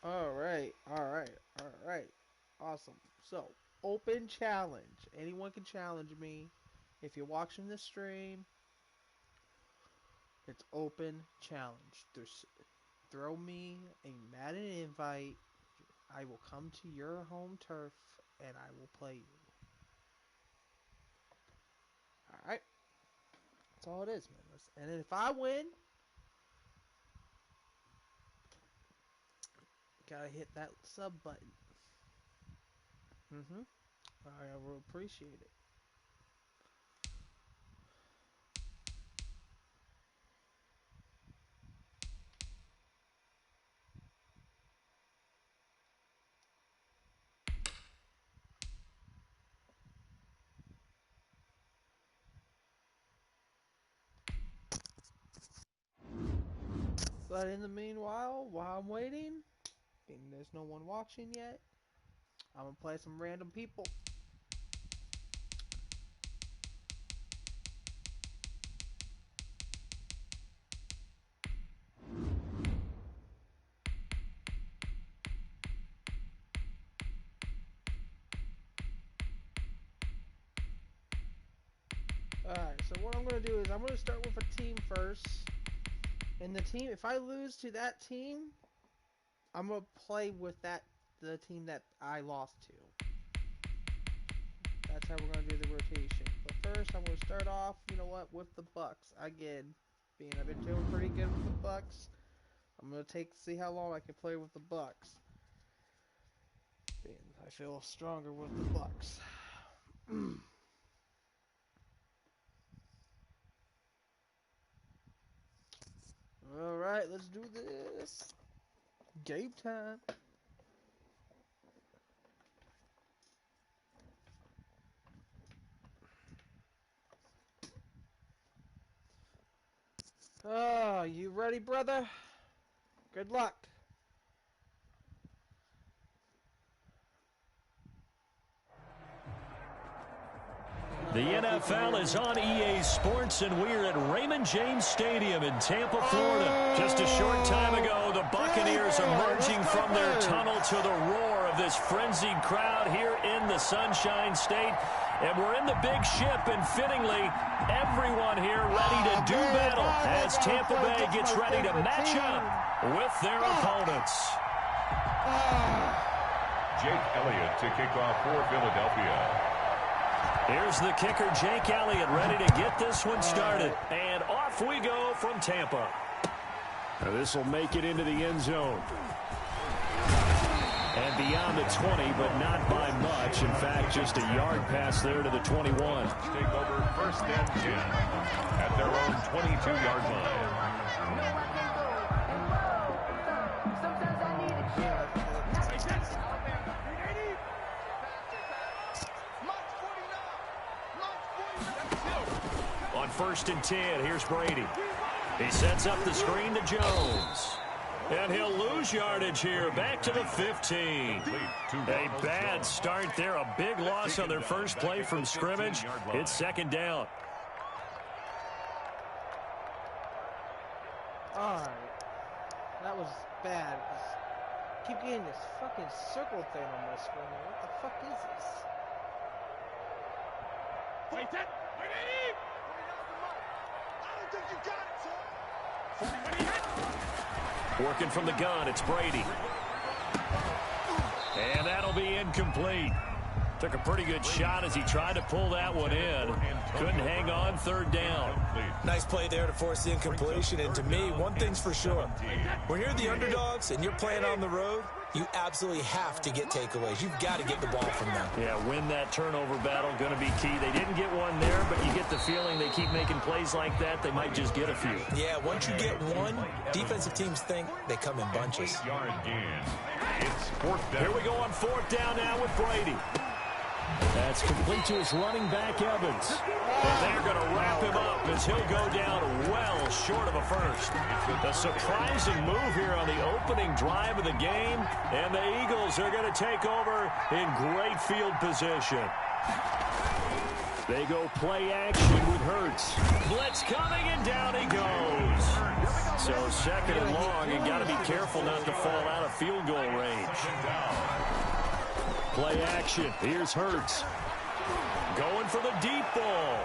All right, all right, all right. Awesome. So, open challenge. Anyone can challenge me. If you're watching the stream, it's open challenge. Throw me a Madden invite. I will come to your home turf and I will play you. All right. That's all it is, man. And then if I win, gotta hit that sub button. Mm-hmm. I will appreciate it. But in the meanwhile, while I'm waiting, and there's no one watching yet, I'm gonna play some random people. Alright, so what I'm gonna do is I'm gonna start with a team first. And the team, if I lose to that team, I'm gonna play with the team that I lost to. That's how we're gonna do the rotation. But first, I'm gonna start off, you know what, with the Bucks. Again, being I've been doing pretty good with the Bucks, I'm gonna see how long I can play with the Bucks. Being I feel stronger with the Bucks. All right, let's do this. Game time. Oh, you ready, brother? Good luck. The NFL is on EA Sports, and we're at Raymond James Stadium in Tampa, Florida. Just a short time ago, the Buccaneers emerging from their tunnel to the roar of this frenzied crowd here in the Sunshine State. And we're in the big ship, and fittingly, everyone here ready to do battle as Tampa Bay gets ready to match up with their opponents. Jake Elliott to kick off for Philadelphia. Here's the kicker, Jake Elliott, ready to get this one started. And off we go from Tampa. Now this will make it into the end zone. And beyond the 20, but not by much. In fact, just a yard pass there to the 21. Take over first and 10 at their own 22-yard line. On first and 10, here's Brady. He sets up the screen to Jones. And he'll lose yardage here, back to the 15. A bad start there, a big loss on their first play from scrimmage. It's second down. Alright. That was bad. I keep getting this fucking circle thing on my screen. What the fuck is this? Wait that! Wait! I don't think you got it, sir! Working from the gun, it's Brady. And that'll be incomplete. Took a pretty good shot as he tried to pull that one in. Couldn't hang on, third down. Nice play there to force the incompletion. And to me, one thing's for sure. When you're the underdogs and you're playing on the road, you absolutely have to get takeaways. You've got to get the ball from them. Yeah, win that turnover battle, going to be key. They didn't get one there, but you get the feeling they keep making plays like that, they might just get a few. Yeah, once you get one, defensive teams think they come in bunches. It's fourth down. Here we go on fourth down now with Brady. That's complete to his running back, Evans. And they're going to wrap him up as he'll go down well short of a first. A surprising move here on the opening drive of the game, and the Eagles are going to take over in great field position. They go play action with Hurts. Blitz coming, and down he goes. So second and long, you got to be careful not to fall out of field goal Play action. Here's Hurts. Going for the deep ball.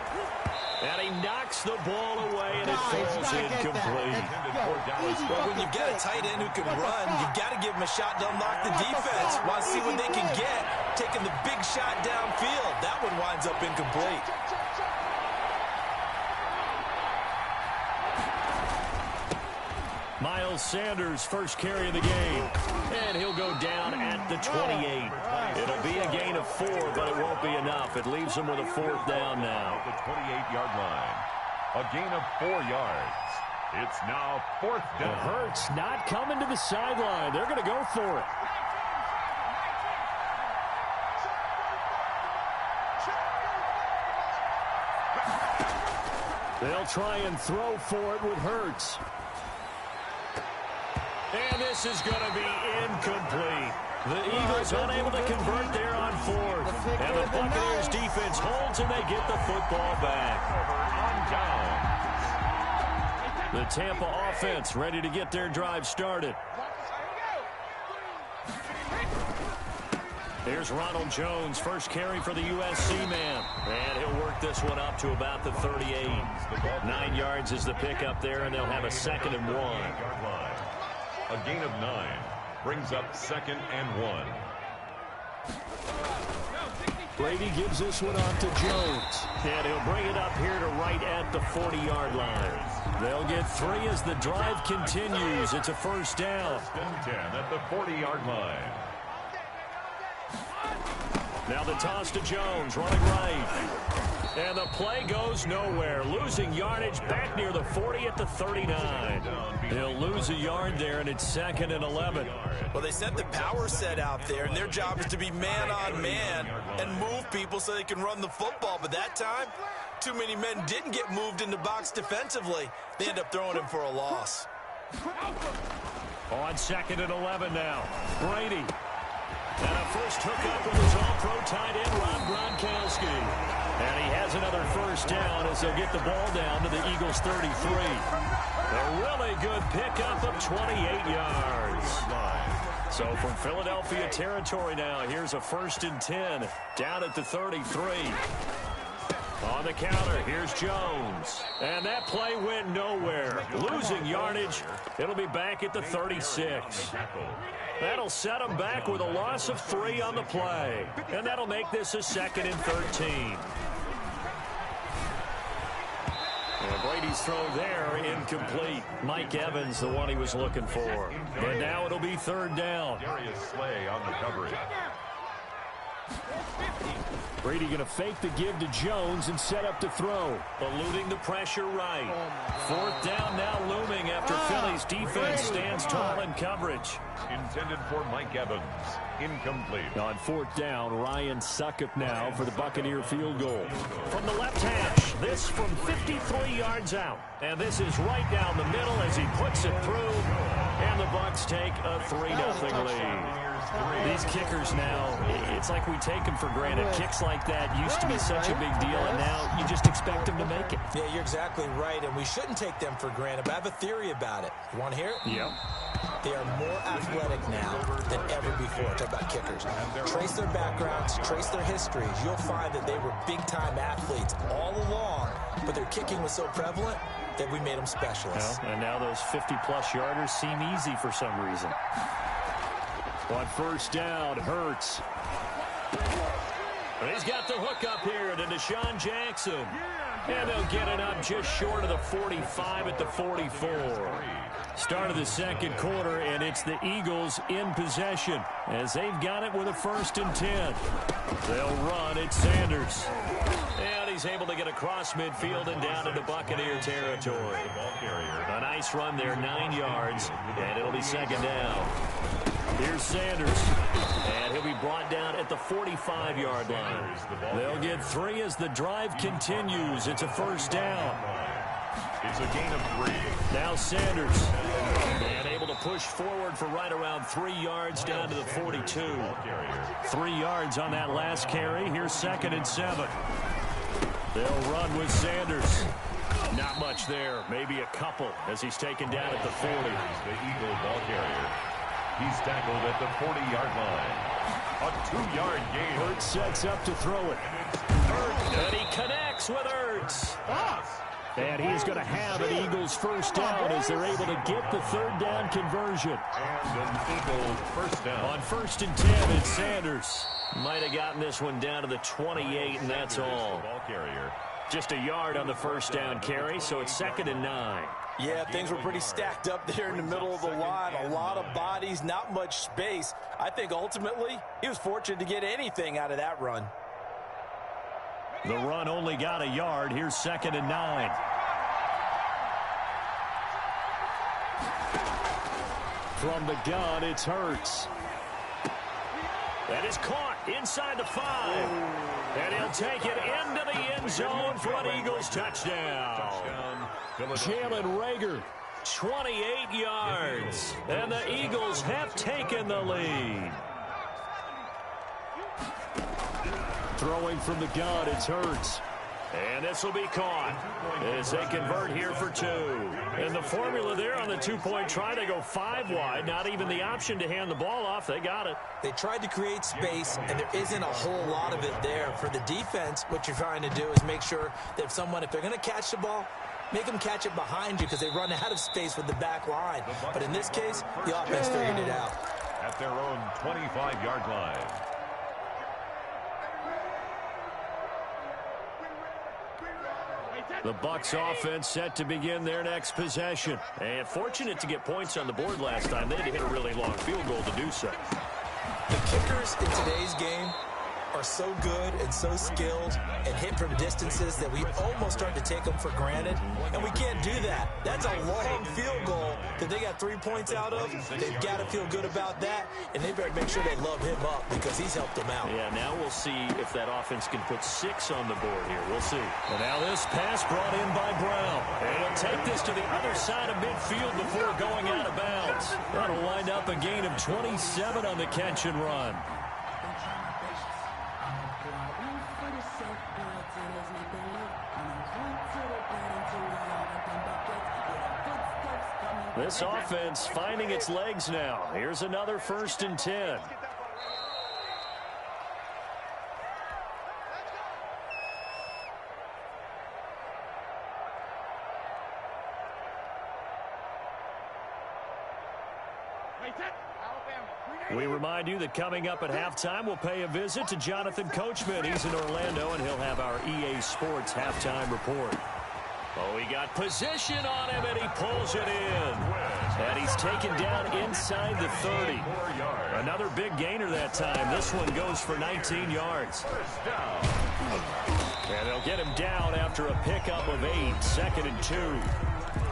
And he knocks the ball away, and it falls incomplete. Well, when you've got a tight end who can run, you've got to give him a shot to unlock the defense. Want to see what they can get. Taking the big shot downfield. That one winds up incomplete. Miles Sanders, first carry of the game. And he'll go down at the 28. It'll be a gain of 4, but it won't be enough. It leaves him with a 4th down now. At the 28-yard line. A gain of 4 yards. It's now 4th down. Hurts not coming to the sideline. They're going to go for it. They'll try and throw for it with Hurts. And this is going to be incomplete. The Eagles unable to convert there on 4th. And the Buccaneers defense holds and they get the football back. On down. The Tampa offense ready to get their drive started. Here's Ronald Jones, first carry for the USC man. And he'll work this one up to about the 38. 9 yards is the pickup there, and they'll have a 2nd and 1. A gain of 9 brings up 2nd and 1. Brady gives this one off to Jones. And he'll bring it up here to right at the 40-yard line. They'll get 3 as the drive continues. It's a 1st down. 10 at the 40-yard line. Now the toss to Jones, running right. And the play goes nowhere. Losing yardage back near the 40 at the 39. He'll lose a yard there, and it's 2nd and 11. Well, they sent the power set out there, and their job is to be man-on-man and move people so they can run the football. But that time, too many men didn't get moved in the box defensively. They end up throwing him for a loss. On 2nd and 11 now. Brady. And a first hookup with his all-pro tight end, Rob Gronkowski. And he has another 1st down as they'll get the ball down to the Eagles' 33. A really good pickup of 28 yards. So from Philadelphia territory now, here's a 1st and 10 down at the 33. On the counter, here's Jones. And that play went nowhere. Losing yardage. It'll be back at the 36. That'll set them back with a loss of 3 on the play. And that'll make this a 2nd and 13. And Brady's throw there, incomplete. Mike Evans, the one he was looking for. And now it'll be 3rd down. Darius Slay on the coverage. Brady going to fake the give to Jones and set up to throw. Eluding the pressure right. 4th down now looming after Philly's defense stands tall in coverage. Intended for Mike Evans. Incomplete. On 4th down, Ryan Succop now for the Buccaneer field goal. From the left hash, this from 53 yards out. And this is right down the middle as he puts it through. And the Bucs take a 3-0 lead. These kickers now, it's like we take them for granted. Kicks like that used to be such a big deal, and now you just expect them to make it. Yeah, you're exactly right, and we shouldn't take them for granted, but I have a theory about it. You want to hear it? Yep. They are more athletic now than ever before. Talk about kickers. Trace their backgrounds, trace their histories. You'll find that they were big-time athletes all along, but their kicking was so prevalent that we made them specialists. Well, and now those 50-plus yarders seem easy for some reason. On 1st down, Hurts. And he's got the hook up here to Deshaun Jackson. And they'll get it up just short of the 45 at the 44. Start of the 2nd quarter, and it's the Eagles in possession as they've got it with a 1st and 10. They'll run. It's Sanders. And he's able to get across midfield and down into Buccaneer territory. A nice run there, 9 yards, and it'll be 2nd down. Here's Sanders, and he'll be brought down at the 45-yard line. They'll get 3 as the drive continues. It's a 1st down. It's a gain of 3. Now Sanders, and able to push forward for right around 3 yards down to the 42. 3 yards on that last carry. Here's 2nd and 7. They'll run with Sanders. Not much there, maybe a couple as he's taken down at the 40. The Eagle ball carrier. He's tackled at the 40-yard line. A A 2-yard gain. Ertz sets up to throw it. And he connects with Ertz. And he is going to have an Eagles first down as they're able to get the third down conversion. And an Eagles first down. On 1st and 10, it's Sanders. Might have gotten this one down to the 28, and that's all. Ball carrier. Just a yard on the first down carry, so it's 2nd and 9. Yeah, things were pretty stacked up there in the middle of the line. A lot of bodies, not much space. I think ultimately he was fortunate to get anything out of that run. The run only got a yard. Here's 2nd and 9. From the gun, it's Hurts. That is caught inside the 5. And he'll take it into the end zone for an Eagles touchdown. Jalen Reagor, 28 yards. And the Eagles have taken the lead. Throwing from the gun, it's Hurts. And this will be caught as they convert here for 2. And the formula there on the 2-point try, they go 5 wide. Not even the option to hand the ball off. They got it. They tried to create space, and there isn't a whole lot of it there. For the defense, what you're trying to do is make sure that if they're going to catch the ball, make them catch it behind you because they run out of space with the back line. But in this case, the offense figured it out. At their own 25-yard line. The Bucs offense set to begin their next possession. And fortunate to get points on the board last time. They had to hit a really long field goal to do so. The kickers in today's game are so good and so skilled and hit from distances that we almost start to take them for granted, and we can't do that. That's a long field goal that they got 3 points out of. They've got to feel good about that, and they better make sure they love him up because he's helped them out. Yeah, now we'll see if that offense can put 6 on the board here. We'll see. And now this pass brought in by Brown. And he'll take this to the other side of midfield before going out of bounds. That'll wind up a gain of 27 on the catch and run. This offense finding its legs now. Here's another 1st and 10. We remind you that coming up at halftime, we'll pay a visit to Jonathan Coachman. He's in Orlando, and he'll have our EA Sports halftime report. Oh, he got position on him, and he pulls it in. And he's taken down inside the 30. Another big gainer that time. This one goes for 19 yards. And they'll get him down after a pickup of 8, 2nd and 2.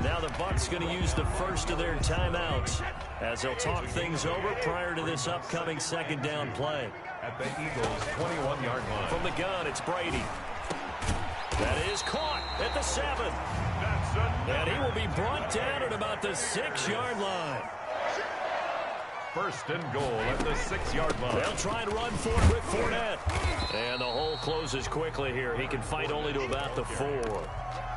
Now the Bucs going to use the first of their timeouts as they'll talk things over prior to this upcoming 2nd down play. At the Eagles' 21-yard line. From the gun, it's Brady. That is caught at the 7. And he will be brought down at about the 6-yard line. 1st and goal at the 6-yard line. They'll try and run for it with Fournette. And the hole closes quickly here. He can fight only to about the 4.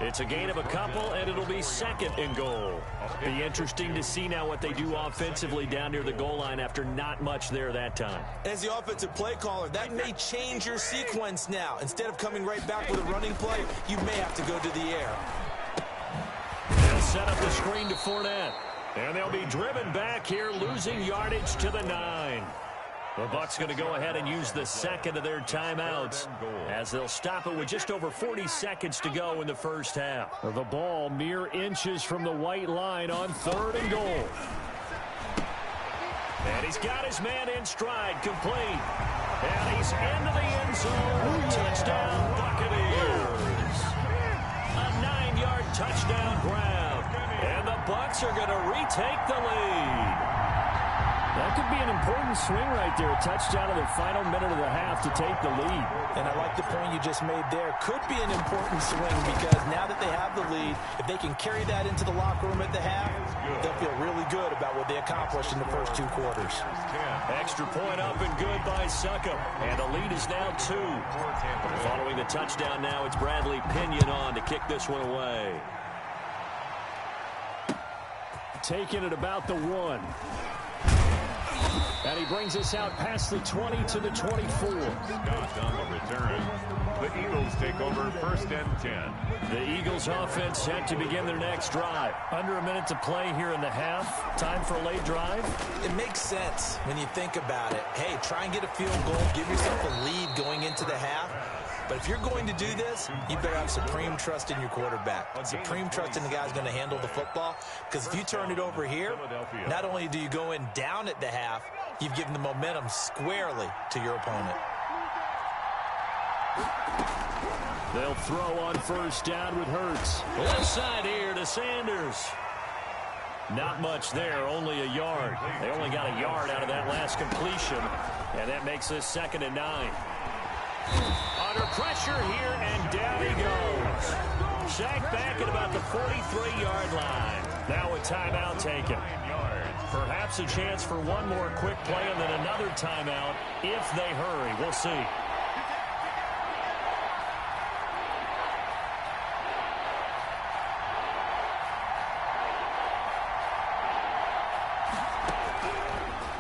It's a gain of a couple, and it'll be 2nd and goal. Be interesting to see now what they do offensively down near the goal line after not much there that time. As the offensive play caller, that may change your sequence now. Instead of coming right back with a running play, you may have to go to the air. They'll set up the screen to Fournette. And they'll be driven back here, losing yardage to the 9. The Bucs going to go ahead and use the 2nd of their timeouts as they'll stop it with just over 40 seconds to go in the first half. The ball mere inches from the white line on 3rd and goal. And he's got his man in stride, complete. And he's into the end zone. Touchdown, Buccaneers. A 9-yard touchdown grab. And the Bucs are going to retake the lead. That could be an important swing right there. A touchdown in the final minute of the half to take the lead. And I like the point you just made there. Could be an important swing because now that they have the lead, if they can carry that into the locker room at the half, they'll feel really good about what they accomplished in the first 2 quarters. Extra point up and good by Succop. And the lead is now 2. Following the touchdown now, it's Bradley Pinion on to kick this one away. Taking it about the 1. And he brings us out past the 20 to the 24. Scott on the return. The Eagles take over 1st and 10. The Eagles offense set to begin their next drive. Under a minute to play here in the half. Time for a late drive. It makes sense when you think about it. Hey, try and get a field goal. Give yourself a lead going into the half. But if you're going to do this, you better have supreme trust in your quarterback. Supreme trust in the guy's going to handle the football. Because if you turn it over here, not only do you go in down at the half, you've given the momentum squarely to your opponent. They'll throw on 1st down with Hurts. Left side here to Sanders. Not much there, only a yard. They only got a yard out of that last completion, and that makes this 2nd and 9. Under pressure here, and down he goes. Sacked back at about the 43-yard line. Now a timeout taken. Perhaps a chance for one more quick play and then another timeout if they hurry. We'll see.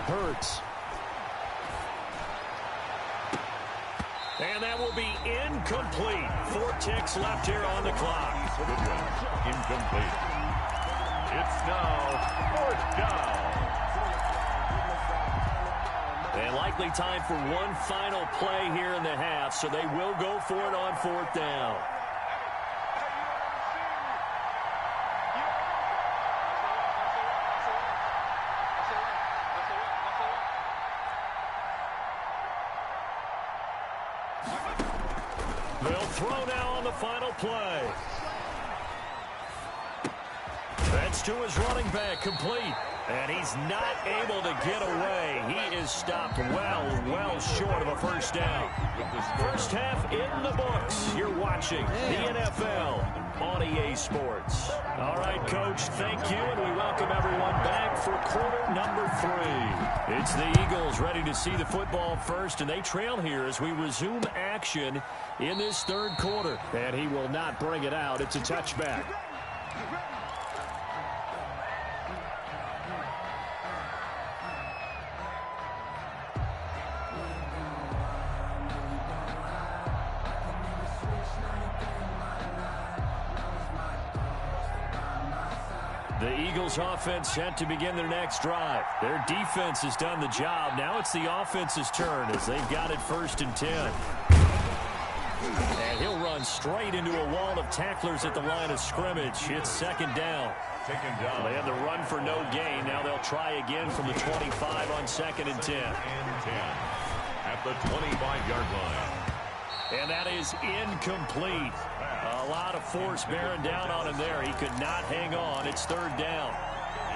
Hurts. And that will be incomplete. 4 ticks left here on the clock. Incomplete. It's now 4th down. And likely time for one final play here in the half, so they will go for it on 4th down. They'll throw now on the final play. That's to his running back, complete. And he's not able to get away. He is stopped well short of a 1st down. First half in the books. You're watching the NFL on EA Sports. All right, Coach, thank you, and we welcome everyone back for quarter number 3. It's the Eagles ready to see the football first, and they trail here as we resume action in this 3rd quarter. And he will not bring it out. It's a touchback. The Eagles offense set to begin their next drive. Their defense has done the job. Now it's the offense's turn as they've got it 1st and 10. And he'll run straight into a wall of tacklers at the line of scrimmage. It's 2nd down. They had the run for no gain. Now they'll try again from the 25 on 2nd and 10. At the 25-yard line. And that is incomplete. A lot of force bearing down on him there. He could not hang on. It's 3rd down.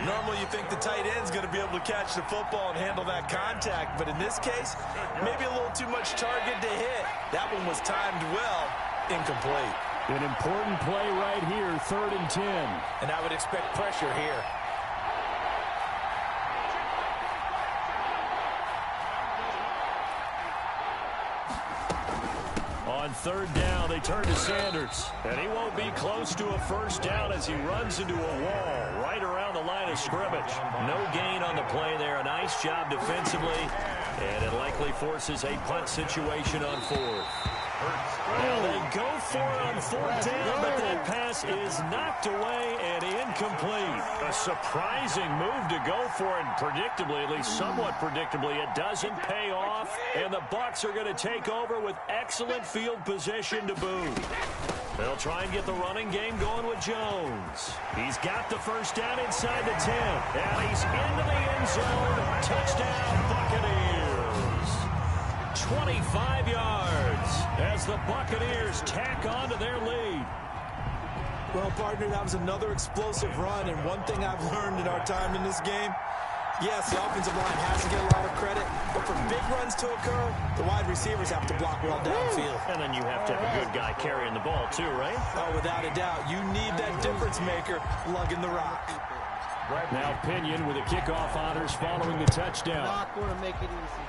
Normally you think the tight end's going to be able to catch the football and handle that contact, but in this case, maybe a little too much target to hit. That one was timed well, incomplete. An important play right here, 3rd and 10. And I would expect pressure here. On 3rd down, they turn to Sanders. And he won't be close to a 1st down as he runs into a wall right around the line of scrimmage. No gain on the play there. A nice job defensively. And it likely forces a punt situation on 4th. Well, they go for it on 4th down, but that pass is knocked away and incomplete. A surprising move to go for it, and predictably, at least somewhat predictably, it doesn't pay off, and the Bucs are going to take over with excellent field position to boot. They'll try and get the running game going with Jones. He's got the 1st down inside the 10, and he's into the end zone. Touchdown, Buccaneers. 25 yards as the Buccaneers tack on to their lead. Well, partner, that was another explosive run, and one thing I've learned in our time in this game, yes, the offensive line has to get a lot of credit, but for big runs to occur, the wide receivers have to block well downfield. And then you have to have a good guy carrying the ball too, right? Oh, without a doubt. You need that difference maker lugging the rock. Now Pinion with a kickoff honors following the touchdown. Not going to make it easy.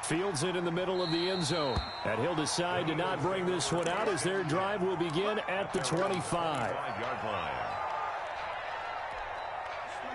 Fields it in the middle of the end zone. And he'll decide to not bring this one out as their drive will begin at the 25.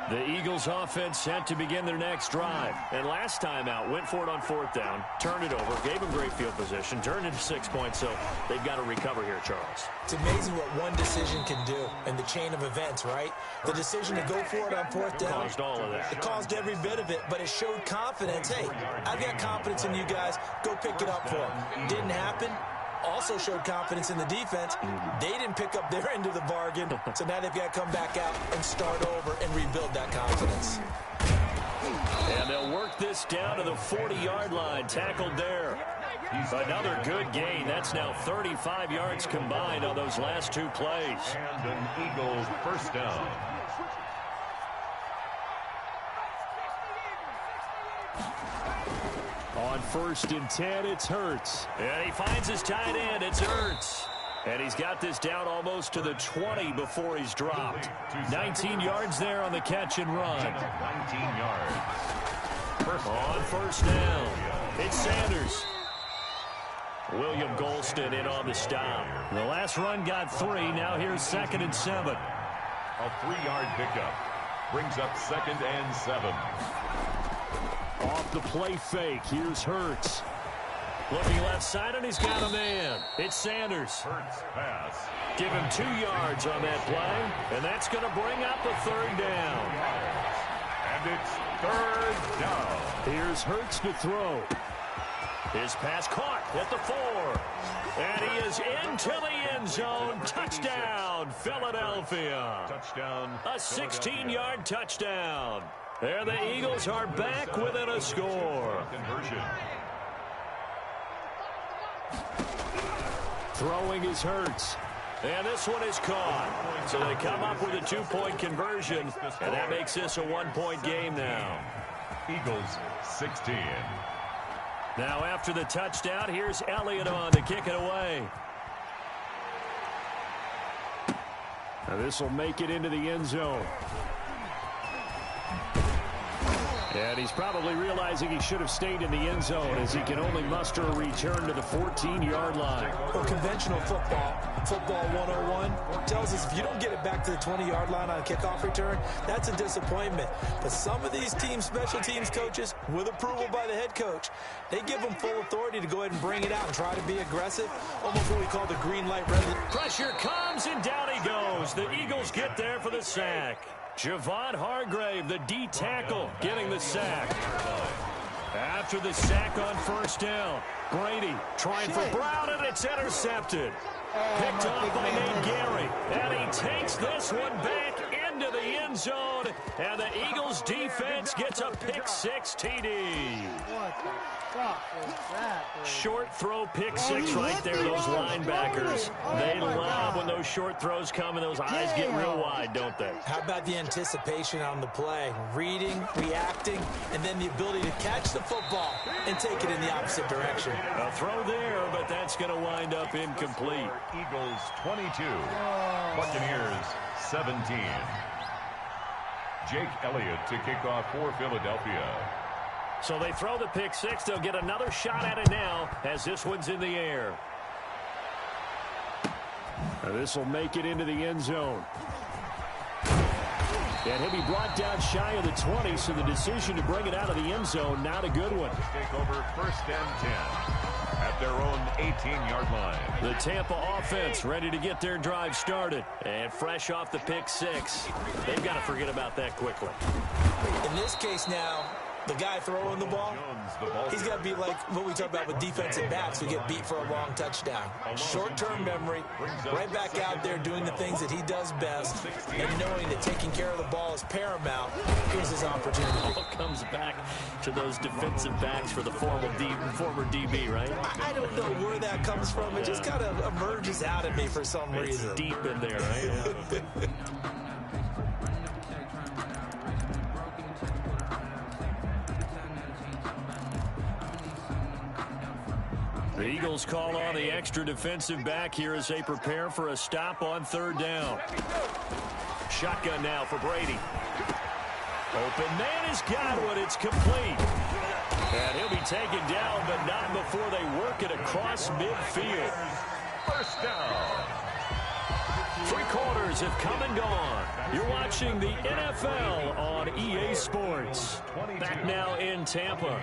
The Eagles offense set to begin their next drive. And last time out, went for it on 4th down, turned it over, gave them great field position, turned into 6 points, so they've got to recover here, Charles. It's amazing what one decision can do in the chain of events, right? The decision to go for it on 4th down. Caused all of that. It caused every bit of it, but it showed confidence. Hey, I've got confidence in you guys. Go pick it up for them. Didn't happen. Also showed confidence in the defense. They didn't pick up their end of the bargain, so now they've got to come back out and start over and rebuild that confidence. And they'll work this down to the 40-yard line, tackled there. Another good gain. That's now 35 yards combined on those last 2 plays. And an Eagles first down. On 1st and 10, it's Hurts. And he finds his tight end. It's Hurts. And he's got this down almost to the 20 before he's dropped. 19 yards there on the catch and run. 19 yards. On 1st down, it's Sanders. William Golston in on the stop. The last run got 3. Now here's 2nd and 7. A 3-yard pickup. Brings up 2nd and 7. Off the play fake, here's Hurts. Looking left side, and he's got a man. It's Sanders. Hurts pass. Give him 2 yards on that play, and that's going to bring up a 3rd down. And it's 3rd down. Here's Hurts to throw. His pass caught at the 4. And he is into the end zone. Touchdown, Philadelphia. Touchdown. A 16-yard touchdown. There the Eagles are back within a score. Conversion. Throwing is Hurts. And this one is caught. So they come up with a 2-point conversion. And that makes this a 1-point game now. Eagles 16. Now after the touchdown, here's Elliott on to kick it away. Now this will make it into the end zone. And he's probably realizing he should have stayed in the end zone as he can only muster a return to the 14-yard line. Well, conventional football 101, tells us if you don't get it back to the 20-yard line on a kickoff return, that's a disappointment. But some of these teams, special teams coaches, with approval by the head coach, they give them full authority to go ahead and bring it out and try to be aggressive, almost what we call the green light, red light. Pressure comes, and down he goes. The Eagles get there for the sack. Javon Hargrave, the D tackle, getting the sack. After the sack on 1st down, Brady trying for Brown, and it's intercepted. Picked off by Nate Gary, and he takes this one back into the end zone, and the Eagles defense gets a pick-6 TD. What the fuck was that, dude? Short throw pick-6 right there. Those linebackers, they love when those short throws come and those eyes get real wide, don't they? How about the anticipation on the play? Reading, reacting, and then the ability to catch the football and take it in the opposite direction. A throw there, but that's going to wind up incomplete. Eagles 22. Buccaneers 17. Jake Elliott to kick off for Philadelphia. So they throw the pick-6. They'll get another shot at it now as this one's in the air. This will make it into the end zone. And he'll be brought down shy of the 20, so the decision to bring it out of the end zone, not a good one. Take over 1st and 10 at their own 18-yard line. The Tampa offense ready to get their drive started. And fresh off the pick-6. They've got to forget about that quickly. In this case now, the guy throwing the ball, he's got to be like what we talk about with defensive backs who get beat for a long touchdown. Short-term memory, right back out there doing the things that he does best, and knowing that taking care of the ball is paramount. Here's his opportunity. All comes back to those defensive backs for the former DB, right? I don't know where that comes from. It just kind of emerges out of me for some reason. It's deep in there, right? The Eagles call on the extra defensive back here as they prepare for a stop on 3rd down. Shotgun now for Brady. Open man has got one. It's complete. And he'll be taken down, but not before they work it across midfield. 1st down. 3/4 quarters have come and gone. You're watching the NFL on EA Sports. Back now in Tampa.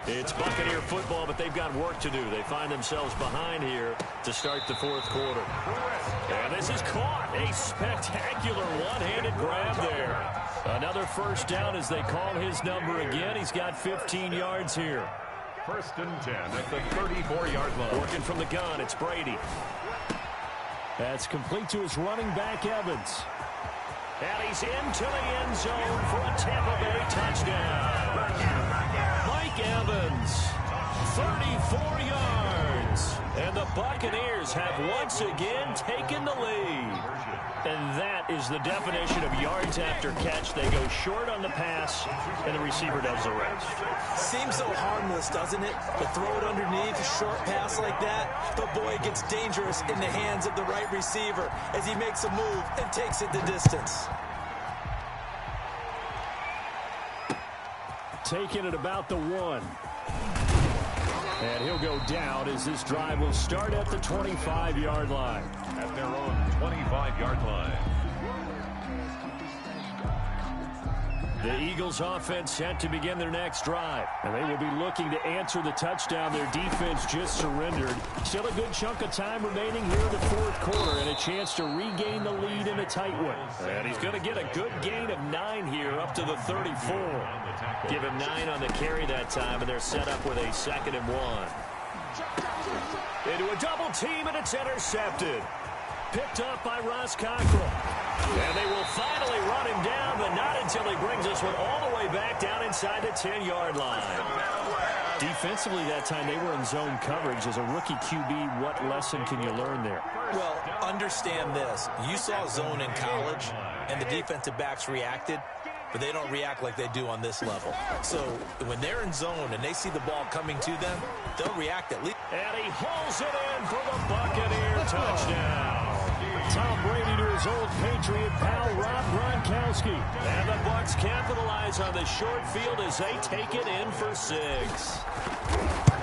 It's Buccaneer football, but they've got work to do. They find themselves behind here to start the fourth quarter. And this is caught. A spectacular one-handed grab there. Another first down as they call his number again. He's got 15 yards here. 1st and 10 at the 34-yard line. Working from the gun, it's Brady. That's complete to his running back, Evans. And he's into the end zone for a Tampa Bay touchdown. Mike Evans, 34 yards. And the Buccaneers have once again taken the lead. And that is the definition of yards after catch. They go short on the pass, and the receiver does the rest. Seems so harmless, doesn't it? To throw it underneath, a short pass like that. But, boy, it gets dangerous in the hands of the right receiver as he makes a move and takes it the distance. Taking it about the 1. And he'll go down as this drive will start at the 25-yard line. At their own 25-yard line. The Eagles offense set to begin their next drive. And they will be looking to answer the touchdown their defense just surrendered. Still a good chunk of time remaining here in the fourth quarter and a chance to regain the lead in a tight one. And he's going to get a good gain of 9 here up to the 34. Give him 9 on the carry that time, and they're set up with a 2nd and 1. Into a double team, and it's intercepted. Picked up by Ross Cockrell. And they will finally run him down, but not until he brings this one all the way back down inside the 10-yard line. Defensively that time, they were in zone coverage. As a rookie QB, what lesson can you learn there? Well, understand this. You saw zone in college, and the defensive backs reacted, but they don't react like they do on this level. So when they're in zone and they see the ball coming to them, they'll react at least. And he hauls it in for the Buccaneer touchdown. Tom Brady to his old Patriot pal, Rob Gronkowski. And the Bucs capitalize on the short field as they take it in for 6.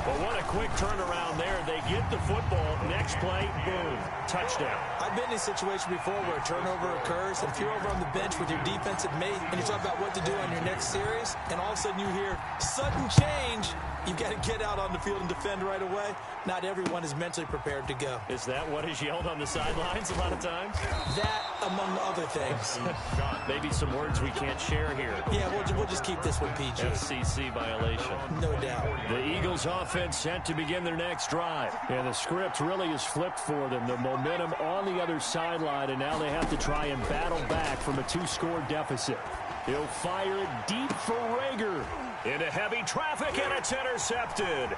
Well, what a quick turnaround there. They get the football. Next play, boom, touchdown. I've been in a situation before where a turnover occurs, and if you're over on the bench with your defensive mate and you talk about what to do on your next series, and all of a sudden you hear sudden change, you've got to get out on the field and defend right away. Not everyone is mentally prepared to go. Is that what is yelled on the sidelines a lot of times? That, among other things. Maybe some words we can't share here. Yeah, we'll just keep this one PG. FCC violation. No doubt. The Eagles offense set to begin their next drive. And the script really is flipped for them. The momentum on the other sideline, and now they have to try and battle back from a 2-score deficit. He'll fire it deep for Rager. Into heavy traffic, and it's intercepted.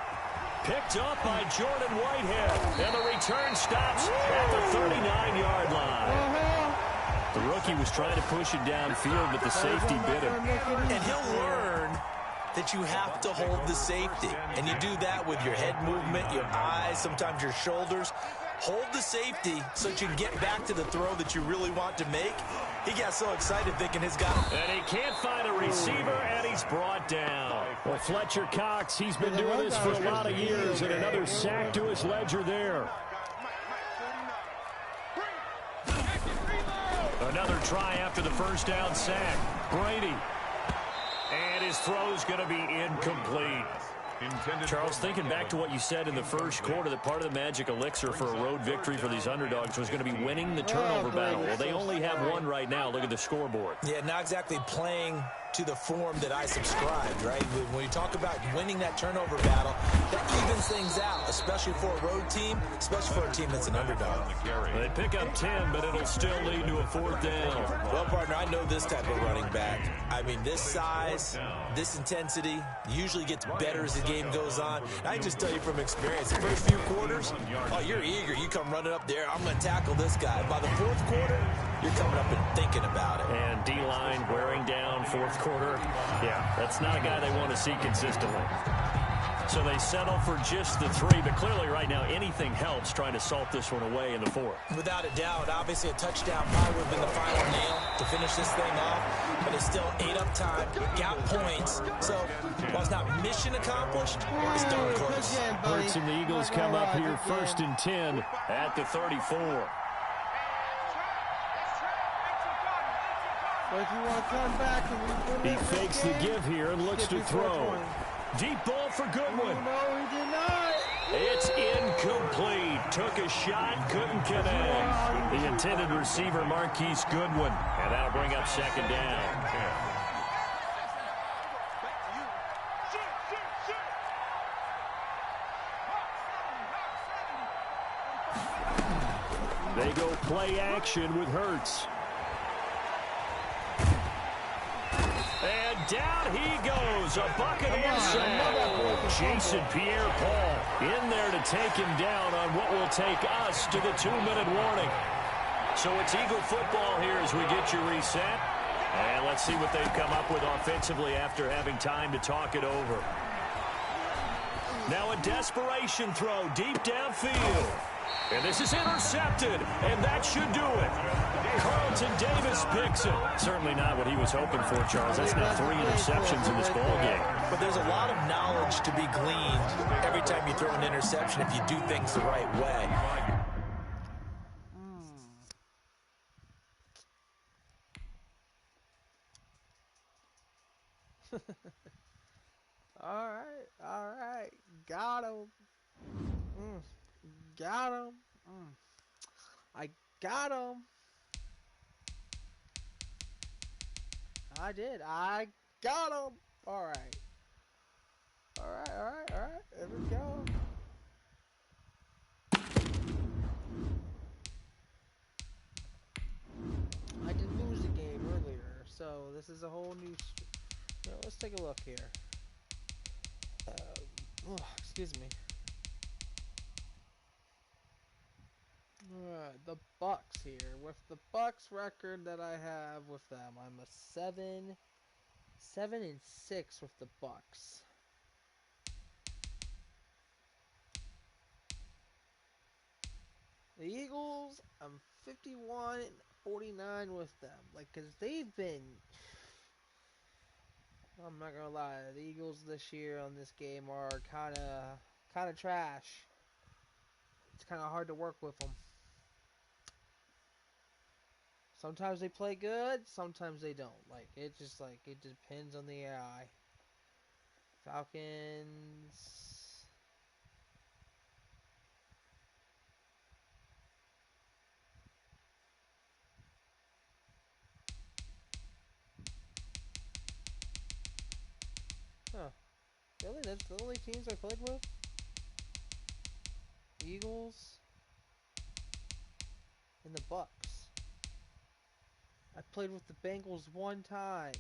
Picked up by Jordan Whitehead. And the return stops at the 39-yard line. The rookie was trying to push it downfield, but the safety bit him. And he'll learn that you have to hold the safety. And you do that with your head movement, your eyes, sometimes your shoulders. Hold the safety so that you can get back to the throw that you really want to make. He got so excited thinking he's got it. And he can't find a receiver, and he's brought down. Well, Fletcher Cox, he's been doing this for a lot of years, and another sack to his ledger there. Another try after the first down sack. Brady. And his throw's going to be incomplete. Charles, thinking back to what you said in the first quarter, that part of the magic elixir for a road victory for these underdogs was going to be winning the turnover battle. Well, they only have one right now. Look at the scoreboard. Yeah, not exactly playing to the form that I subscribed, right? When you talk about winning that turnover battle, that evens things out, especially for a road team, especially for a team that's an underdog. They pick up 10, but it'll still lead to a 4th down. Well, partner, I know this type of running back. I mean, this size, this intensity usually gets better as the game goes on. I can just tell you from experience, the first few quarters, oh, you're eager. You come running up there, I'm going to tackle this guy. By the 4th quarter, you're coming up and thinking about it. And D-line wearing down 4th quarter. Yeah, that's not a guy they want to see consistently. So they settle for just the 3, but clearly right now anything helps trying to salt this one away in the 4th. Without a doubt, obviously a touchdown probably would have been the final nail to finish this thing off, but it's still ate up time, got points, so while it's not mission accomplished, it's darn close. Hurts and the Eagles come up here 1st and 10 at the 34. But if you want to come back and He fakes the give here and looks to throw. Deep ball for Goodwin. No, he did not. It's incomplete. Took a shot, couldn't connect. The intended receiver, Marquise Goodwin. And that'll bring up second down. They go play action with Hurts. And down he goes. A Buccaneer sack. Jason Pierre-Paul in there to take him down on what will take us to the 2-minute warning. So it's Eagle football here as we get you reset. And let's see what they've come up with offensively after having time to talk it over. Now a desperation throw deep downfield. And this is intercepted, and that should do it. Carlton Davis picks it. Certainly not what he was hoping for, Charles. That's now 3 interceptions in this ball game. But there's a lot of knowledge to be gleaned every time you throw an interception if you do things the right way. All right. Got him. Got him. I got him. I did. I got him. All right. There we go. I did lose the game earlier, so this is a whole new... let's take a look here. Excuse me. Alright, the Bucks here. With the Bucks record that I have with them, I'm a 7-6 with the Bucks. The Eagles, I'm 51-49 with them. Like, cause they've been... I'm not gonna lie, the Eagles this year on this game are kind of trash. It's kind of hard to work with them. Sometimes they play good, sometimes they don't. It depends on the AI. Falcons. Huh. Really? That's the only teams I played with? Eagles and the Bucks. I played with the Bengals one time.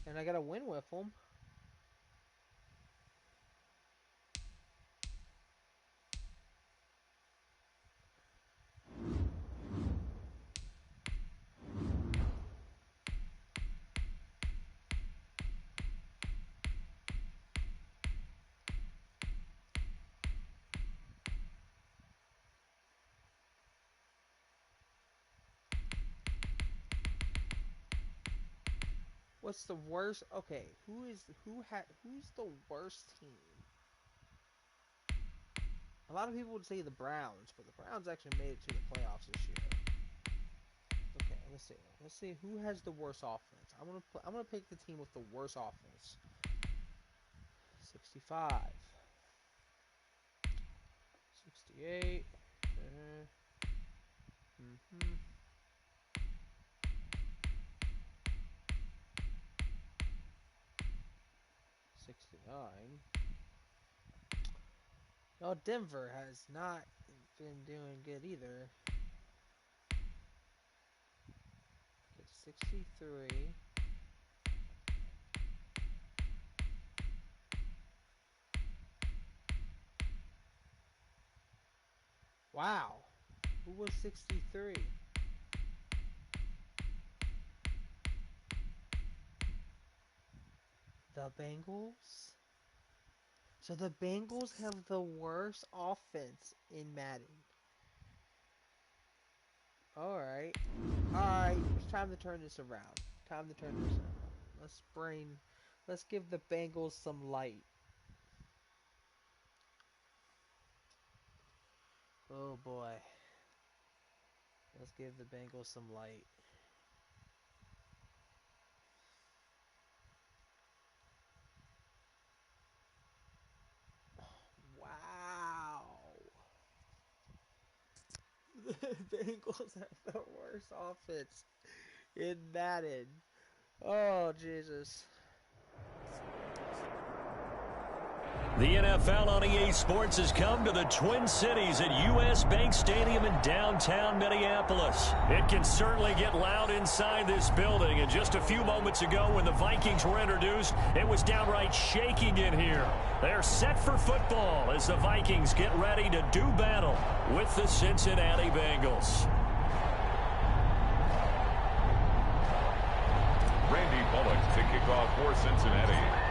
And I got a win with them. What's the worst? Okay, who's the worst team? A lot of people would say the Browns, but the Browns actually made it to the playoffs this year. Okay, let's see. Let's see who has the worst offense. I'm gonna pick the team with the worst offense. 65. 68. 69. No, Denver has not been doing good either. Get 63. Wow. Who was 63? The Bengals? So the Bengals have the worst offense in Madden. Alright. Alright, it's time to turn this around. Let's give the Bengals some light. Oh boy. Let's give the Bengals some light. Bengals have the worst offense in Madden. Oh, Jesus. The NFL on EA Sports has come to the Twin Cities at US Bank Stadium in downtown Minneapolis. It can certainly get loud inside this building, and just a few moments ago when the Vikings were introduced, it was downright shaking in here. They're set for football as the Vikings get ready to do battle with the Cincinnati Bengals. Randy Bullock to kick off for Cincinnati.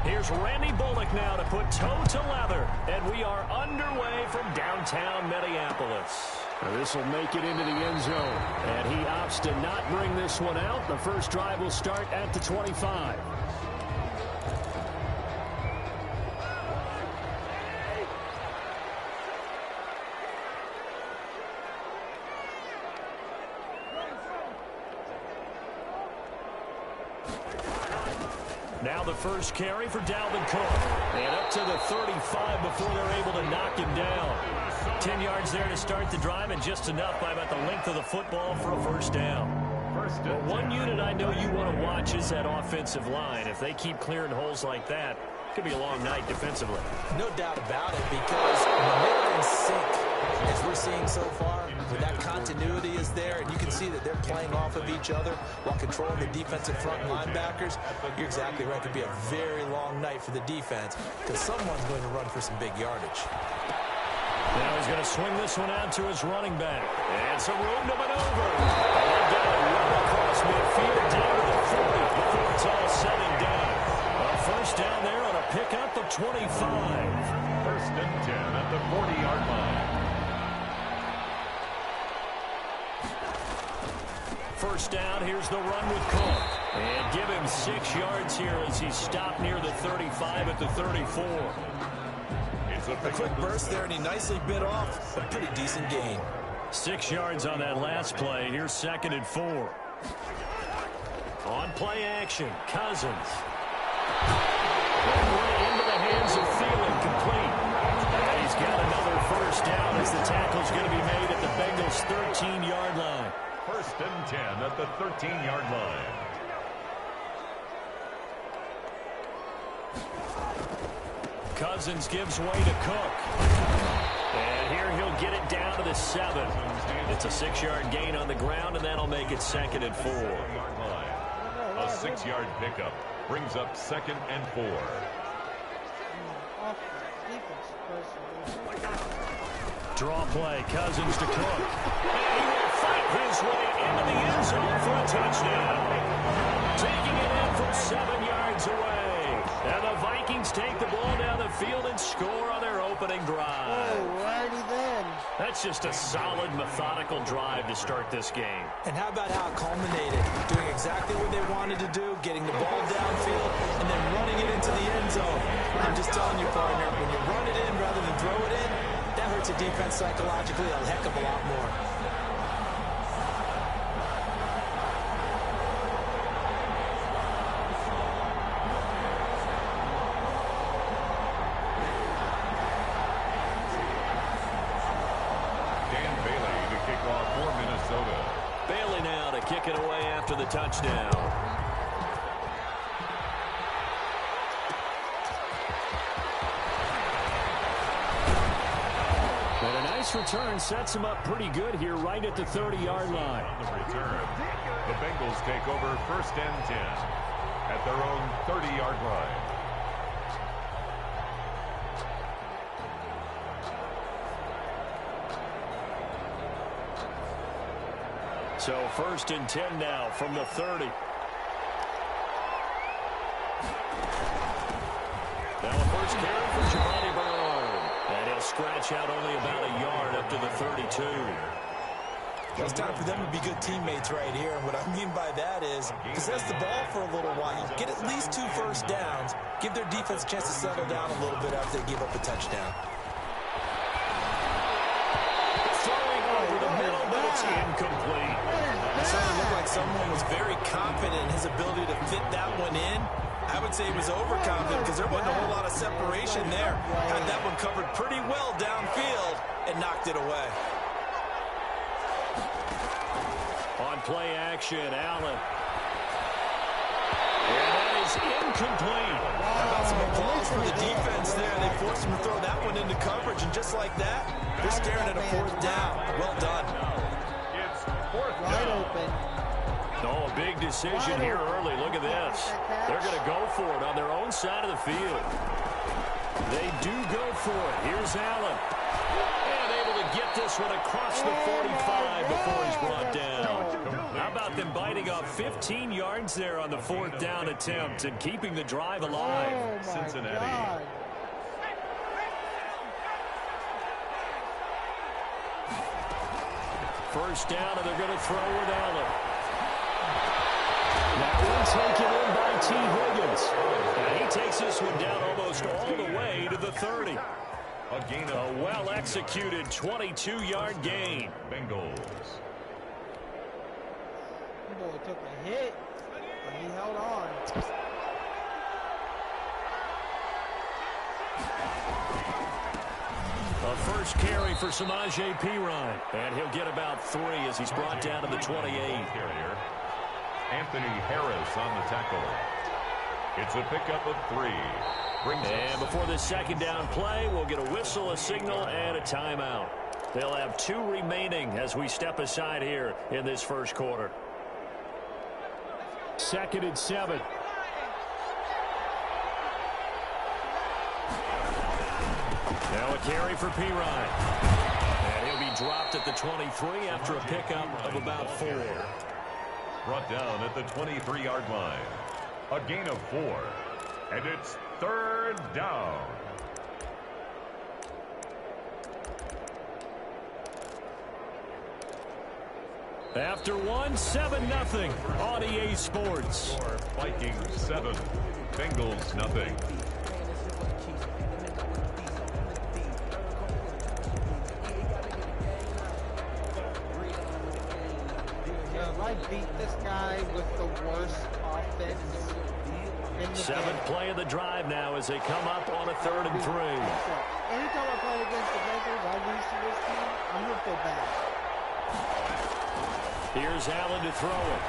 Here's Randy Bullock now to put toe to leather, and we are underway from downtown Minneapolis. This will make it into the end zone, and he opts to not bring this one out. The first drive will start at the 25. Now the first carry for Dalvin Cook. And up to the 35 before they're able to knock him down. 10 yards there to start the drive, and just enough by about the length of the football for a first down. Well, one unit I know you want to watch is that offensive line. If they keep clearing holes like that, it could be a long night defensively. No doubt about it, because when they're in sync, as we're seeing so far, when that continuity is there, and you can see that they're playing off of each other while controlling the defensive front linebackers, you're exactly right. It could be a very long night for the defense, because someone's going to run for some big yardage. Now he's going to swing this one out to his running back. And some room to maneuver. They've got it well across midfield down to the 40 before it's all said and done. A first down there on a pickup of 25. First and 10 at the 40-yard line. First down, here's the run with Cook. And give him 6 yards here as he stopped near the 35 at the 34. A quick burst there, and he nicely bit off a pretty decent gain. 6 yards on that last play. Here's 2nd and 4. On play action, Cousins. Into the hands of Thielen, complete. And he's got another first down as the tackle's going to be made at the Bengals' 13-yard line. First and 10 at the 13-yard line. Cousins gives way to Cook. And here he'll get it down to the 7. It's a 6-yard gain on the ground, and that'll make it 2nd and 4. A 6-yard pickup brings up 2nd and 4. Draw play, Cousins to Cook. And he will fight his way into the end zone for a touchdown. Taking it in from 7 yards away. And the Vikings take the ball down the field and score on their opening drive. Oh, righty then. That's just a solid, methodical drive to start this game. And how about how it culminated? Doing exactly what they wanted to do, getting the ball downfield, and then running it into the end zone. I'm just telling you, partner, when you run it in rather than throw it in, that hurts a defense psychologically a heck of a lot more. Bailey now to kick it away after the touchdown. And a nice return sets him up pretty good here right at the 30-yard line. On the return, the Bengals take over 1st and 10 at their own 30-yard line. So 1st and 10 now from the 30. Now a first carry for Giovanni Bernard. And he'll scratch out only about a yard up to the 32. It's time for them to be good teammates right here. And what I mean by that is possess the ball for a little while. You get at least 2 first downs. Give their defense a chance to settle down a little bit after they give up a touchdown. Throwing over the middle, but it's incomplete. It certainly looked like someone was very confident in his ability to fit that one in. I would say he was overconfident because there wasn't a whole lot of separation there. Had that one covered pretty well downfield and knocked it away. play action. Allen. And that is incomplete. How about some applause from the defense there? They forced him to throw that one into coverage, and just like that, they're staring at a fourth down. Well done. It's fourth Wide down. open. Oh, a big decision here early. Look at this. They're going to go for it on their own side of the field. They do go for it. Here's Allen. And able to get this one across the 45 before he's brought down. How about them biting off 15 yards there on the fourth down attempt and keeping the drive alive? Oh, my Cincinnati. God. First down, and they're going to throw with Allen. That one taken in by T. Higgins. And he takes this one down almost all the way to the 30. A gain A of well-executed 22-yard gain. Bengals. Boy took a hit, but he held on. A first carry for Samaje Perine. And he'll get about 3 as he's brought down to the 28. Carrier. Anthony Harris on the tackle. It's a pickup of 3. And before this second down play, we'll get a whistle, a signal, and a timeout. They'll have 2 remaining as we step aside here in this first quarter. 2nd and 7. Now a carry for Perine. And he'll be dropped at the 23 after a pickup of about 4. Brought down at the 23-yard line. A gain of 4. And it's 3rd down. After 7-0 on EA Sports. Vikings 7. Bengals nothing. If I beat this guy with the worst offense in the 7th game. play of the drive now as they come up on a 3rd and 3. Anytime I play against the Bengals, I lose to this team, I'm going to feel bad. Here's Allen to throw it.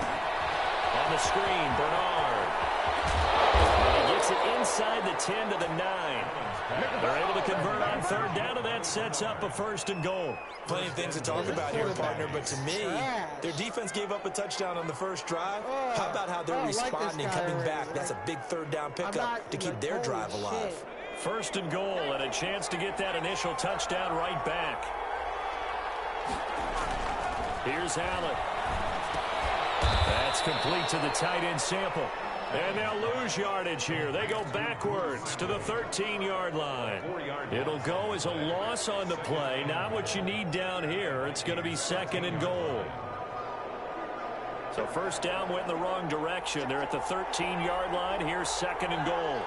On the screen, Bernard. And he gets it inside the 10 to the 9. They're able to convert on 3rd down, and that sets up a 1st and goal. Plenty of things to talk about here, partner, but to me, their defense gave up a touchdown on the first drive. How about how they're responding, coming back? That's a big 3rd down pickup to keep their drive alive. 1st and goal, and a chance to get that initial touchdown right back. Here's Allen. That's complete to the tight end Sample. And they'll lose yardage here. They go backwards to the 13-yard line. It'll go as a loss on the play. Not what you need down here. It's going to be 2nd and goal. So first down went in the wrong direction. They're at the 13-yard line. Here's 2nd and goal.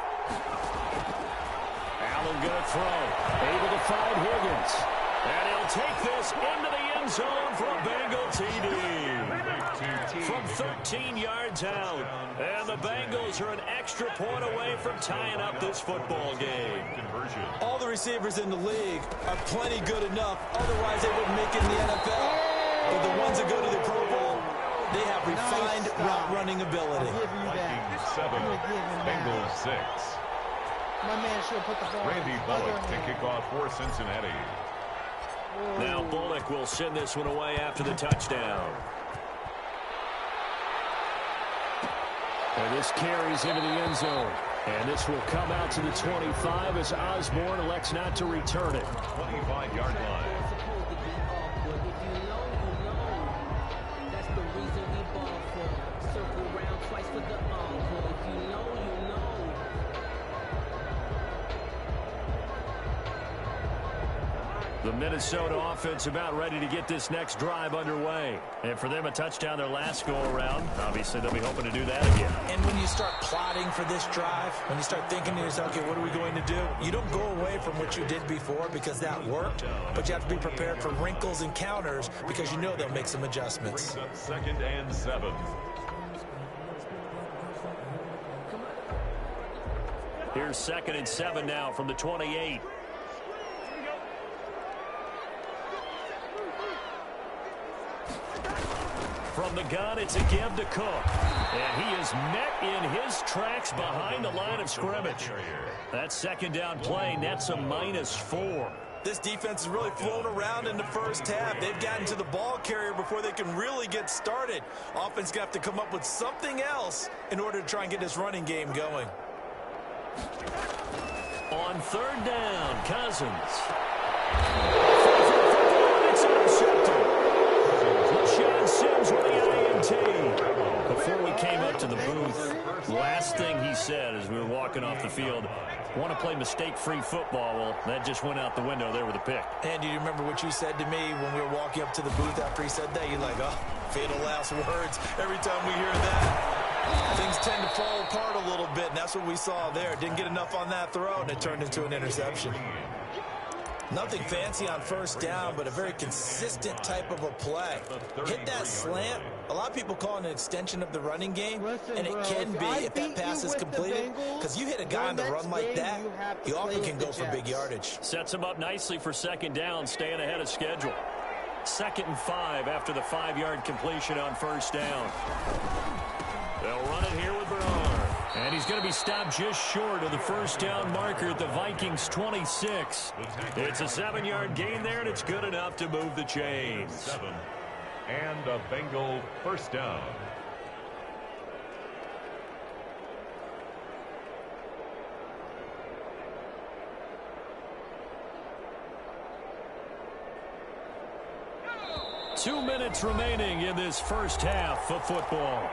Allen going to throw. Able to find Higgins. And he'll take this into the end zone for a Bengal TD. From 13 yards out. And the Bengals are an extra point away from tying up this football game. All the receivers in the league are plenty good enough. Otherwise, they wouldn't make it in the NFL. But the ones that go to the Pro Bowl, they have refined route running ability. I'll give you that. Vikings 7. I'm gonna give him Bengals 6. My man should have put the ball Randy in his Bullock other to hand. kick off for Cincinnati. Now Bullock will send this one away after the touchdown. And this carries into the end zone. And this will come out to the 25 as Osborne elects not to return it. 25-yard line. The Minnesota offense about ready to get this next drive underway. And for them, a touchdown their last go-around. Obviously, they'll be hoping to do that again. And when you start plotting for this drive, when you start thinking to yourself, okay, what are we going to do? You don't go away from what you did before because that worked, but you have to be prepared for wrinkles and counters because you know they'll make some adjustments. 2nd and 7. Here's 2nd and 7 now from the 28. From the gun. It's a give to Cook. And he is met in his tracks behind the line of scrimmage. That second down play nets a -4. This defense has really flown around in the first half. They've gotten to the ball carrier before they can really get started. Offense going to have to come up with something else in order to try and get this running game going. On third down, Cousins. It's intercepted. Rashawn Sims with the INT. Before we came up to the booth, last thing he said as we were walking off the field, want to play mistake-free football. Well, that just went out the window there with a pick. And do you remember what you said to me when we were walking up to the booth after he said that? You're like, oh, fatal last words. Every time we hear that, things tend to fall apart a little bit, and that's what we saw there. Didn't get enough on that throw, and it turned into an interception. Nothing fancy on first down, but a very consistent type of a play. Hit that slant. A lot of people call it an extension of the running game, and it can be if that pass is completed. Because you hit a guy on the run like that, he often can go for big yardage. Sets him up nicely for second down, staying ahead of schedule. 2nd and 5 after the 5-yard completion on first down. They'll run it here with Bernard. And he's going to be stopped just short of the first down marker at the Vikings 26. It's a 7-yard gain there, and it's good enough to move the chains. 7. And a Bengal first down. Two minutes remaining in this first half of football.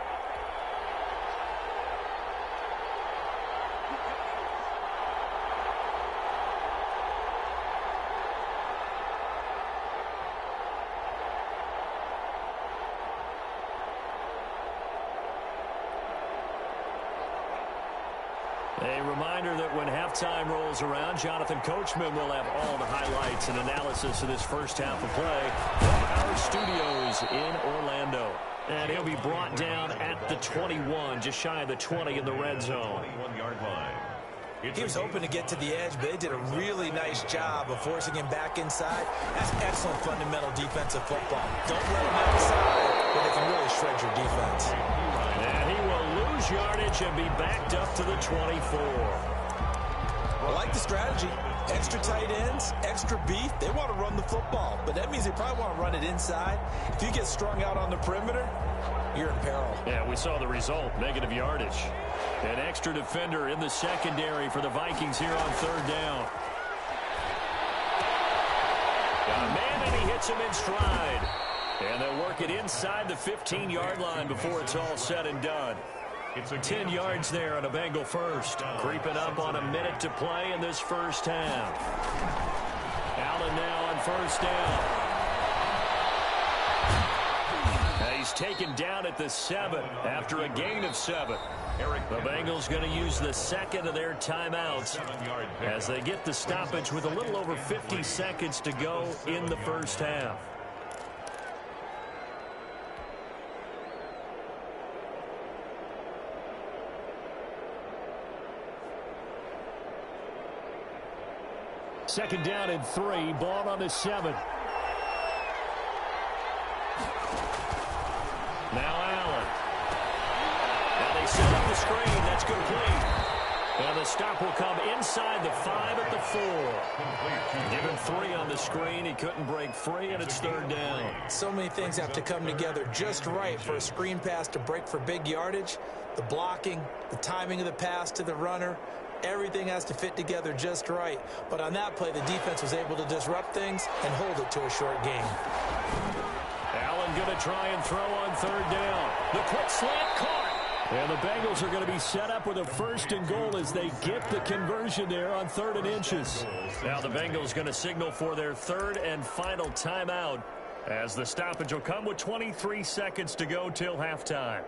A reminder that when halftime rolls around, Jonathan Coachman will have all the highlights and analysis of this first half of play from our studios in Orlando. And he'll be brought down at the 21, just shy of the 20 in the red zone. 21-yard line. He was hoping to get to the edge, but they did a really nice job of forcing him back inside. That's excellent fundamental defensive football. Don't let him outside, but they can really shred your defense. And he will lose yardage and be backed up to the 24. I like the strategy. Extra tight ends, extra beef. They want to run the football, but that means they probably want to run it inside. If you get strung out on the perimeter, you're in peril. Yeah, we saw the result, negative yardage. An extra defender in the secondary for the Vikings here on third down. Got a man, and he hits him in stride. And they'll work it inside the 15-yard line before it's all said and done. It's 10 yards there on a Bengal first. Creeping up on a minute to play in this first half. Allen now on first down. He's taken down at the 7 after a gain of 7. The Bengals going to use the second of their timeouts as they get the stoppage with a little over 50 seconds to go in the first half. Second down and 3, ball on the 7. Now Allen. Now they set up the screen. That's complete. And the stop will come inside the 5 at the 4. Given 3 on the screen. He couldn't break free, and it's third down. So many things have to come together just right for a screen pass to break for big yardage. The blocking, the timing of the pass to the runner, everything has to fit together just right. But on that play, the defense was able to disrupt things and hold it to a short game. Allen going to try and throw on third down. The quick slant caught. And the Bengals are going to be set up with a 1st and goal as they get the conversion there on 3rd and inches. Now the Bengals going to signal for their 3rd and final timeout as the stoppage will come with 23 seconds to go till halftime.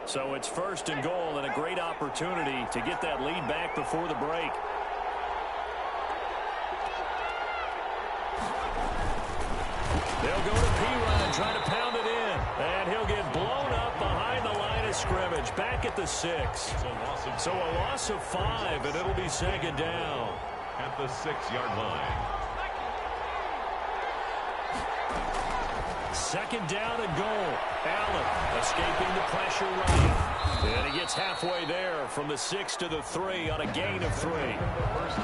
So it's 1st and goal and a great opportunity to get that lead back before the break. They'll go to P-Ryan, trying to pound it in. And he'll get blown up behind the line of scrimmage, back at the 6. So a loss of 5, and it'll be second down. at the 6-yard line. Second down and goal. Allen escaping the pressure right. And he gets halfway there from the 6 to the 3 on a gain of 3.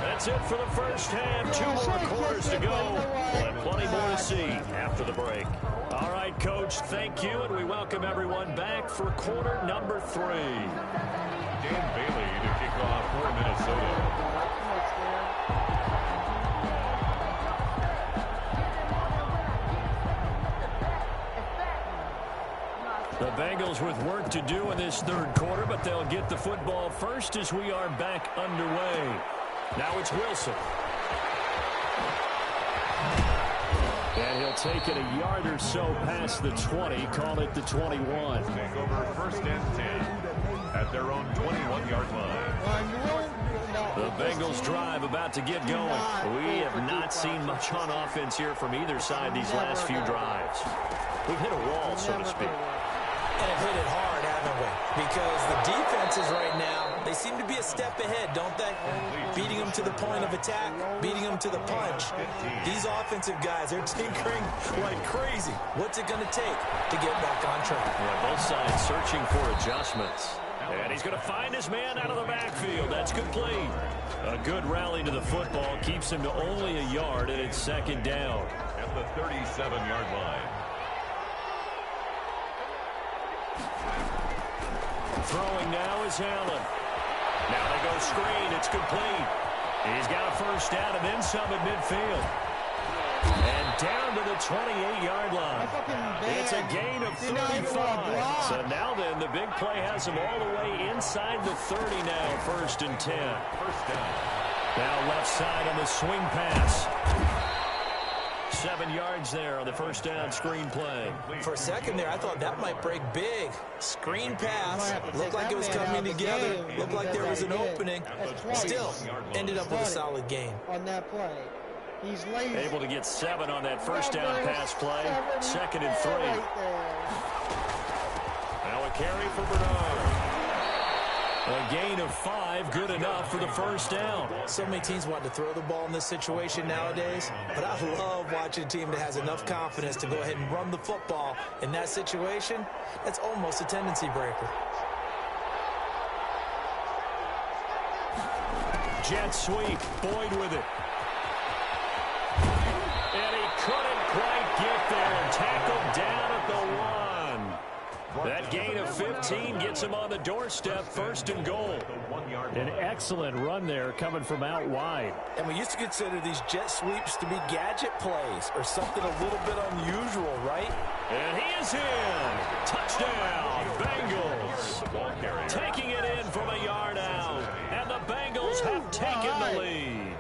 That's it for the first half. 2 more quarters to go. We'll have plenty more to see after the break. All right, Coach, thank you, and we welcome everyone back for quarter number 3. Dan Bailey to kick off for Minnesota. The Bengals with work to do in this third quarter, but they'll get the football first as we are back underway. Now it's Wilson. And he'll take it a yard or so past the 20, call it the 21. Take over first and 10 at their own 21-yard line. The Bengals drive about to get going. We have not seen much on offense here from either side these last few drives. We've hit a wall, so to speak. And have hit it hard, haven't we? Because the defenses right now, they seem to be a step ahead, don't they? Beating them to the point of attack, beating them to the punch. These offensive guys, they're tinkering like crazy. What's it going to take to get back on track? Yeah, both sides searching for adjustments. And he's going to find his man out of the backfield. That's complete. A good rally to the football keeps him to only a yard, and it's second down. At the 37-yard line. Throwing now is Allen. Now they go screen. It's complete. He's got a first down and then some at midfield. And down to the 28-yard line. It's a gain of 35. So now then, the big play has him all the way inside the 30 now, first and 10. First down. Now left side on the swing pass. 7 yards there on the first down screen play. For a second there, I thought that might break big. Screen pass. Looked like it was coming together. Looked like there was an opening. Still, ended up with a solid gain. On that play. He's lazy. Able to get 7 on that first down pass play. Second and 3. Now a carry for Bernard. A gain of 5, good enough for the first down. So many teams want to throw the ball in this situation nowadays, but I love watching a team that has enough confidence to go ahead and run the football. In that situation, that's almost a tendency breaker. Jet sweep, Boyd with it. And he couldn't quite get there. Tackled down at the 1. That gain of 15 gets him on the doorstep, first and goal. An excellent run there coming from out wide. And we used to consider these jet sweeps to be gadget plays or something a little bit unusual, right? And he is in. Touchdown, Bengals. Taking it in from a yard out. And the Bengals have taken the lead.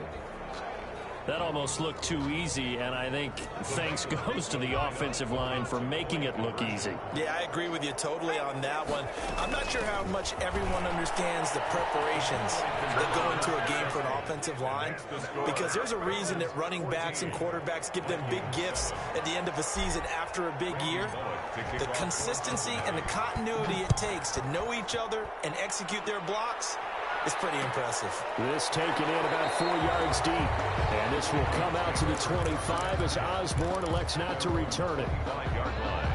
That almost looked too easy, and I think thanks goes to the offensive line for making it look easy. Yeah, I agree with you totally on that one. I'm not sure how much everyone understands the preparations that go into a game for an offensive line, because there's a reason that running backs and quarterbacks give them big gifts at the end of a season after a big year. The consistency and the continuity it takes to know each other and execute their blocks is pretty impressive. This taken in about 4 yards deep. And this will come out to the 25 as Osborne elects not to return it. 9-yard line.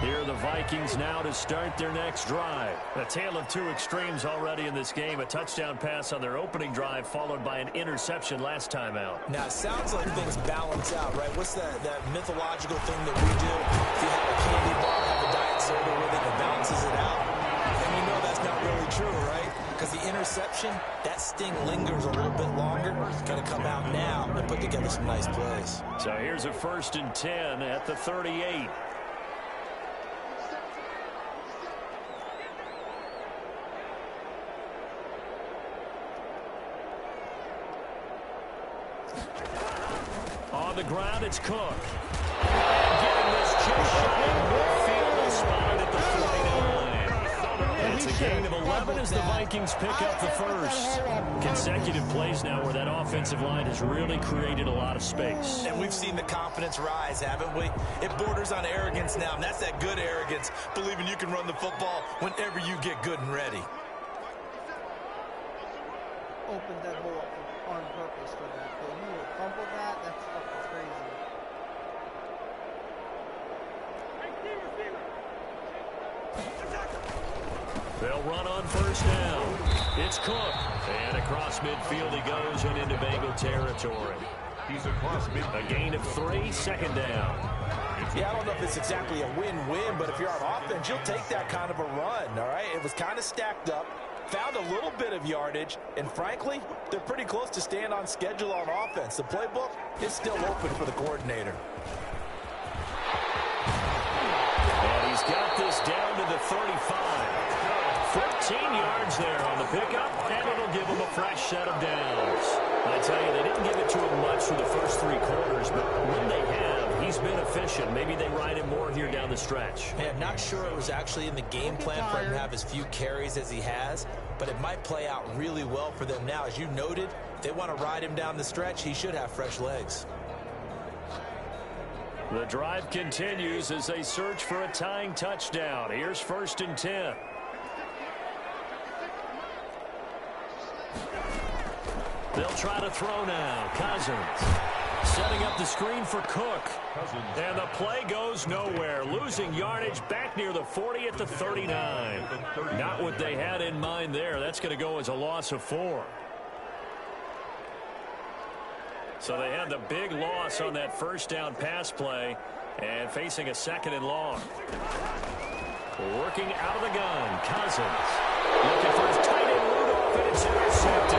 Here are the Vikings now to start their next drive. A tale of two extremes already in this game. A touchdown pass on their opening drive followed by an interception last time out. Now, it sounds like things balance out, right? What's that mythological thing that we do? If you have a candy bar, have a diet soda with it, it balances it out. And you know that's not really true, right? Because the interception, that sting lingers a little bit longer. It's going to come out now and put together some nice plays. So here's a first and 10 at the 38. On the ground, it's Cook. And getting this just shy of midfield, spotted at the 49. It's a gain of 11 as the Vikings pick up the first. Consecutive plays now where that offensive line has really created a lot of space. And we've seen the confidence rise, haven't we? It borders on arrogance now, and that's that good arrogance, believing you can run the football whenever you get good and ready. Open that hole up. on purpose for that. But he would fumble that. That's fucking crazy. They'll run on first down. It's Cook. And across midfield he goes and into Bengal territory. He's across midfield. A gain of 3, second down. Yeah, I don't know if it's exactly a win-win, but if you're on offense, you'll take that kind of a run, all right? It was kind of stacked up, found a little bit of yardage, and frankly, they're pretty close to staying on schedule on offense. The playbook is still open for the coordinator. And he's got this down to the 35. 14 yards there on the pickup, and it'll give him a fresh set of downs. I tell you, they didn't give it to him much for the first 3 quarters, but when they have, he's been efficient. Maybe they ride him more here down the stretch. Yeah, I'm not sure it was actually in the game plan for him to have as few carries as he has, but it might play out really well for them now. As you noted, if they want to ride him down the stretch, he should have fresh legs. The drive continues as they search for a tying touchdown. Here's 1st and 10. They'll try to throw now. Cousins setting up the screen for Cook. And the play goes nowhere. Losing yardage back near the 40 at the 39. Not what they had in mind there. That's going to go as a loss of 4. So they had the big loss on that first down pass play and facing a 2nd and long. Working out of the gun. Cousins looking for his tight end Rudolph, and it's intercepted.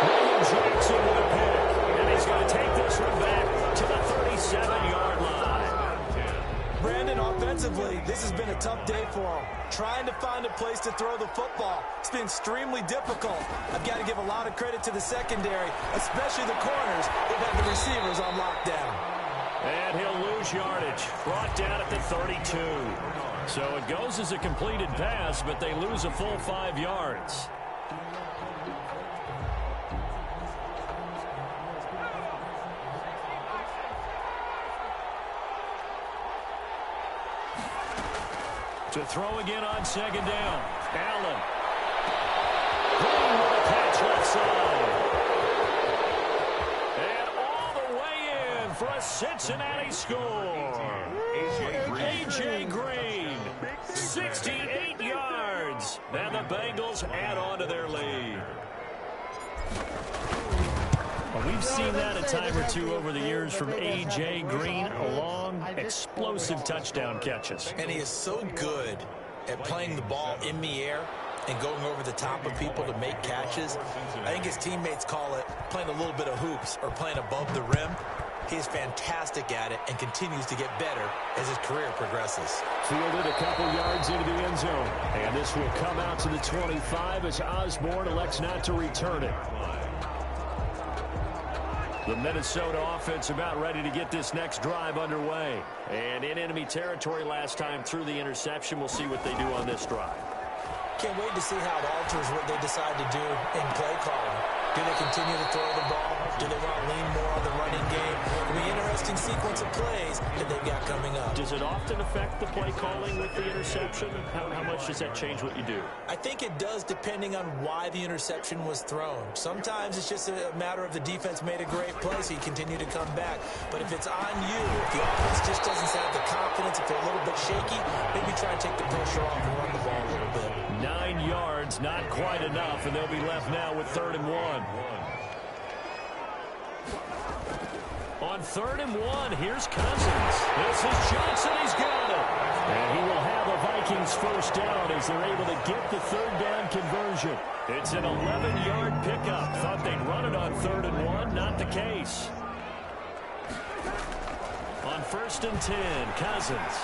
William Jackson with a pick, and he's going to take this one back to the 37-yard line. Brandon, offensively, this has been a tough day for him. Trying to find a place to throw the football. It's been extremely difficult. I've got to give a lot of credit to the secondary, especially the corners. They've had the receivers on lockdown. And he'll lose yardage. Brought down at the 32. So it goes as a completed pass, but they lose a full 5 yards. To throw again on 2nd down. Allen. Green with a catch left side. And all the way in for a Cincinnati score. A.J. Green. 68 yards. And the Bengals add on to their lead. Well, we've seen that a time or two over the years from A.J. Green, long, explosive touchdown catches. And he is so good at playing the ball in the air and going over the top of people to make catches. I think his teammates call it playing a little bit of hoops or playing above the rim. He is fantastic at it and continues to get better as his career progresses. Fielded a couple yards into the end zone. And this will come out to the 25 as Osborne elects not to return it. The Minnesota offense about ready to get this next drive underway. And in enemy territory last time through the interception. We'll see what they do on this drive. Can't wait to see how it alters what they decide to do in play calling. Do they continue to throw the ball? Do they want to lean more on the running game? It'll be an interesting sequence of plays that they've got coming up. Does it often affect the play calling with the interception? How much does that change what you do? I think it does, depending on why the interception was thrown. Sometimes it's just a matter of the defense made a great play, so you continue to come back. But if it's on you, if the offense just doesn't have the confidence, if they're a little bit shaky, maybe try and take the pressure off and run the ball a little bit. 9 yards, not quite enough, and they'll be left now with 3rd and 1. On 3rd and 1, here's Cousins. This is Johnson. He's got it. And he will have a Vikings first down as they're able to get the 3rd down conversion. It's an 11-yard pickup. Thought they'd run it on 3rd and 1. Not the case. On 1st and 10, Cousins.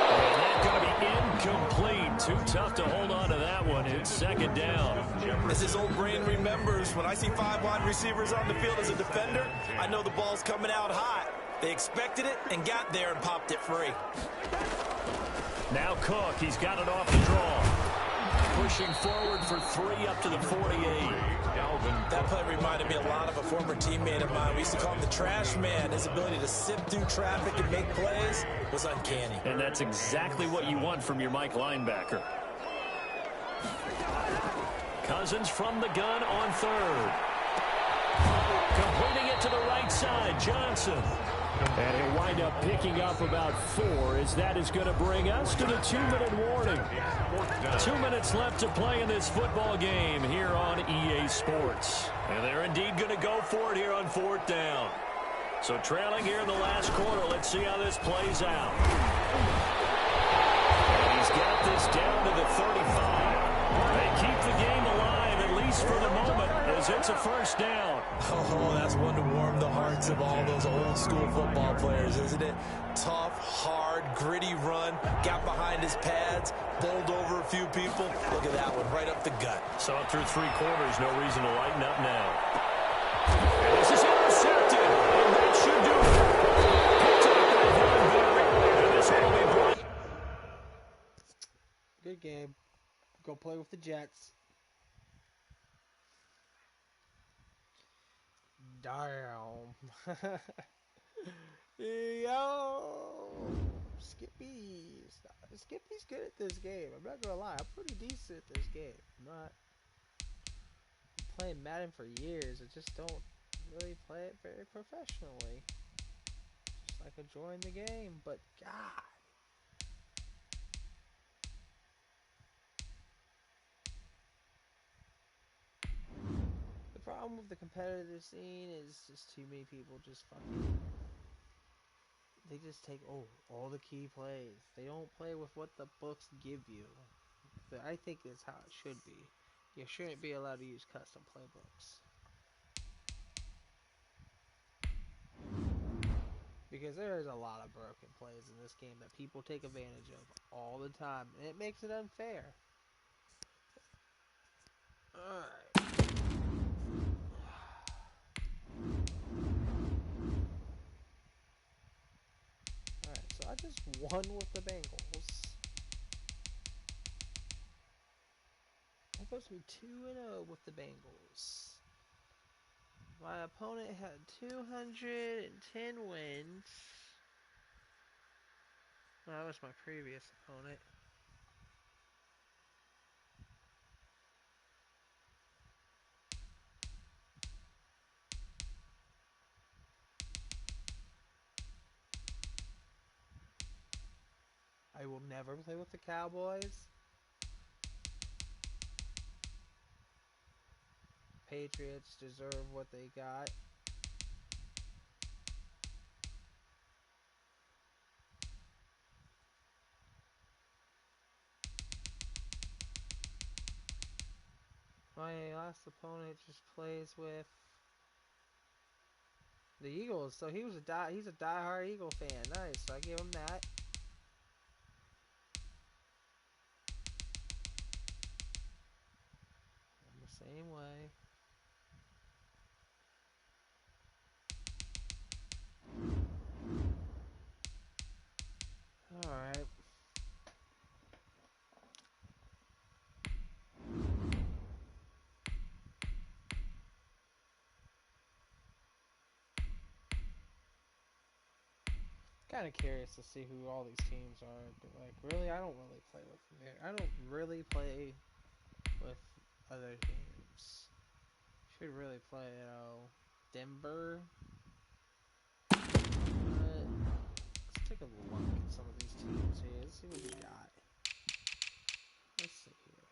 And that's going to be incomplete. Too tough to hold on to that one. It's 2nd down. As his old brain remembers, when I see 5 wide receivers on the field as a defender, I know the ball's coming out hot. They expected it and got there and popped it free. Now Cook, he's got it off the draw. Pushing forward for 3 up to the 48. That play reminded me a lot of a former teammate of mine. We used to call him the trash man. His ability to sift through traffic and make plays was uncanny. And that's exactly what you want from your Mike linebacker. Cousins from the gun on third. Completing it to the right side, Johnson. And he'll wind up picking up about 4 as that is going to bring us to the 2-minute warning. 2 minutes left to play in this football game here on EA Sports. And they're indeed going to go for it here on 4th down. So trailing here in the last quarter, let's see how this plays out. And he's got this down to the 35. They keep the game alive, at least for the moment, as it's a first down. Oh, that's one to warm the hearts of all those old school football players, isn't it? Tough, hard, gritty run, got behind his pads, bowled over a few people. Look at that one, right up the gut. Saw it through 3 quarters, no reason to lighten up now. And this is intercepted, and that should do it. Picked up by Von Miller, and this will be brought. Good game. Go play with the Jets. Damn. Yo. Skippy's good at this game. I'm not gonna lie. I'm pretty decent at this game. I'm not playing Madden for years. I just don't really play it very professionally. Just like enjoying the game. But God. The problem with the competitive scene is just too many people just fucking... They just take all the key plays. They don't play with what the books give you. I think that's how it should be. You shouldn't be allowed to use custom playbooks. Because there's a lot of broken plays in this game that people take advantage of all the time. And it makes it unfair. Alright. Alright, so I just won with the Bengals. I'm supposed to be 2-0 with the Bengals. My opponent had 210 wins. Well, that was my previous opponent. I will never play with the Cowboys. Patriots deserve what they got. My last opponent just plays with the Eagles, so he's a diehard Eagle fan. Nice, so I give him that. I'm the same way. Alright. Kind of curious to see who all these teams are. Like, really, I don't really play with them. I don't really play with other teams. Should really play, Denver. Let's take a look at some of these teams here. Let's see what we got. Let's see here.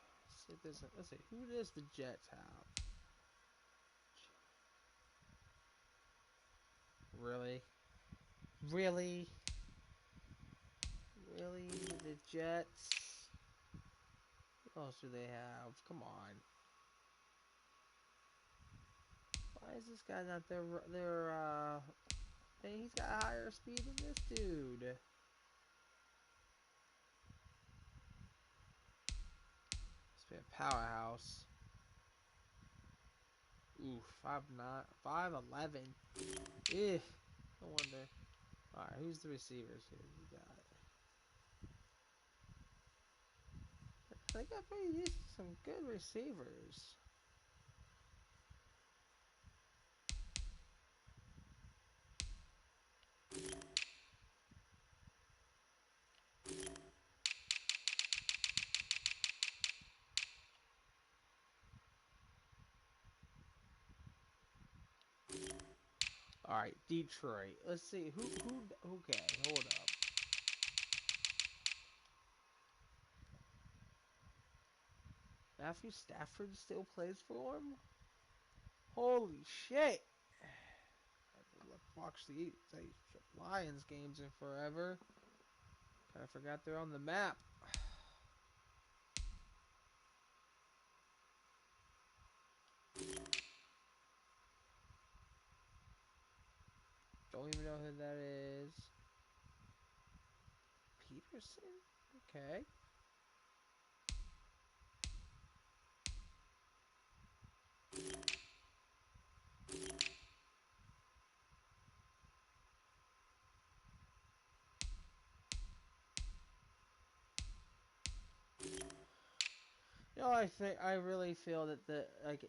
Let's see. Who does the Jets have? Really? Really? Really? The Jets? What else do they have? Come on. Why is this guy not man, he's got higher speed than this dude. Must be a powerhouse. Ooh, 5'9", 5'11". Eh, no wonder. Alright, who's the receivers here we got? They got some good receivers. Alright, Detroit. Let's see. Okay, hold up. Matthew Stafford still plays for him? Holy shit! I haven't watched the Lions games in forever. Kinda forgot they're on the map. Don't even know who that is. Peterson? Okay. You know, I really feel that the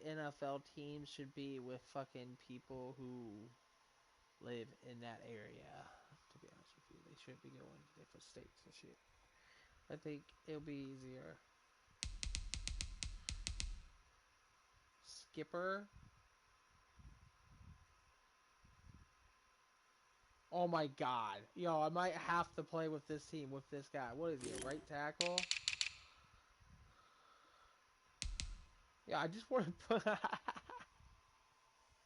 NFL teams should be with fucking people who live in that area. To be honest with you, they shouldn't be going to different states and shit. I think it'll be easier. Skipper. Oh my god. Yo, I might have to play with this team with this guy. What is he, a right tackle? Yeah, I just want to put...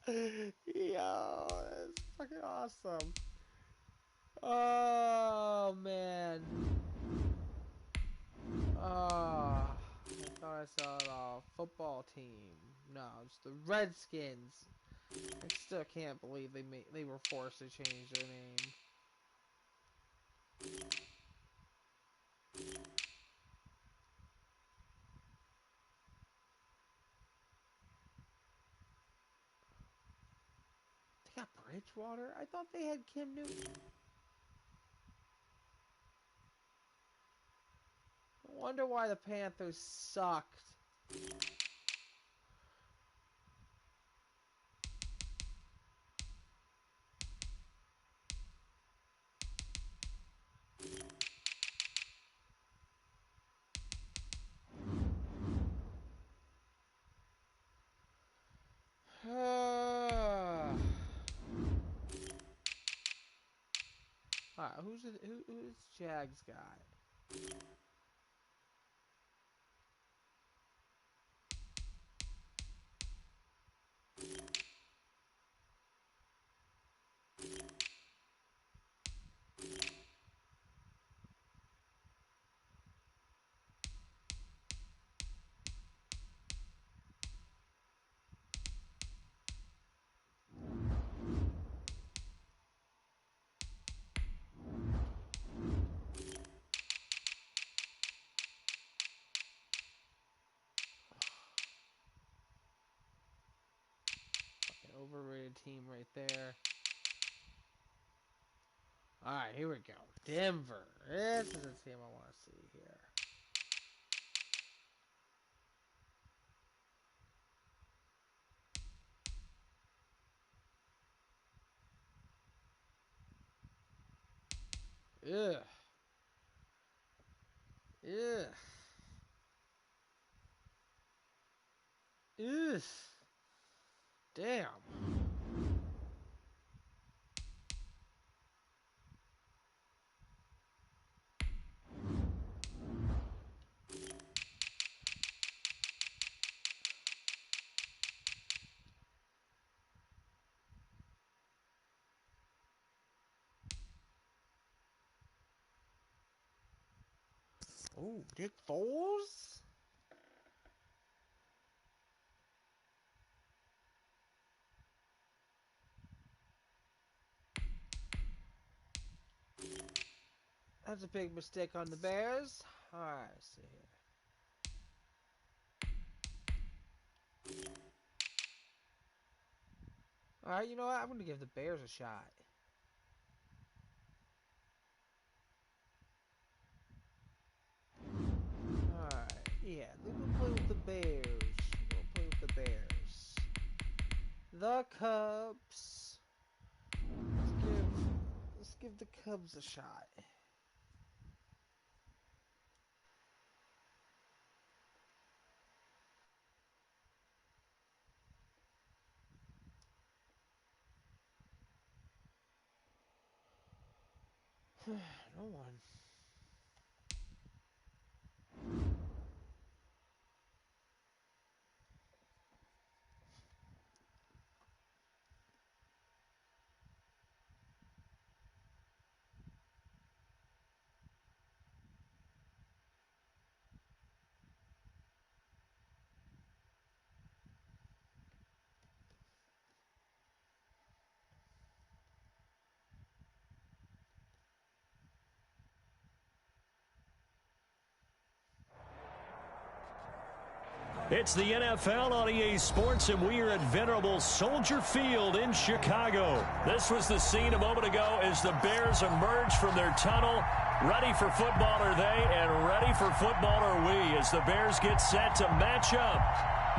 Yo, that's fucking awesome. Oh, man. I thought I saw a football team. No, it's the Redskins. I still can't believe they were forced to change their name. They got Bridgewater? I thought they had Kim Newton. I wonder why the Panthers sucked. Alright, who's Jags guy? Overrated team right there. Alright, here we go. Denver. This is a team I want to see here. Ugh. Ugh. Ugh. Damn. Oh, Nick Foles? That's a big mistake on the Bears. Alright, let's see here. Alright, you know what? I'm going to give the Bears a shot. Alright, yeah, they're going to play with the Bears. We're going to play with the Bears. The Cubs. Let's give the Cubs a shot. No one. It's the NFL on EA Sports, and we are at venerable Soldier Field in Chicago. This was the scene a moment ago as the Bears emerged from their tunnel. Ready for football are they, and ready for football are we, as the Bears get set to match up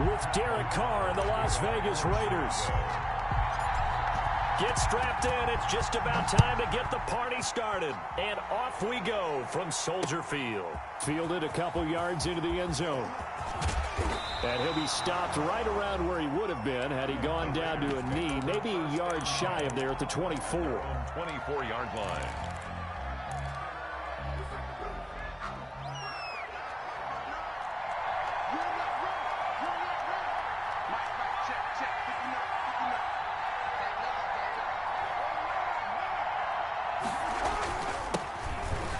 with Derek Carr and the Las Vegas Raiders. Get strapped in. It's just about time to get the party started. And off we go from Soldier Field. Fielded a couple yards into the end zone. And he'll be stopped right around where he would have been had he gone down to a knee, maybe a yard shy of there at the 24. 24-yard line.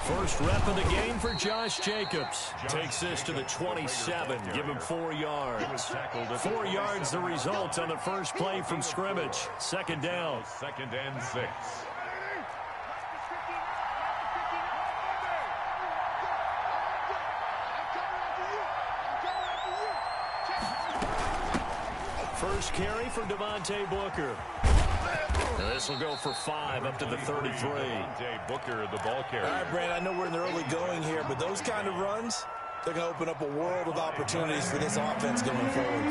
First rep of the game for Josh Jacobs. Takes this to the 27. Give him 4 yards. 4 yards the result on the first play from scrimmage. Second down. 2nd and 6. First carry for Devontae Booker. This will go for 5 up to the 33. Devontae Booker, the ball carrier. All right, Brad, I know we're in the early going here, but those kind of runs, they're going to open up a world of opportunities for this offense going forward.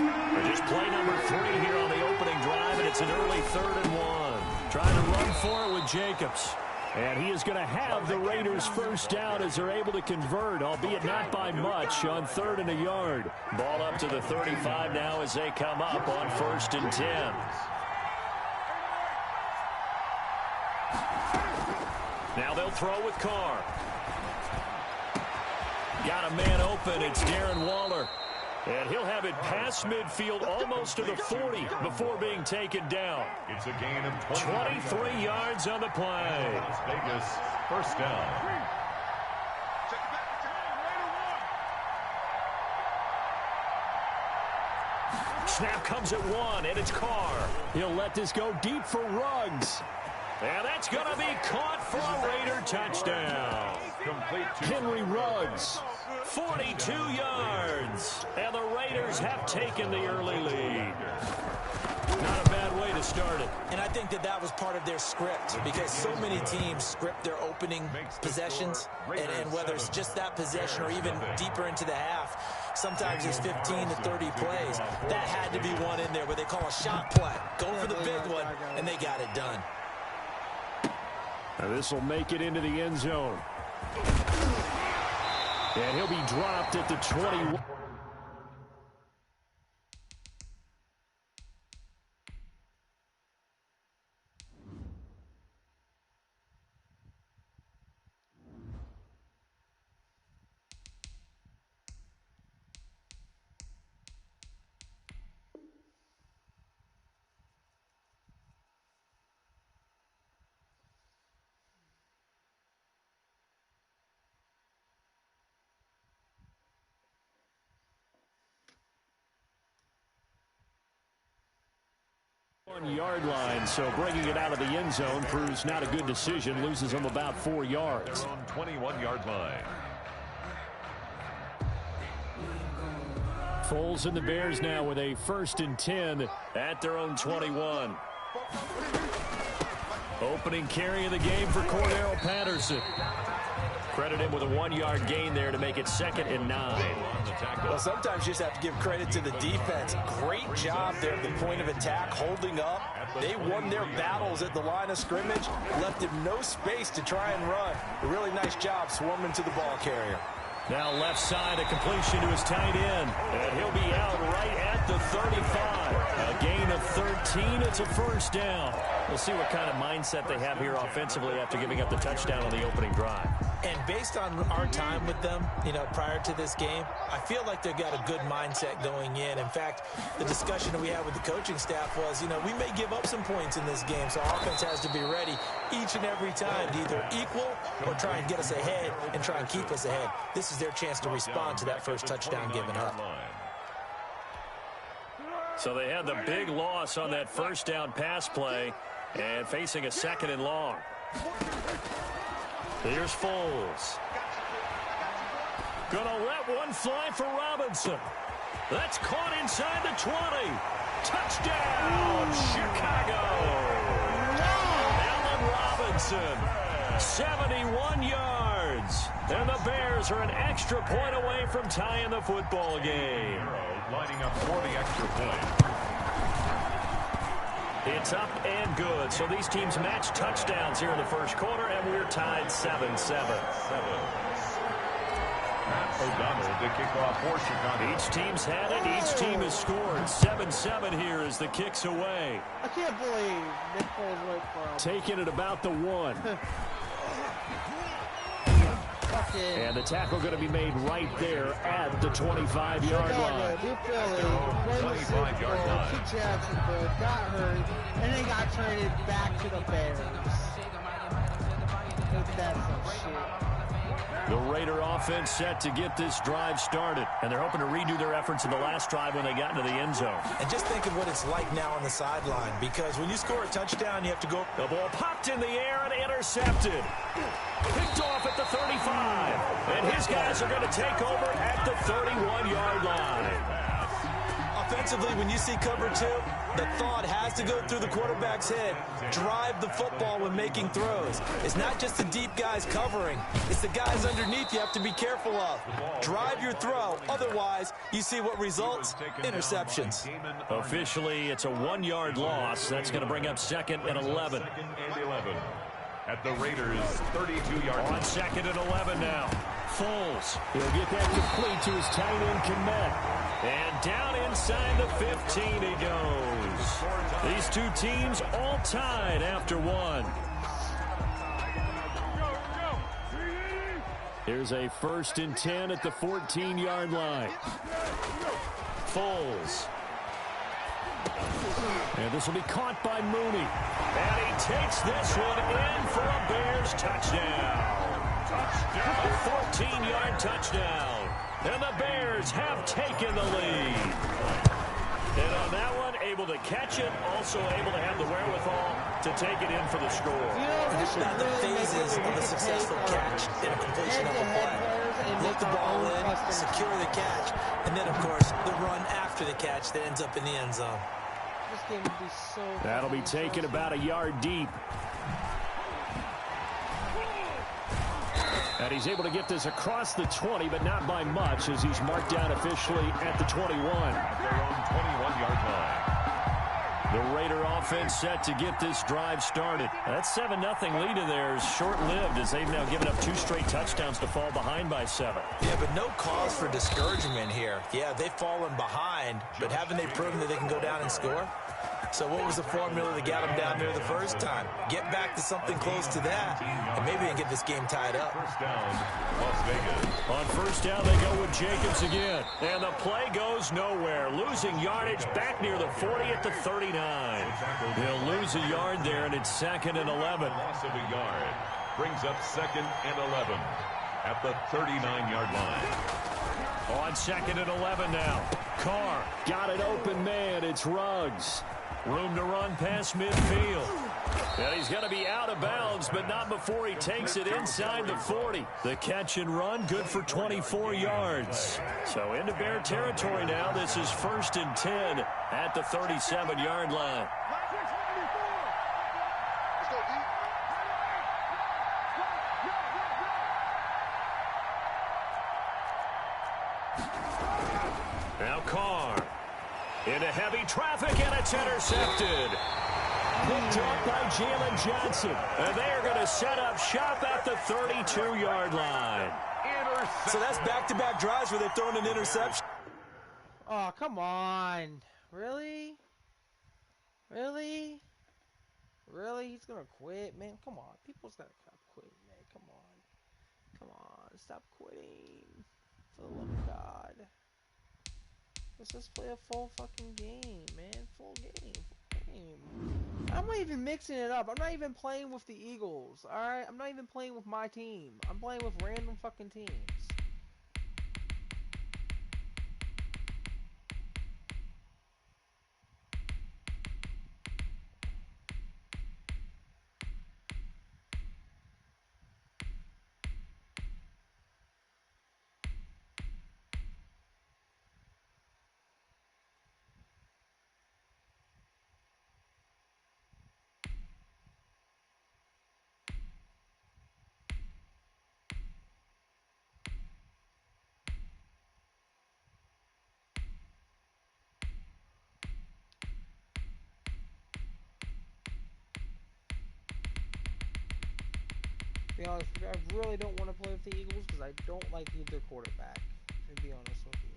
Just play number 3 here on the opening drive, and it's an early 3rd and 1. Trying to run for it with Jacobs. And he is going to have the Raiders first down as they're able to convert, albeit not by much, on 3rd and a yard. Ball up to the 35 now as they come up on 1st and 10. Now they'll throw with Carr. Got a man open. It's Darren Waller. And he'll have it past midfield almost to the 40 before being taken down. It's a gain of 23 yards on the play. Las Vegas, first down. Snap comes at 1, and it's Carr. He'll let this go deep for Ruggs. And that's going to be caught for a Raider touchdown. Complete to Henry Ruggs, 42 yards. And the Raiders have taken the early lead. Not a bad way to start it. And I think that was part of their script, because so many teams script their opening possessions, and whether it's just that possession or even deeper into the half, sometimes it's 15 to 30 plays. That had to be one in there where they call a shot play. Go for the big one, and they got it done. Now this will make it into the end zone. And he'll be dropped at the 21. Yard line, so bringing it out of the end zone proves not a good decision. Loses them about 4 yards. on 21-yard line. Foles and the Bears now with a 1st and 10 at their own 21. Opening carry of the game for Cordero Patterson. Credit him with a 1-yard gain there to make it 2nd and 9. Well, sometimes you just have to give credit to the defense. Great job there at the point of attack, holding up. They won their battles at the line of scrimmage, left him no space to try and run. A really nice job swarming to the ball carrier. Now left side, a completion to his tight end. And he'll be out right at the 35. A gain of 13. It's a first down. We'll see what kind of mindset they have here offensively after giving up the touchdown on the opening drive. And based on our time with them, prior to this game, I feel like they've got a good mindset going in. In fact, the discussion that we had with the coaching staff was, we may give up some points in this game, so our offense has to be ready each and every time to either equal or try and get us ahead and try and keep us ahead. This is their chance to respond to that first touchdown given up. So they had the big loss on that first down pass play and facing a second and long. Here's Foles. Gonna let one fly for Robinson. That's caught inside the 20. Touchdown, Chicago. Allen Robinson, 71 yards. And the Bears are an extra point away from tying the football game. Lining up for the extra point. It's up and good. So these teams match touchdowns here in the first quarter, and we're tied 7-7. O'Donnell to kick off for Chicago. Each team's had it. Each team has scored. 7-7 here as the kick's away. I can't believe Nick Foles went for him. Taking it about the 1. And the tackle going to be made right there at the 25-yard line. New Philly, 25-yard line. Jacksonville got hurt, and they got traded back to the Bears. Ain't that some shit? The Raider offense set to get this drive started, and they're hoping to redo their efforts in the last drive when they got into the end zone. And just think of what it's like now on the sideline, because when you score a touchdown, you have to go. The ball popped in the air and intercepted. Picked off at the 35. And his guys are going to take over at the 31-yard line. Offensively, when you see cover 2, the thought has to go through the quarterback's head. Drive the football when making throws. It's not just the deep guys covering. It's the guys underneath you have to be careful of. Drive your throw. Otherwise, you see what results? Interceptions. Officially, it's a 1-yard loss. That's going to bring up 2nd and 11. At the Raiders' 32-yard line. On 2nd and 11 now. Foles. He'll get that complete to his tight end Kmet. And down inside the 15 he goes. These two teams all tied after 1. Here's a 1st and 10 at the 14-yard line. Foles. And this will be caught by Mooney. And he takes this one in for a Bears touchdown. A 14-yard touchdown. And the Bears have taken the lead. And on that one, able to catch it, also able to have the wherewithal to take it in for the score. Now the phases of a successful catch and a completion of a play. Look the ball in, secure the catch, and then, of course, the run after the catch that ends up in the end zone. This game would be so... That'll be taken about a yard deep. And he's able to get this across the 20, but not by much, as he's marked down officially at the 21. At their own 21-yard line. The Raider offense set to get this drive started. That 7-0 lead of theirs short-lived, as they've now given up 2 straight touchdowns to fall behind by 7. Yeah, but no cause for discouragement here. Yeah, they've fallen behind, but haven't they proven that they can go down and score? So what was the formula that got them down there the first time? Get back to something close to that, and maybe they can get this game tied up. First down, Las Vegas. On first down, they go with Jacobs again. And the play goes nowhere. Losing yardage back near the 40 at the 39. They'll lose a yard there, and it's 2nd and 11. Loss of a yard brings up 2nd and 11 at the 39-yard line. On 2nd and 11 now. Carr got an open man. It's Ruggs. Room to run past midfield. And he's going to be out of bounds, but not before he takes it inside the 40. The catch and run, good for 24 yards. So into Bear territory now. This is 1st and 10 at the 37-yard line. Now Carr. Into heavy traffic, and it's intercepted. Picked up by Jalen Johnson. And they are going to set up shop at the 32-yard line. So that's back-to-back drives where they've thrown an interception. Oh, come on. Really? Really? Really? He's gonna quit, man? Come on. People's gotta stop quitting, man. Come on. Come on. Stop quitting. For the love of God. Let's just play a full fucking game, man. Full game. Full game. I'm not even mixing it up. I'm not even playing with the Eagles, alright? I'm not even playing with my team. I'm playing with random fucking teams. To be honest with you, I really don't want to play with the Eagles because I don't like either quarterback. To be honest with you.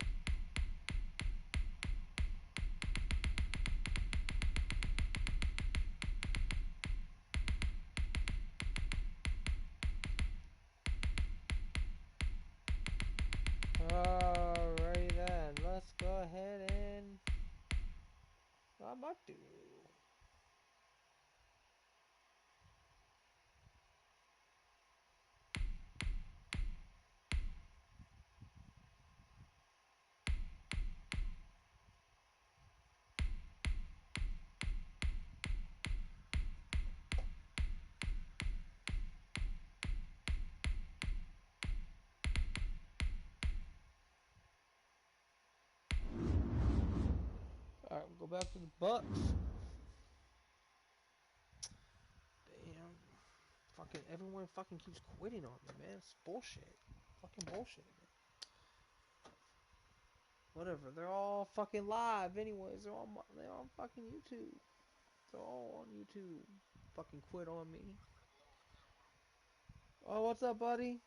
Alrighty then, let's go ahead and I'm about to. Alright, we'll go back to the Bucks. Damn. Fucking everyone fucking keeps quitting on me, man. It's bullshit. Fucking bullshit, man. Whatever, they're all fucking live anyways. They're on fucking YouTube. They're all on YouTube. Fucking quit on me. Oh, what's up, buddy?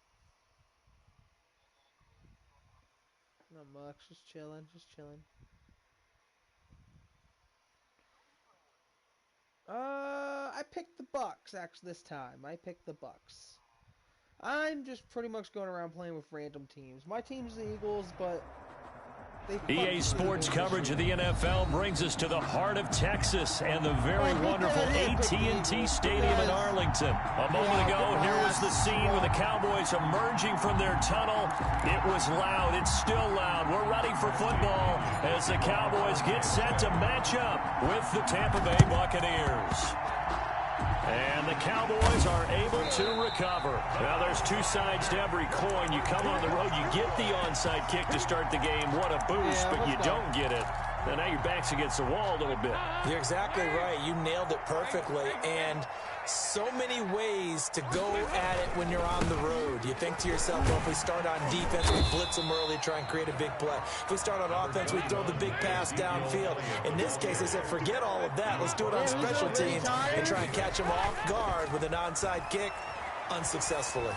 Not much, just chilling, just chilling. I picked the Bucks actually this time. I picked the Bucks. I'm just pretty much going around playing with random teams. My team's the Eagles, but EA Sports coverage of the NFL brings us to the heart of Texas and the very wonderful AT&T Stadium in Arlington. A moment ago, here was the scene with the Cowboys emerging from their tunnel. It was loud. It's still loud. We're ready for football as the Cowboys get set to match up with the Tampa Bay Buccaneers. And the Cowboys are able to recover. Now, there's two sides to every coin. You come on the road, you get the onside kick to start the game. What a boost, but you don't get it. And now your back's against the wall a little bit. You're exactly right. You nailed it perfectly. And so many ways to go at it when you're on the road. You think to yourself, well, if we start on defense, we blitz them early, try and create a big play. If we start on offense, we throw the big pass downfield. In this case, they said, forget all of that. Let's do it on special teams and try and catch them off guard with an onside kick unsuccessfully.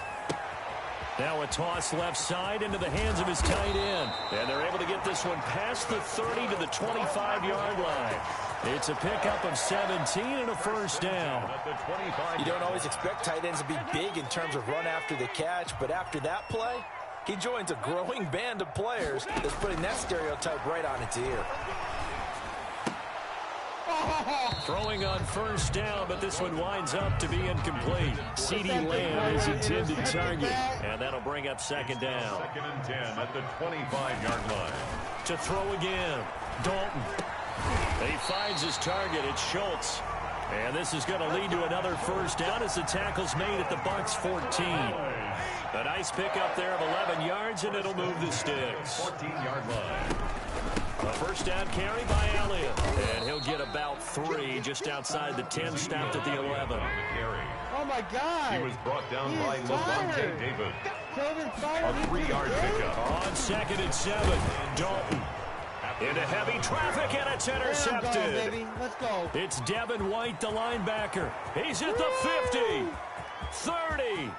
Now a toss left side into the hands of his tight end. And they're able to get this one past the 30 to the 25-yard line. It's a pickup of 17 and a first down. You don't always expect tight ends to be big in terms of run after the catch, but after that play, he joins a growing band of players that's putting that stereotype right on its ear. Throwing on first down, but this one winds up to be incomplete. CeeDee Lamb is intended target, and that'll bring up second down. 2nd and 10 at the 25-yard line. To throw again, Dalton. He finds his target. It's Schultz. And this is going to lead to another first down as the tackle's made at the Bucs 14. A nice pickup there of 11 yards, and it'll move the sticks. 14-yard line. A first down carry by Elliott. And he'll get about 3 just outside the 10, stopped at the 11. Oh, my God. He was brought down by Levante David. A 3-yard pickup. On 2nd and 7, Dalton. Into heavy traffic, and it's intercepted. Go, baby. Let's go. It's Devin White, the linebacker. He's at the 50, 30,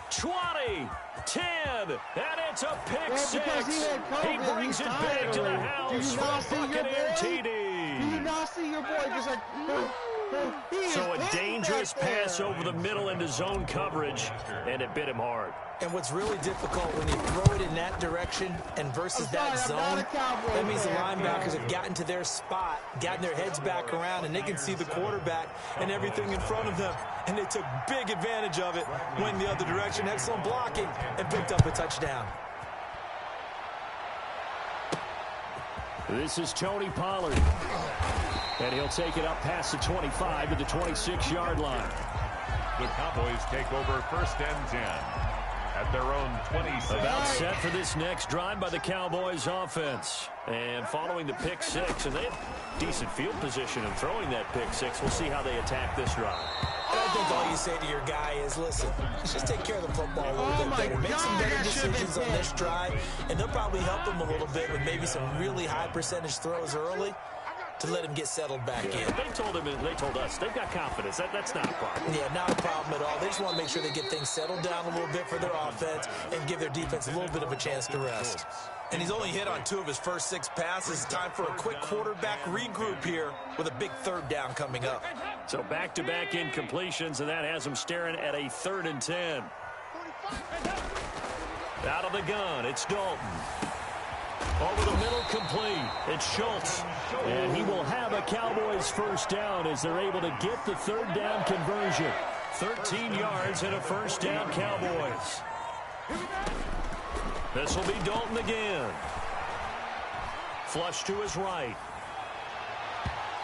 20, 10, and it's a pick six. He brings it back to the house for Buccaneer TD. You did not see your boy just like... So a dangerous pass over the middle into zone coverage, and it bit him hard. And what's really difficult when you throw it in that direction and versus that zone, that means the linebackers have gotten to their spot, gotten their heads back around, and they can see the quarterback and everything in front of them. And they took big advantage of it, went the other direction, excellent blocking, and picked up a touchdown. This is Tony Pollard. And he'll take it up past the 25 to the 26-yard line. The Cowboys take over 1st and 10 at their own 26. About set for this next drive by the Cowboys offense. And following the pick six, and they have decent field position in throwing that pick six. We'll see how they attack this drive. And I think all you say to your guy is, listen, let's just take care of the football a little bit better. Make some better decisions on this drive, and they'll probably help him a little bit with maybe some really high percentage throws early to let him get settled back in. They told us they've got confidence. That's not a problem. Yeah, not a problem at all. They just want to make sure they get things settled down a little bit for their offense and give their defense a little bit of a chance to rest. And he's only hit on 2 of his first 6 passes. Time for a quick quarterback regroup here with a big 3rd down coming up. So back-to-back incompletions, and that has him staring at a 3rd and 10. Out of the gun, it's Dalton. Over the middle, complete. It's Schultz. And he will have a Cowboys 1st down as they're able to get the 3rd down conversion. 13 yards and a 1st down, Cowboys. This will be Dalton again. Flush to his right.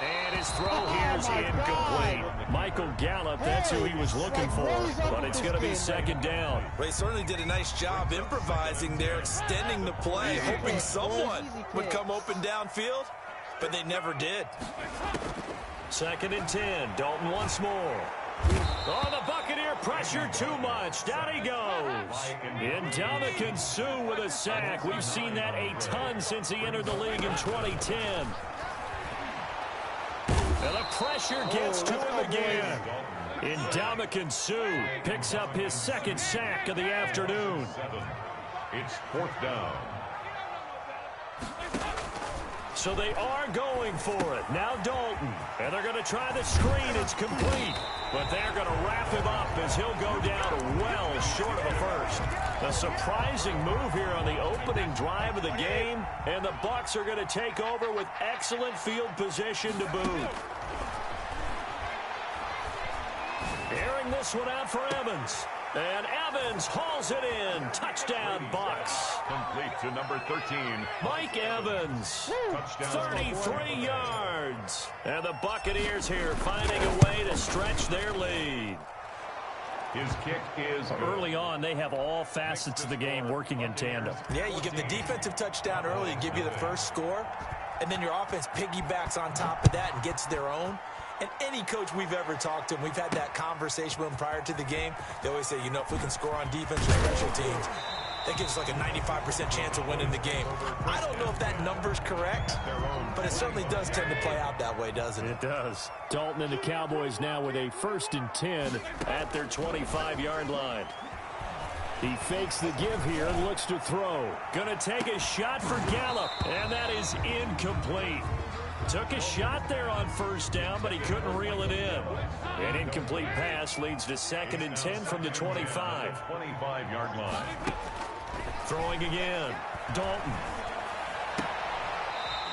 And his throw here is incomplete. Michael Gallup, that's who he was looking for. But it's going to be 2nd down. Well, he certainly did a nice job improvising there, extending the play, hoping someone would come open downfield, but they never did. 2nd and 10. Dalton once more. Oh, the Buccaneer pressure too much. Down he goes. Ndamukong Suh with a sack. We've seen that a ton since he entered the league in 2010. And the pressure gets to him again. Ndamukong Suh picks up his 2nd sack of the afternoon. It's 4th down. So they are going for it. Now Dalton. And they're going to try the screen. It's complete. But they're going to wrap him up as he'll go down well short of a 1st. A surprising move here on the opening drive of the game. And the Bucs are going to take over with excellent field position to boot. Airing this one out for Evans. And Evans hauls it in. Touchdown, Bucs. Complete to number 13. Mike Evans. Touchdown. 33 yards. And the Buccaneers here finding a way to stretch their lead. His kick is good. Early on, they have all facets of the game working in tandem. Yeah, you give the defensive touchdown early to give you the first score, and then your offense piggybacks on top of that and gets their own. And any coach we've ever talked to, and we've had that conversation with them prior to the game, they always say, you know, if we can score on defense or special teams, that gives us like a 95% chance of winning the game. I don't know if that number's correct, but it certainly does tend to play out that way, doesn't it? It does. Dalton and the Cowboys now with a 1st and 10 at their 25-yard line. He fakes the give here and looks to throw. Gonna take a shot for Gallup, and that is incomplete. Took a shot there on 1st down, but he couldn't reel it in. An incomplete pass leads to 2nd and 10 from the 25. 25-yard line. Throwing again. Dalton.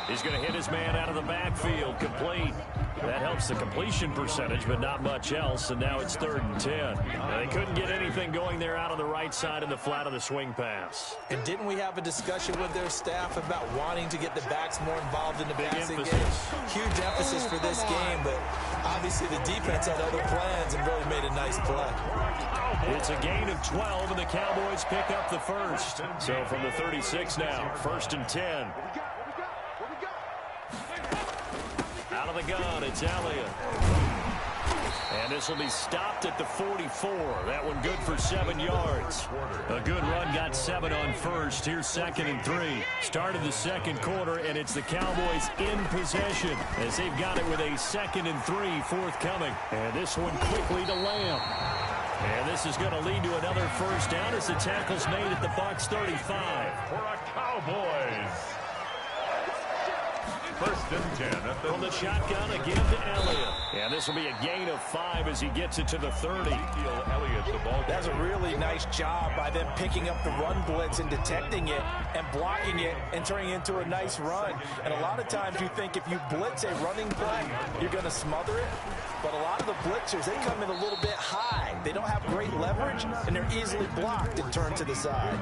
He's going to hit his man out of the backfield. Complete. That helps the completion percentage, but not much else. And now it's 3rd and 10. They couldn't get anything going there out on the right side in the flat of the swing pass. And didn't we have a discussion with their staff about wanting to get the backs more involved in the passing emphasis. game? Huge emphasis for this game, but obviously the defense had other plans and really made a nice play. It's a gain of 12, and the Cowboys pick up the 1st. So from the 36 now, 1st and 10. Out of the gun, it's Elliott. And this will be stopped at the 44. That one good for 7 yards. A good run, got 7 on 1st. Here's 2nd and 3. Start of the 2nd quarter, and it's the Cowboys in possession as they've got it with a 2nd and 3 forthcoming. And this one quickly to Lamb. And this is going to lead to another 1st down as the tackle's made at the Bucs 35. For a Cowboys. First and 10 at the from the shotgun again to Elliott. And this will be a gain of 5 as he gets it to the 30. Elliott, the ball. That's a really nice job by them picking up the run blitz and detecting it and blocking it and turning it into a nice run. And a lot of times you think if you blitz a running play, you're going to smother it. But a lot of the blitzers, they come in a little bit high. They don't have great leverage, and they're easily blocked and turned to the side.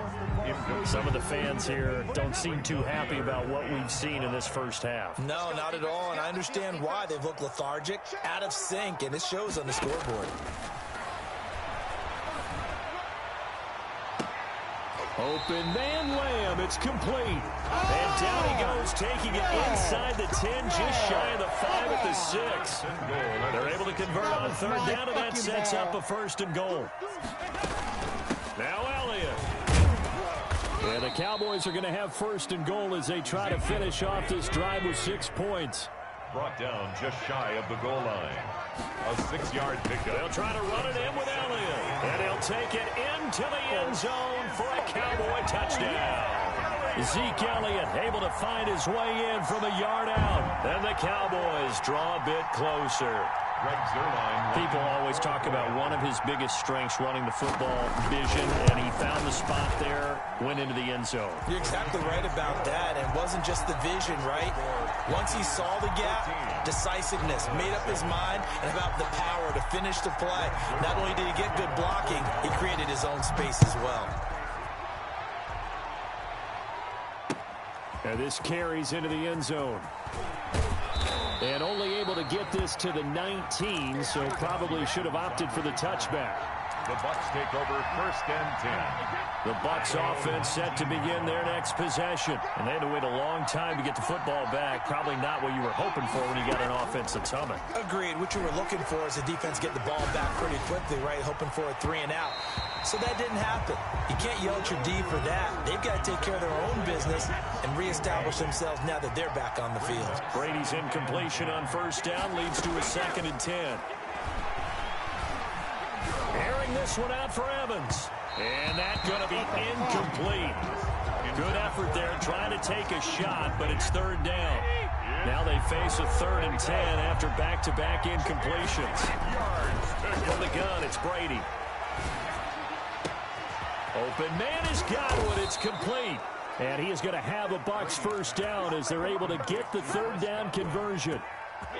Some of the fans here don't seem too happy about what we've seen in this first half. No, not at all, and I understand why. They've looked lethargic, out of sync, and it shows on the scoreboard. Open man Lamb, it's complete. And down he goes, taking it inside the 10, just shy of the 5 at the 6. They're able to convert on third down, and that sets up a first and goal. Now Elliott. And the Cowboys are going to have first and goal as they try to finish off this drive with 6 points. Brought down just shy of the goal line. A 6-yard pickup. They'll try to run it in with Elliott. And he'll take it into the end zone for a Cowboy touchdown. Zeke Elliott able to find his way in from a yard out. And the Cowboys draw a bit closer. People always talk about one of his biggest strengths running the football, vision, and he found the spot there, went into the end zone. You're exactly right about that, and it wasn't just the vision, right? Once he saw the gap, decisiveness, made up his mind, and about the power to finish the play. Not only did he get good blocking, he created his own space as well. And this carries into the end zone. And only able to get this to the 19, so probably should have opted for the touchback. The Bucs take over first and 10. The Bucs offense set to begin their next possession. And they had to wait a long time to get the football back. Probably not what you were hoping for when you got an offense that's humming. Agreed. What you were looking for is the defense get the ball back pretty quickly, right? Hoping for a 3 and out. So that didn't happen. You can't yell at your D for that. They've got to take care of their own business and reestablish themselves now that they're back on the field. Brady's incompletion on first down leads to a 2nd and 10. Airing this one out for Evans. And that's going to be incomplete. Good effort there trying to take a shot, but it's third down. Now they face a 3rd and 10 after back-to-back incompletions. From the gun, it's Brady. Open man has got one. It's complete. And he is going to have a Bucs first down as they're able to get the third down conversion.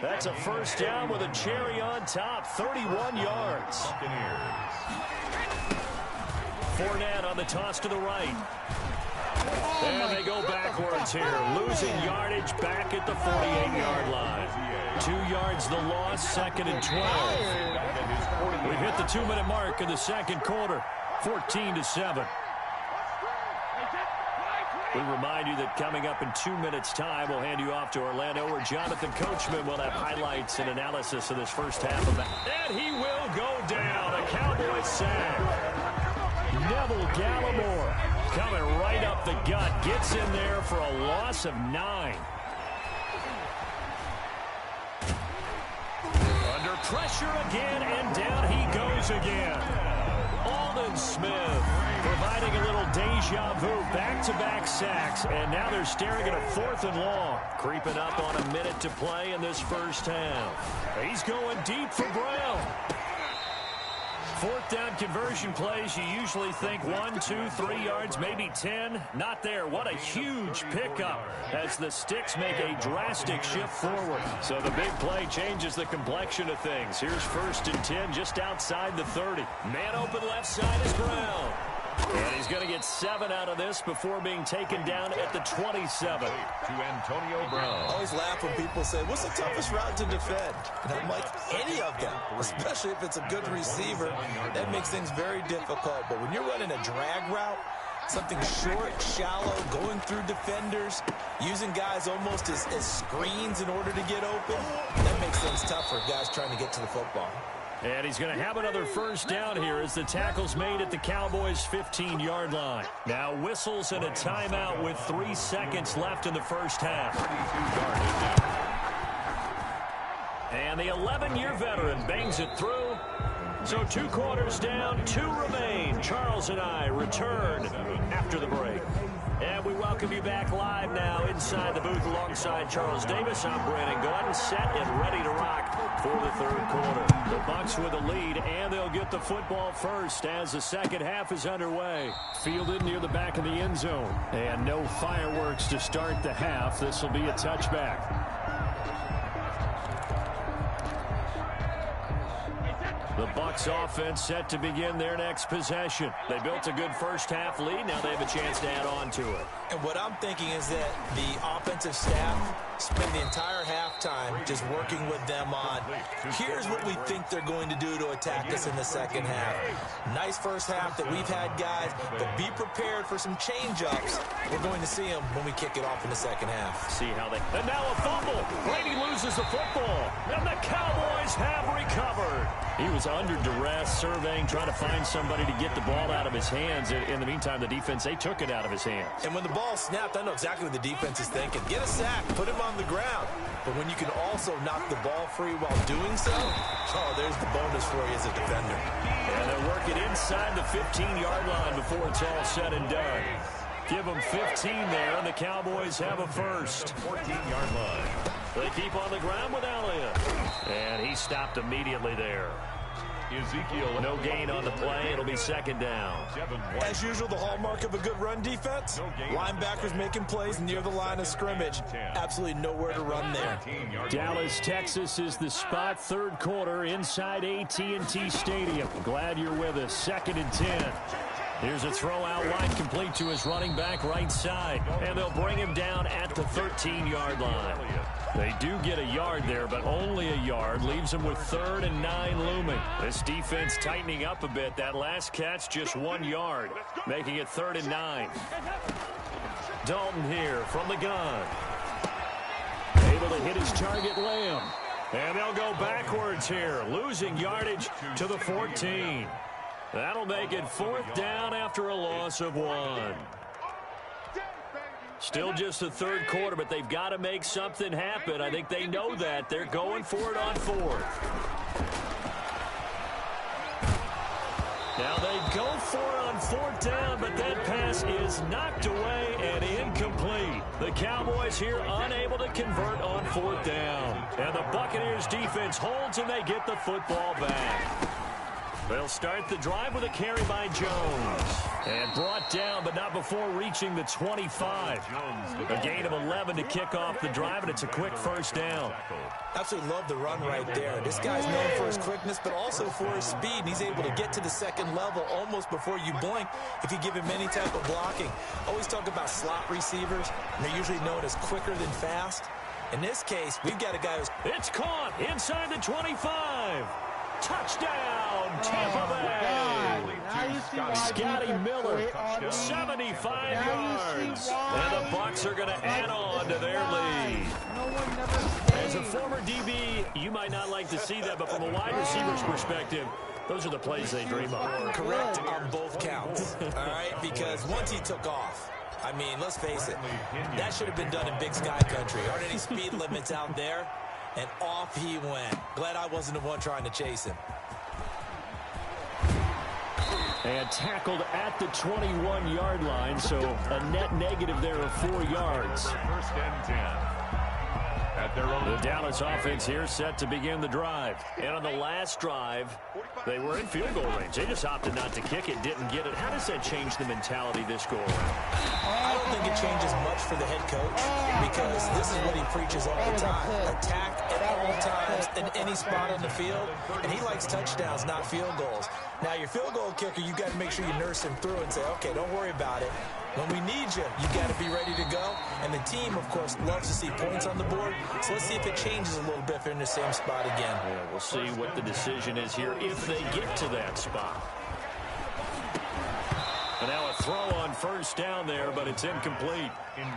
That's a first down with a cherry on top, 31 yards. Fournette on the toss to the right. And they go backwards here, losing yardage back at the 48-yard line. 2 yards the loss, 2nd and 12. We've hit the 2-minute mark in the second quarter, 14-7. We remind you that coming up in 2 minutes' time, we'll hand you off to Orlando, where Jonathan Coachman will have highlights and analysis of this first half of that. And he will go down. A Cowboys sack. Neville Gallimore coming right up the gut. Gets in there for a loss of 9. Under pressure again, and down he goes again. Aldon Smith providing a little deja vu, back-to-back sacks, and now they're staring at a 4th and long. Creeping up on a minute to play in this first half. He's going deep for Brown. 4th down conversion plays, you usually think 1, 2, 3 yards, maybe 10. Not there. What a huge pickup as the sticks make a drastic shift forward. So the big play changes the complexion of things. Here's 1st and 10 just outside the 30. Man open left side is Brown. And he's going to get 7 out of this before being taken down at the 27. To Antonio Brown. I always laugh when people say, what's the toughest route to defend? And I'm like, any of them, especially if it's a good receiver. That makes things very difficult. But when you're running a drag route, something short, shallow, going through defenders, using guys almost as screens in order to get open, that makes things tough for guys trying to get to the football. And he's going to have another first down here as the tackle's made at the Cowboys' 15-yard line. Now whistles and a timeout with 3 seconds left in the first half. And the 11-year veteran bangs it through. So 2 quarters down, 2 remain. Charles and I return after the break. And we welcome you back live now inside the booth alongside Charles Davis. I'm Brandon Gordon, set and ready to rock for the third quarter. The Bucs with a lead, and they'll get the football first as the second half is underway. Fielded near the back of the end zone. And no fireworks to start the half. This will be a touchback. The Bucs offense set to begin their next possession. They built a good first half lead. Now they have a chance to add on to it. And what I'm thinking is that the offensive staff spend the entire halftime just working with them on, here's what we think they're going to do to attack us in the second half. Nice first half that we've had, guys, but be prepared for some change-ups. We're going to see them when we kick it off in the second half. See how they... And now a fumble. Brady loses the football. And the Cowboys have recovered. He was under duress, surveying, trying to find somebody to get the ball out of his hands. In the meantime, the defense, they took it out of his hands. And when the ball snapped, I know exactly what the defense is thinking. Get a sack, put him on the ground. But when you can also knock the ball free while doing so, oh, there's the bonus for you as a defender. And they're working inside the 15-yard line before it's all said and done. Give them 15 there, and the Cowboys have a first. 14-yard line. They keep on the ground with Elliott. And he stopped immediately there. Ezekiel. No gain on the play. It'll be second down. As usual, the hallmark of a good run defense, linebackers making plays near the line of scrimmage. Absolutely nowhere to run there. Dallas, Texas is the spot. Third quarter inside AT&T Stadium. Glad you're with us. 2nd and 10. Here's a throw out wide, complete to his running back right side. And they'll bring him down at the 13-yard line. They do get a yard there, but only a yard. Leaves them with 3rd and 9 looming. This defense tightening up a bit. That last catch, just 1 yard, making it 3rd and 9. Dalton here from the gun. Able to hit his target, Lamb. And they'll go backwards here, losing yardage to the 14. That'll make it 4th down after a loss of 1. Still just the third quarter, but they've got to make something happen. I think they know that. They're going for it on 4th. Now they go for it on 4th down, but that pass is knocked away and incomplete. The Cowboys here unable to convert on 4th down. And the Buccaneers defense holds and they get the football back. They'll start the drive with a carry by Jones. And brought down, but not before reaching the 25. A gain of 11 to kick off the drive, and it's a quick first down. Absolutely love the run right there. This guy's known for his quickness, but also for his speed. And he's able to get to the second level almost before you blink if you give him any type of blocking. Always talk about slot receivers, and they're usually known as quicker than fast. In this case, we've got a guy who's... It's caught inside the 25. Touchdown, Tampa Bay. Scotty Miller, 75 yards. And the Bucs are going to add on to their lead. As a former DB, you might not like to see that, but from a wide receiver's perspective, those are the plays they dream of. Correct on both counts, all right? Because once he took off, I mean, let's face it, that should have been done in Big Sky Country. Aren't any speed limits out there? And off he went. Glad I wasn't the one trying to chase him. And tackled at the 21-yard line, so a net negative there of 4 yards. 1st and 10. At their own. The Dallas offense here set to begin the drive. And on the last drive, they were in field goal range. They just opted not to kick it, didn't get it. How does that change the mentality this go around? I don't think it changes much for the head coach because this is what he preaches all the time. Attack at all times in any spot on the field. And he likes touchdowns, not field goals. Now, your field goal kicker, you got to make sure you nurse him through and say, okay, don't worry about it. When we need you, you got to be ready to go. And the team, of course, loves to see points on the board. So let's see if it changes a little bit if they're in the same spot again. Yeah, we'll see what the decision is here if they get to that spot. And now a throw on 1st down there, but it's incomplete.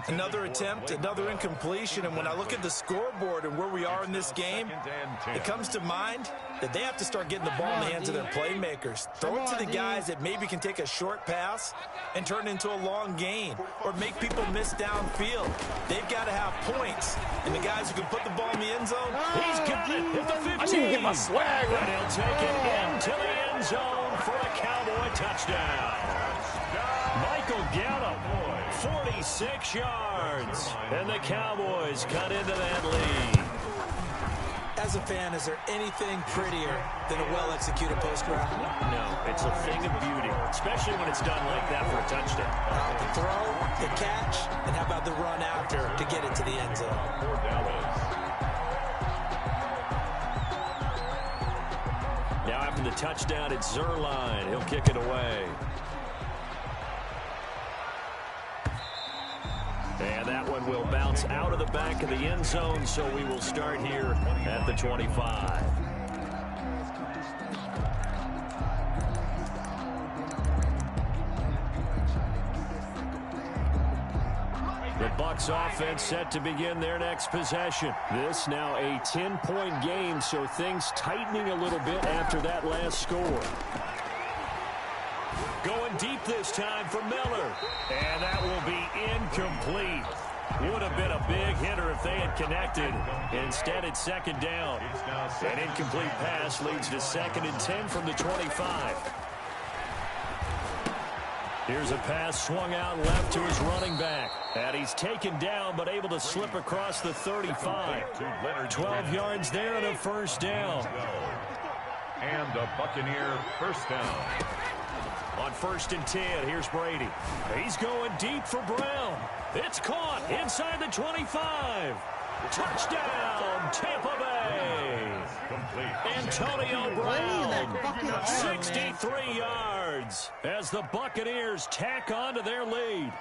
Another attempt, another incompletion. And when I look at the scoreboard and where we are in this game, it comes to mind that they have to start getting the ball in the hands of their playmakers. Throw it to the guys that maybe can take a short pass and turn it into a long gain or make people miss downfield. They've got to have points. And the guys who can put the ball in the end zone, he's got it at the 15. I need to get my swag. And he'll take it into the end zone for a Cowboy touchdown. Michael Gallup, 46 yards. And the Cowboys cut into that lead. As a fan, is there anything prettier than a well-executed post route? No, it's a thing of beauty, especially when it's done like that for a touchdown. The throw, the catch, and how about the run after to get it to the end zone? Now after the touchdown, it's Zerline. He'll kick it away. And that one will bounce out of the back of the end zone, so we will start here at the 25. The Bucs offense set to begin their next possession. This now a 10-point game, so things tightening a little bit after that last score. Going deep this time for Miller. And that will be incomplete. Would have been a big hitter if they had connected. Instead, it's second down. An incomplete pass leads to 2nd and 10 from the 25. Here's a pass swung out left to his running back. And he's taken down but able to slip across the 35. 12 yards there and a first down. And a Buccaneer first down. On 1st and 10, here's Brady. He's going deep for Brown. It's caught inside the 25. Touchdown, Tampa Bay. Antonio Brown, 63 yards as the Buccaneers tack on to their lead.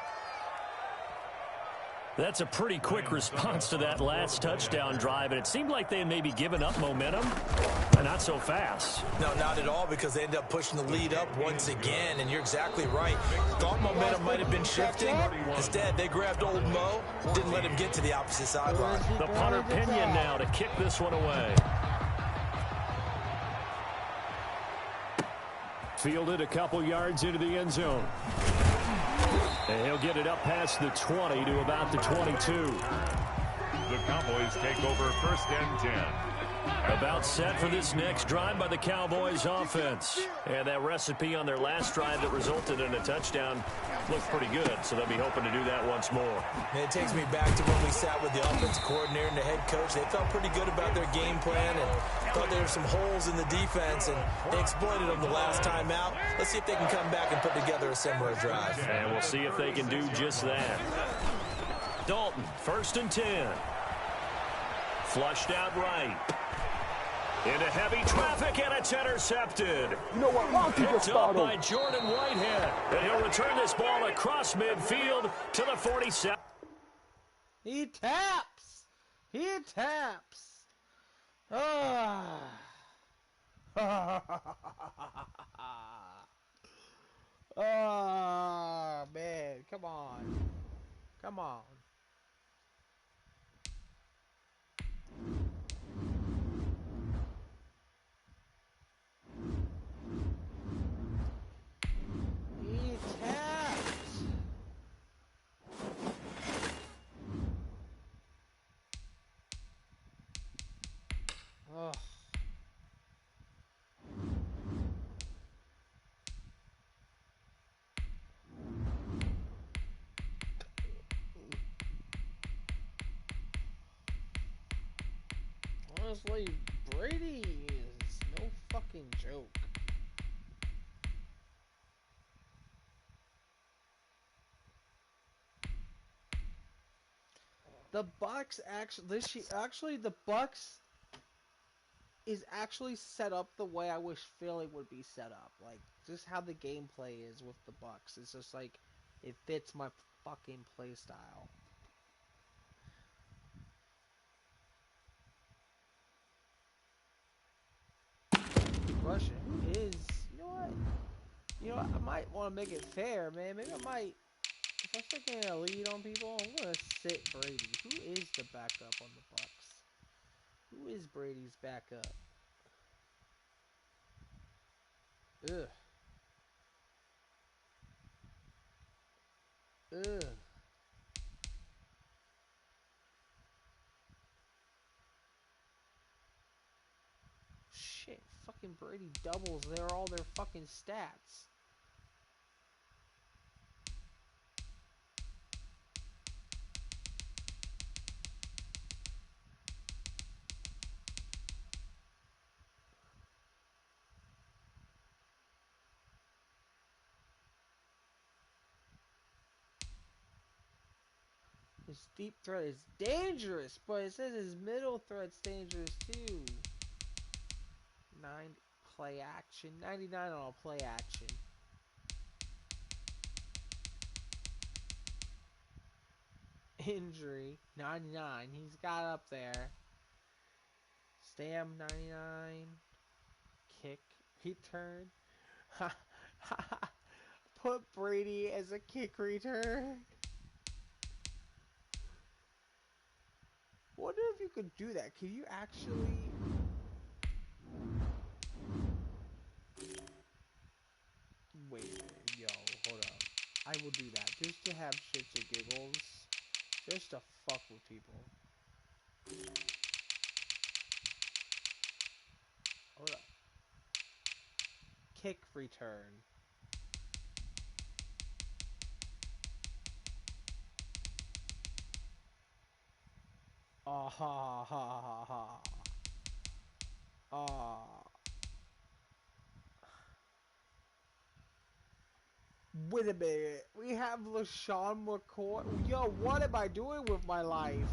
That's a pretty quick response to that last touchdown drive, and it seemed like they had maybe given up momentum, but not so fast. No, not at all, because they ended up pushing the lead up once again, and you're exactly right. Thought momentum might have been shifting. Instead, they grabbed old Mo, didn't let him get to the opposite sideline. The punter Pinion now to kick this one away. Fielded a couple yards into the end zone. And he'll get it up past the 20 to about the 22. The Cowboys take over 1st and 10. About set for this next drive by the Cowboys offense. And that recipe on their last drive that resulted in a touchdown looked pretty good, so they'll be hoping to do that once more. And it takes me back to when we sat with the offensive coordinator and the head coach. They felt pretty good about their game plan and thought there were some holes in the defense, and they exploited them the last time out. Let's see if they can come back and put together a similar drive. And we'll see if they can do just that. Dalton, 1st and 10. Flushed out right. Into heavy traffic, and it's intercepted. You know what? Why don't you just Picked start up by over? Jordan Whitehead. And he'll return this ball across midfield to the 47. He taps. He taps. Ah. Oh, man. Come on. Come on. He taps. Oh. Honestly, Brady is no fucking joke. The Bucks actually the Bucks is actually set up the way I wish Philly would be set up. Like just how the gameplay is with the Bucks. It's just like it fits my fucking play style. Question: who is? You know what? I might want to make it fair, man. Maybe I might. If I'm sticking a lead on people, I'm gonna sit Brady. Who is the backup on the Bucks? Who is Brady's backup? Ugh. Ugh. Shit, fucking Brady doubles. They're all their fucking stats. His deep threat is dangerous, but it says his middle threat's dangerous too. 9 play action. 99 on a play action. Injury. 99. He's got up there. Stam 99. Kick. Return. Put Brady as a kick return. Wonder if you could do that. Can you actually... Wait a minute. Yo, hold up. I will do that. Just to have shits or giggles. Just to fuck with people. Hold up. Kick return. Ah ha ha ha ha. Ah. Wait a minute. We have LaShawn McCoy. Yo, what am I doing with my life?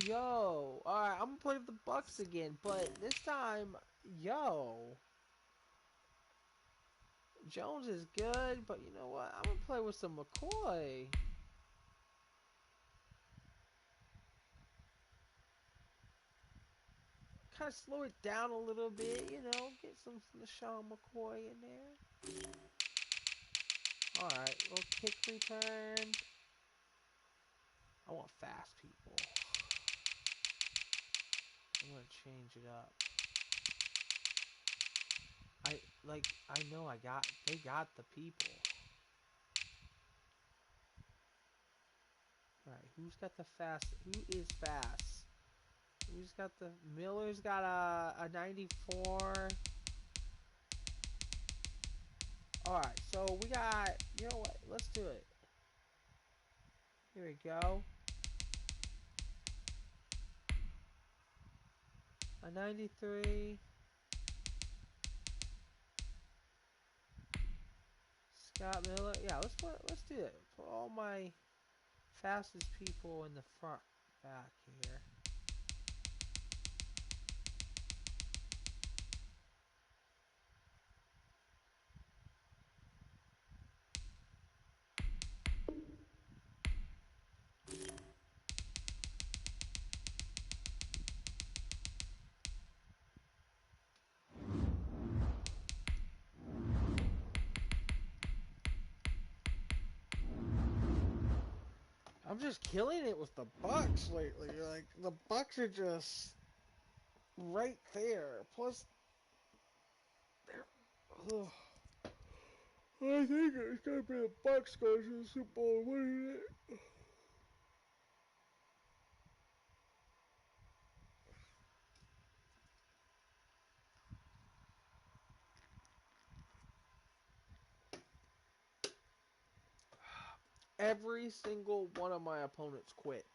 Yo. Alright, I'm gonna play with the Bucks again, but this time, yo. Jones is good, but you know what? I'm gonna play with some McCoy. Kind of slow it down a little bit, you know, get some LaShawn McCoy in there. Alright, little kick return. I want fast people. I'm gonna change it up. I know they got the people. Alright, who's got the fast, who is fast? Who's got the, Miller's got a 94. Alright, so we got, you know what, let's do it. Here we go. A 93. Scott Miller. Yeah, let's do it. Put all my fastest people in the front back here. I'm just killing it with the Bucks lately. Like, the Bucks are just right there. Plus, they're... Ugh. I think it's gonna be the Bucks going to the Super Bowl winning it. Every single one of my opponents quit.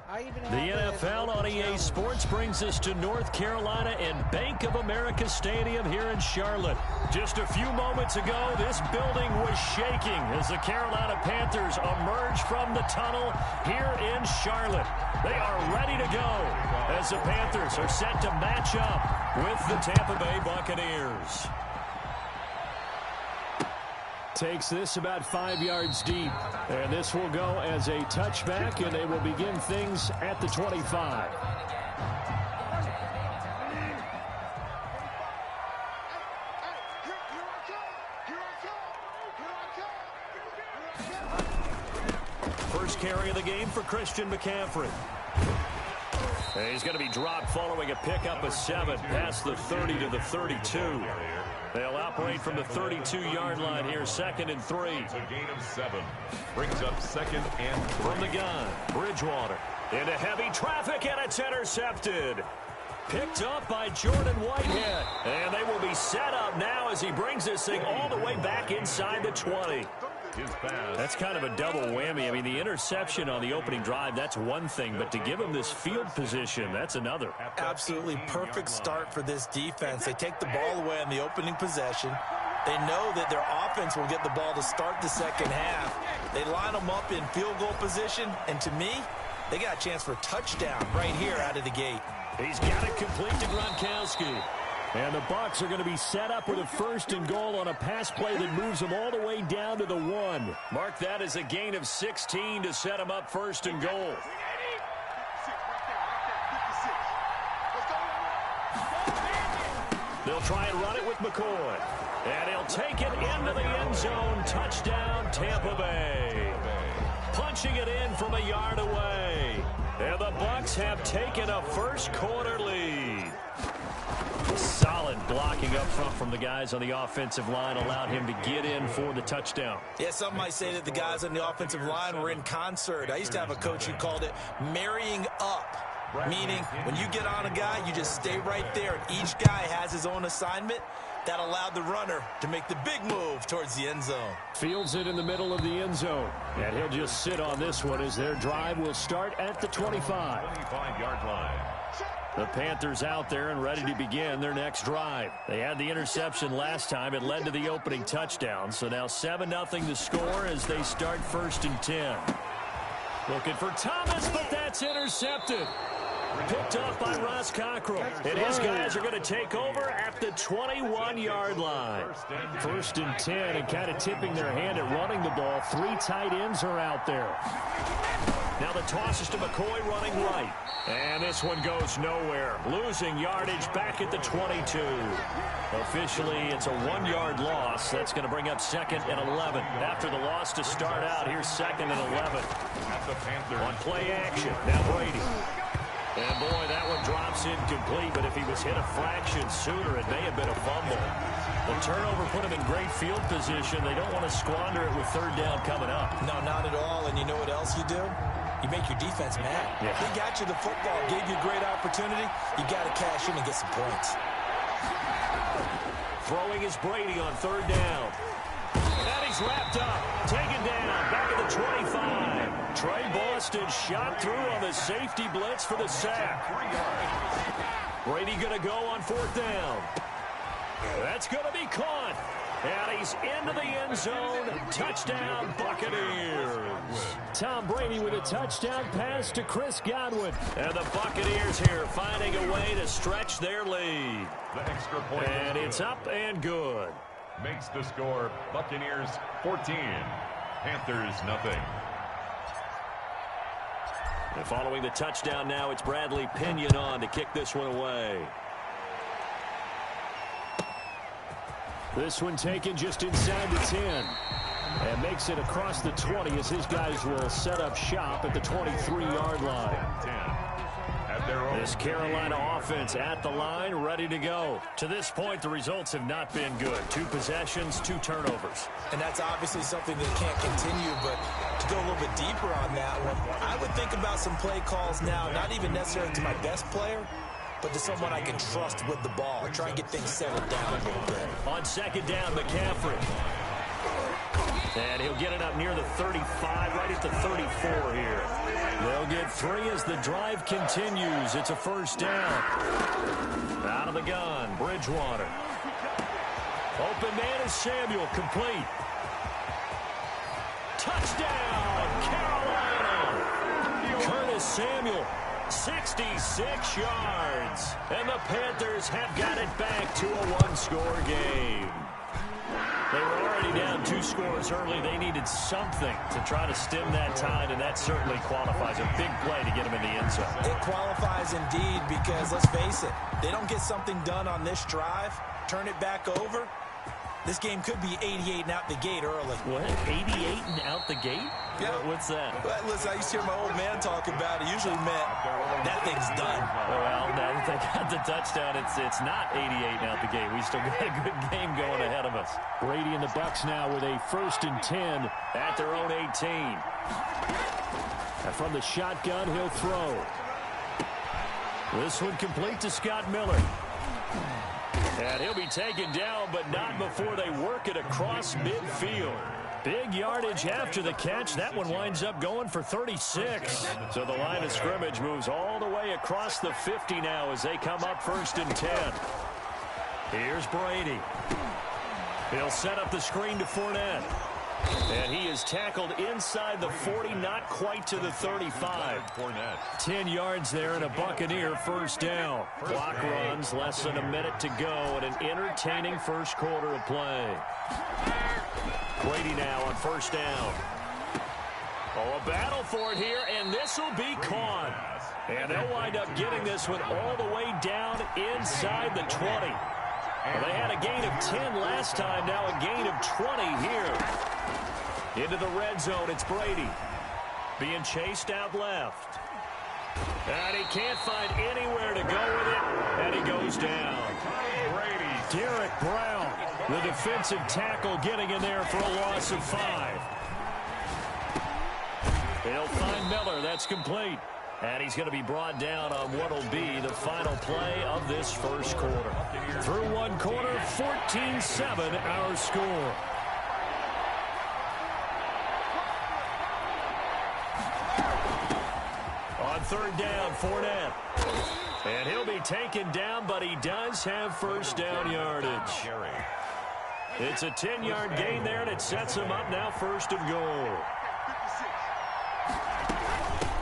The NFL on EA Sports brings us to North Carolina and Bank of America Stadium here in Charlotte. Just a few moments ago, this building was shaking as the Carolina Panthers emerged from the tunnel here in Charlotte. They are ready to go as the Panthers are set to match up with the Tampa Bay Buccaneers. Takes this about 5 yards deep, and this will go as a touchback, and they will begin things at the 25. First carry of the game for Christian McCaffrey. And he's going to be dropped following a pickup of 7 past the 30 to the 32. They'll operate from the 32-yard line here, 2nd and 3. It's a gain of 7. Brings up 2nd and 3. From the gun, Bridgewater. Into heavy traffic, and it's intercepted. Picked up by Jordan Whitehead. And they will be set up now as he brings this thing all the way back inside the 20. His pass. That's kind of a double whammy. I mean, the interception on the opening drive, that's one thing. But to give him this field position, that's another. Absolutely perfect start for this defense. They take the ball away on the opening possession. They know that their offense will get the ball to start the second half. They line them up in field goal position. And to me, they got a chance for a touchdown right here out of the gate. He's got it complete to Gronkowski. And the Bucs are going to be set up with a 1st and goal on a pass play that moves them all the way down to the 1. Mark that as a gain of 16 to set them up 1st and goal. They'll try and run it with McCoy. And he'll take it into the end zone. Touchdown, Tampa Bay. Punching it in from a yard away. And the Bucs have taken a first-quarter lead. Solid blocking up front from the guys on the offensive line allowed him to get in for the touchdown. Yeah, some might say that the guys on the offensive line were in concert. I used to have a coach who called it marrying up, meaning when you get on a guy, you just stay right there, and each guy has his own assignment. That allowed the runner to make the big move towards the end zone. Fields it in the middle of the end zone. And he'll just sit on this one as their drive will start at the 25. 25-yard line. The Panthers out there and ready to begin their next drive. They had the interception last time. It led to the opening touchdown. So now 7-0 the score as they start 1st and 10. Looking for Thomas, but that's intercepted. Picked up by Ross Cockrell. And his guys are going to take over at the 21-yard line. 1st and 10, and kind of tipping their hand at running the ball. 3 tight ends are out there. Now the toss is to McCoy running right. And this one goes nowhere. Losing yardage back at the 22. Officially, it's a 1-yard loss. That's going to bring up 2nd and 11. After the loss to start out, here's 2nd and 11. At the Panthers. On play action, now Brady. And boy, that one drops incomplete, but if he was hit a fraction sooner, it may have been a fumble. The turnover put him in great field position. They don't want to squander it with 3rd down coming up. No, not at all. And you know what else you do? You make your defense mad. Yeah. They got you the football, gave you a great opportunity. You got to cash in and get some points. Throwing is Brady on 3rd down. And he's wrapped up. Taken down. Back at the 25. Trey Boston shot through on the safety blitz for the sack. Brady going to go on 4th down. That's going to be caught. And he's into the end zone. Touchdown, Buccaneers. Tom Brady with a touchdown pass to Chris Godwin. And the Buccaneers here finding a way to stretch their lead. The extra point. And it's up and good. Makes the score Buccaneers 14. Panthers nothing. And following the touchdown now, it's Bradley Pinion on to kick this one away. This one taken just inside the 10. And makes it across the 20 as his guys will set up shop at the 23-yard line. 10. At their own. This Carolina offense at the line, ready to go. To this point, the results have not been good. 2 possessions, 2 turnovers. And that's obviously something that can't continue, but to go a little bit deeper on that one, I would think about some play calls now, not even necessarily to my best player, but to someone I can trust with the ball. Try and get things settled down a little bit. On 2nd down, McCaffrey. And he'll get it up near the 35, right at the 34 here. They'll get 3 as the drive continues. It's a 1st down. Out of the gun, Bridgewater. Open man is Samuel, complete. Touchdown, Carolina! Curtis Samuel. 66 yards. And the Panthers have got it back to a 1-score game. They were already down 2 scores early. They needed something to try to stem that tide, and that certainly qualifies. A big play to get them in the end zone. It qualifies indeed because, let's face it, they don't get something done on this drive, turn it back over, this game could be 88 and out the gate early. What? 88 and out the gate? Yeah. What's that? But listen, I used to hear my old man talk about it. Usually meant that thing's done. Well, now that they got the touchdown, it's not 88 and out the gate. We still got a good game going ahead of us. Brady and the Bucs now with a 1st and 10 at their own 18. And from the shotgun, he'll throw. This one complete to Scott Miller. And he'll be taken down, but not before they work it across midfield. Big yardage after the catch. That one winds up going for 36. So the line of scrimmage moves all the way across the 50 now as they come up 1st and 10. Here's Brady. He'll set up the screen to Fournette. And he is tackled inside the 40, not quite to the 35. 10 yards there and a Buccaneer 1st down. Clock runs, less than a minute to go, and an entertaining first quarter of play. Brady now on 1st down. Oh, a battle for it here, and this will be caught. And they'll wind up getting this one all the way down inside the 20. Well, they had a gain of 10 last time, now a gain of 20 here. Into the red zone, it's Brady. Being chased out left. And he can't find anywhere to go with it, and he goes down. Brady. Derek Brown, the defensive tackle, getting in there for a loss of 5. He'll find Miller. That's complete. And he's going to be brought down on what will be the final play of this first quarter. Through one quarter, 14-7 our score. On 3rd down, Fournette. And he'll be taken down, but he does have 1st down yardage. It's a 10-yard gain there, and it sets him up now 1st and goal.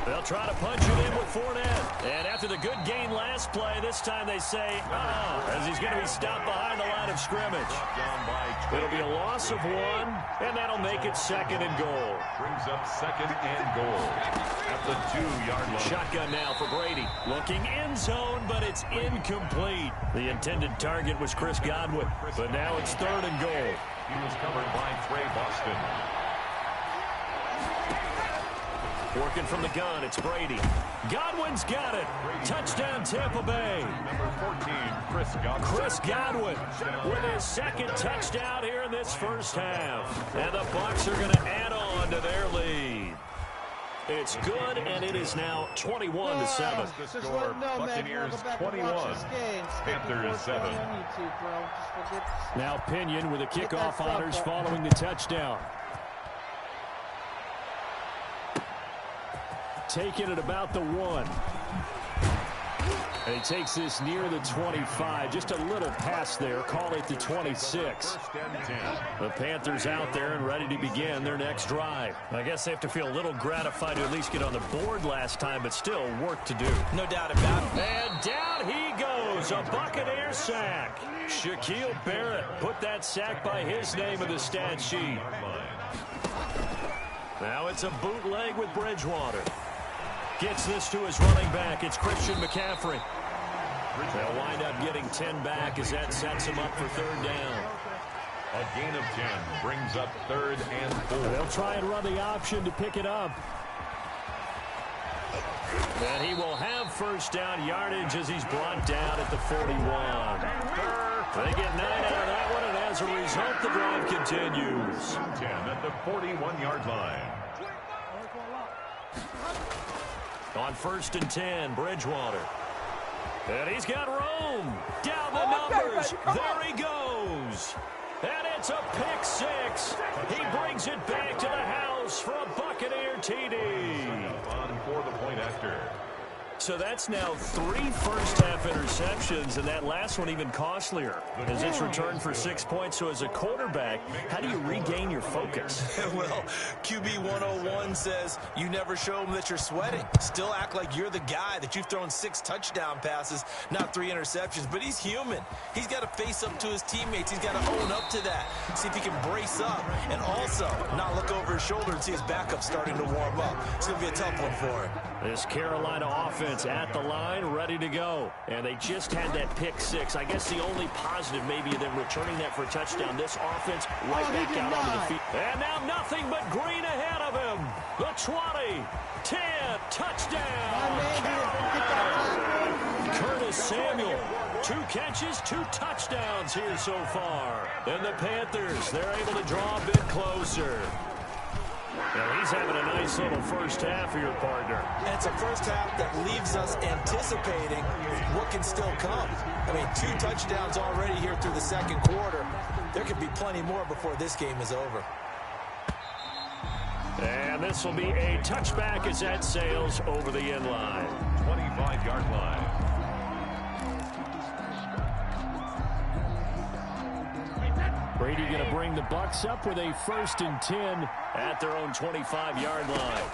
They'll try to punch it in with Fournette. And after the good gain last play, this time they say, as he's going to be stopped behind the line of scrimmage. It'll be a loss of 1, and that'll make it 2nd and goal. Brings up 2nd and goal at the 2-yard line. Shotgun now for Brady. Looking end zone, but it's incomplete. The intended target was Chris Godwin, but now it's 3rd and goal. He was covered by Trey Boston. Working from the gun, it's Brady. Godwin's got it. Touchdown, Tampa Bay. Number 14, Chris Godwin. Chris Godwin with his 2nd touchdown here in this first half. And the Bucs are going to add on to their lead. It's good, and it is now 21-7. The score, Buccaneers 21, Panthers 7. Now Pinion with the kickoff honors following the touchdown. Taking it about the 1. And he takes this near the 25. Just a little pass there. Call it the 26. The Panthers out there and ready to begin their next drive. I guess they have to feel a little gratified to at least get on the board last time, but still work to do. No doubt about it. And down he goes. A Buccaneer sack. Shaquille Barrett put that sack by his name in the stat sheet. Now it's a bootleg with Bridgewater. Gets this to his running back. It's Christian McCaffrey. They'll wind up getting 10 back as that sets him up for 3rd down. A gain of 10 brings up 3rd and 4. They'll try and run the option to pick it up. And he will have 1st down yardage as he's brought down at the 41. They get 9 out of that one, and as a result, the drive continues. 10 at the 41-yard line. On 1st and 10, Bridgewater. And he's got room. Down the numbers. There he goes. And it's a pick 6. He brings it back to the house for a Buccaneer TD. On for the point after. So that's now 3 first-half interceptions, and that last one even costlier as it's returned for 6 points. So as a quarterback, how do you regain your focus? Well, QB 101 says you never show them that you're sweating. Still act like you're the guy, that you've thrown 6 touchdown passes, not 3 interceptions. But he's human. He's got to face up to his teammates. He's got to own up to that. See if he can brace up and also not look over his shoulder and see his backup starting to warm up. It's going to be a tough one for him. This Carolina offense at the line, ready to go. And they just had that pick 6. I guess the only positive maybe of them returning that for a touchdown. This offense right back out onto the field. And now nothing but green ahead of him. The 20, 10, touchdown. Curtis Samuel, 2 catches, 2 touchdowns here so far. And the Panthers, they're able to draw a bit closer. Now he's having a nice little first half for your partner. And it's a first half that leaves us anticipating what can still come. I mean, 2 touchdowns already here through the 2nd quarter. There could be plenty more before this game is over. And this will be a touchback as that sails over the end line. 25-yard line. Brady going to bring the Bucs up with a 1st and 10 at their own 25-yard line.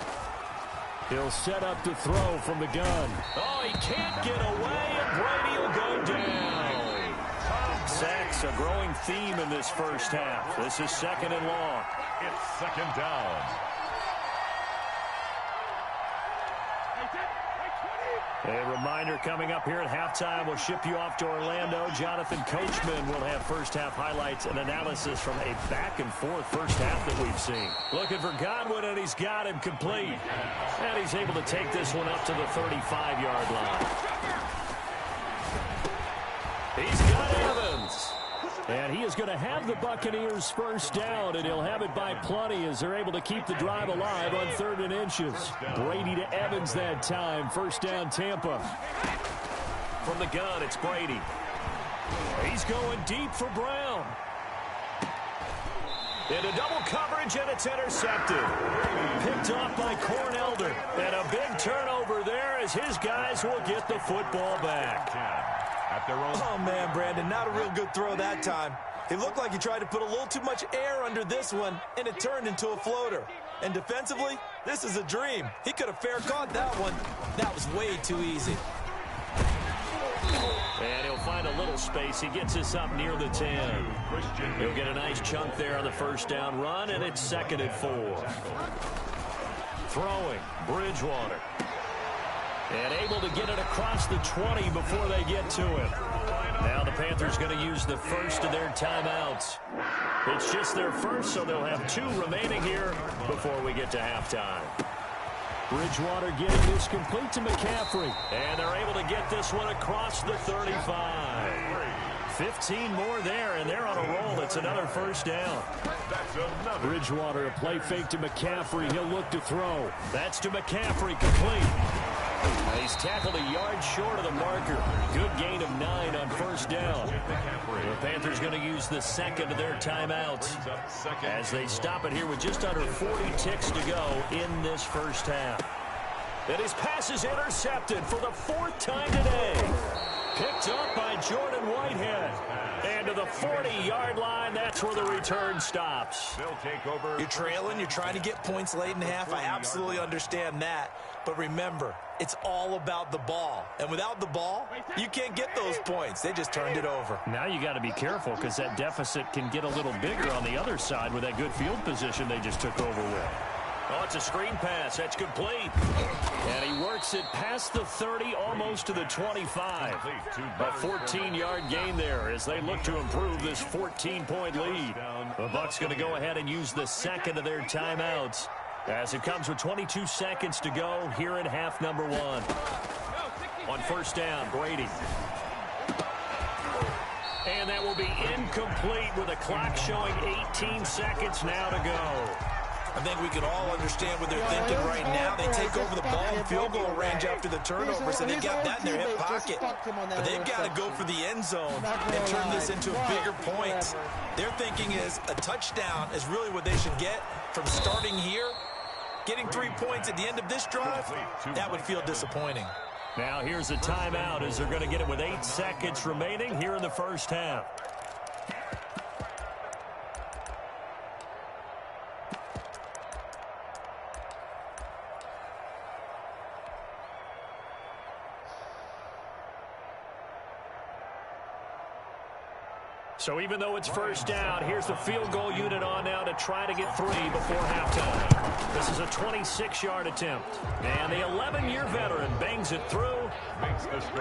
He'll set up to throw from the gun. Oh, he can't get away, and Brady will go down. Sacks, a growing theme in this first half. This is 2nd and long. It's 2nd down. A reminder coming up here at halftime. We'll ship you off to Orlando. Jonathan Coachman will have first-half highlights and analysis from a back-and-forth first half that we've seen. Looking for Godwin, and he's got him complete. And he's able to take this one up to the 35-yard line. He's got Evans. And he is going to have the Buccaneers first down, and he'll have it by plenty as they're able to keep the drive alive on 3rd and inches. Brady to Evans that time. First down, Tampa. From the gun, it's Brady. He's going deep for Brown. Into double coverage, and it's intercepted. Picked off by Cornelder. And a big turnover there as his guys will get the football back. Oh, man, Brandon, not a real good throw that time. It looked like he tried to put a little too much air under this one, and it turned into a floater. And defensively, this is a dream. He could have fair caught that one. That was way too easy. And he'll find a little space. He gets us up near the 10. He'll get a nice chunk there on the first down run, and it's 2nd and 4. Throwing, Bridgewater. And able to get it across the 20 before they get to him. Now the Panthers going to use the first of their timeouts. It's just their first, so they'll have 2 remaining here before we get to halftime. Bridgewater getting this complete to McCaffrey. And they're able to get this one across the 35. 15 more there, and they're on a roll. It's another first down. Bridgewater, a play fake to McCaffrey. He'll look to throw. That's to McCaffrey, complete. He's tackled a yard short of the marker. Good gain of 9 on first down. The Panthers going to use the second of their timeouts as they stop it here with just under 40 ticks to go in this first half. And his pass is intercepted for the 4th time today. Picked up by Jordan Whitehead. And to the 40-yard line, that's where the return stops. You're trailing, you're trying to get points late in half. I absolutely understand that. But remember, it's all about the ball. And without the ball, you can't get those points. They just turned it over. Now you got to be careful because that deficit can get a little bigger on the other side with that good field position they just took over with. Oh, it's a screen pass. That's complete. And he works it past the 30, almost to the 25. A 14-yard gain there as they look to improve this 14-point lead. The Bucs going to go ahead and use the second of their timeouts as it comes with 22 seconds to go here in half number 1. On first down, Brady. And that will be incomplete with the clock showing 18 seconds now to go. I think we can all understand what they're thinking right now. They take over the ball in field goal range after the turnover, so they've got that in their hip pocket. But they've got to go for the end zone and turn this into a bigger point. Their thinking is a touchdown is really what they should get from starting here. Getting 3 points at the end of this drive, that would feel disappointing. Now here's a timeout as they're going to get it with 8 seconds remaining here in the first half. So even though it's first down, here's the field goal unit on now to try to get 3 before halftime. This is a 26-yard attempt. And the 11-year veteran bangs it through.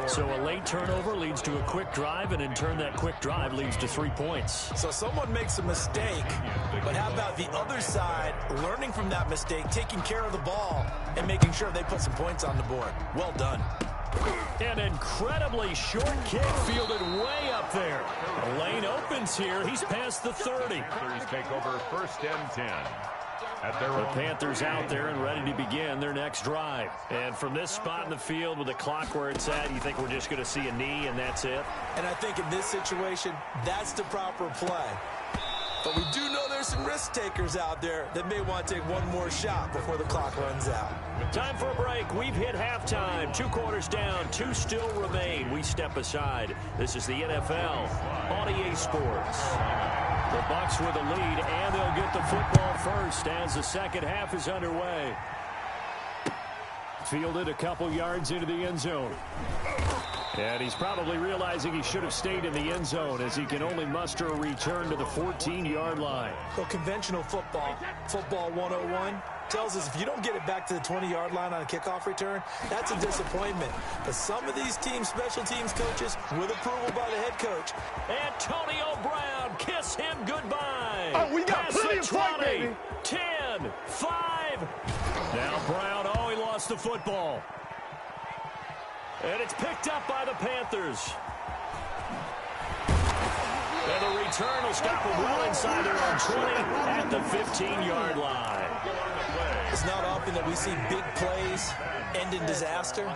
So a late turnover leads to a quick drive, and in turn that quick drive leads to 3 points. So someone makes a mistake, but how about the other side learning from that mistake, taking care of the ball, and making sure they put some points on the board? Well done. An incredibly short kick fielded way up there. The lane opens here. He's past the 30. Panthers take over 1st and 10. The Panthers out there and ready to begin their next drive. And from this spot in the field with the clock where it's at, you think we're just going to see a knee and that's it? And I think in this situation, that's the proper play. But we do know there's there's some risk takers out there that may want to take one more shot before the clock runs out. Time for a break. We've hit halftime. 2 quarters down, 2 still remain. We step aside. This is the NFL on EA Sports. The Bucs with the lead, and they'll get the football first as the second half is underway. Fielded a couple yards into the end zone. And he's probably realizing he should have stayed in the end zone as he can only muster a return to the 14-yard line. So conventional football 101, tells us if you don't get it back to the 20-yard line on a kickoff return, that's a disappointment. But some of these teams, special teams coaches, with approval by the head coach. Antonio Brown, kiss him goodbye. Oh, we got Pass plenty at of play, 20, baby. 10, 5. Now Brown, he lost the football. And it's picked up by the Panthers. And the return will stop them well inside their own 20 at the 15-yard line. It's not often that we see big plays end in disaster,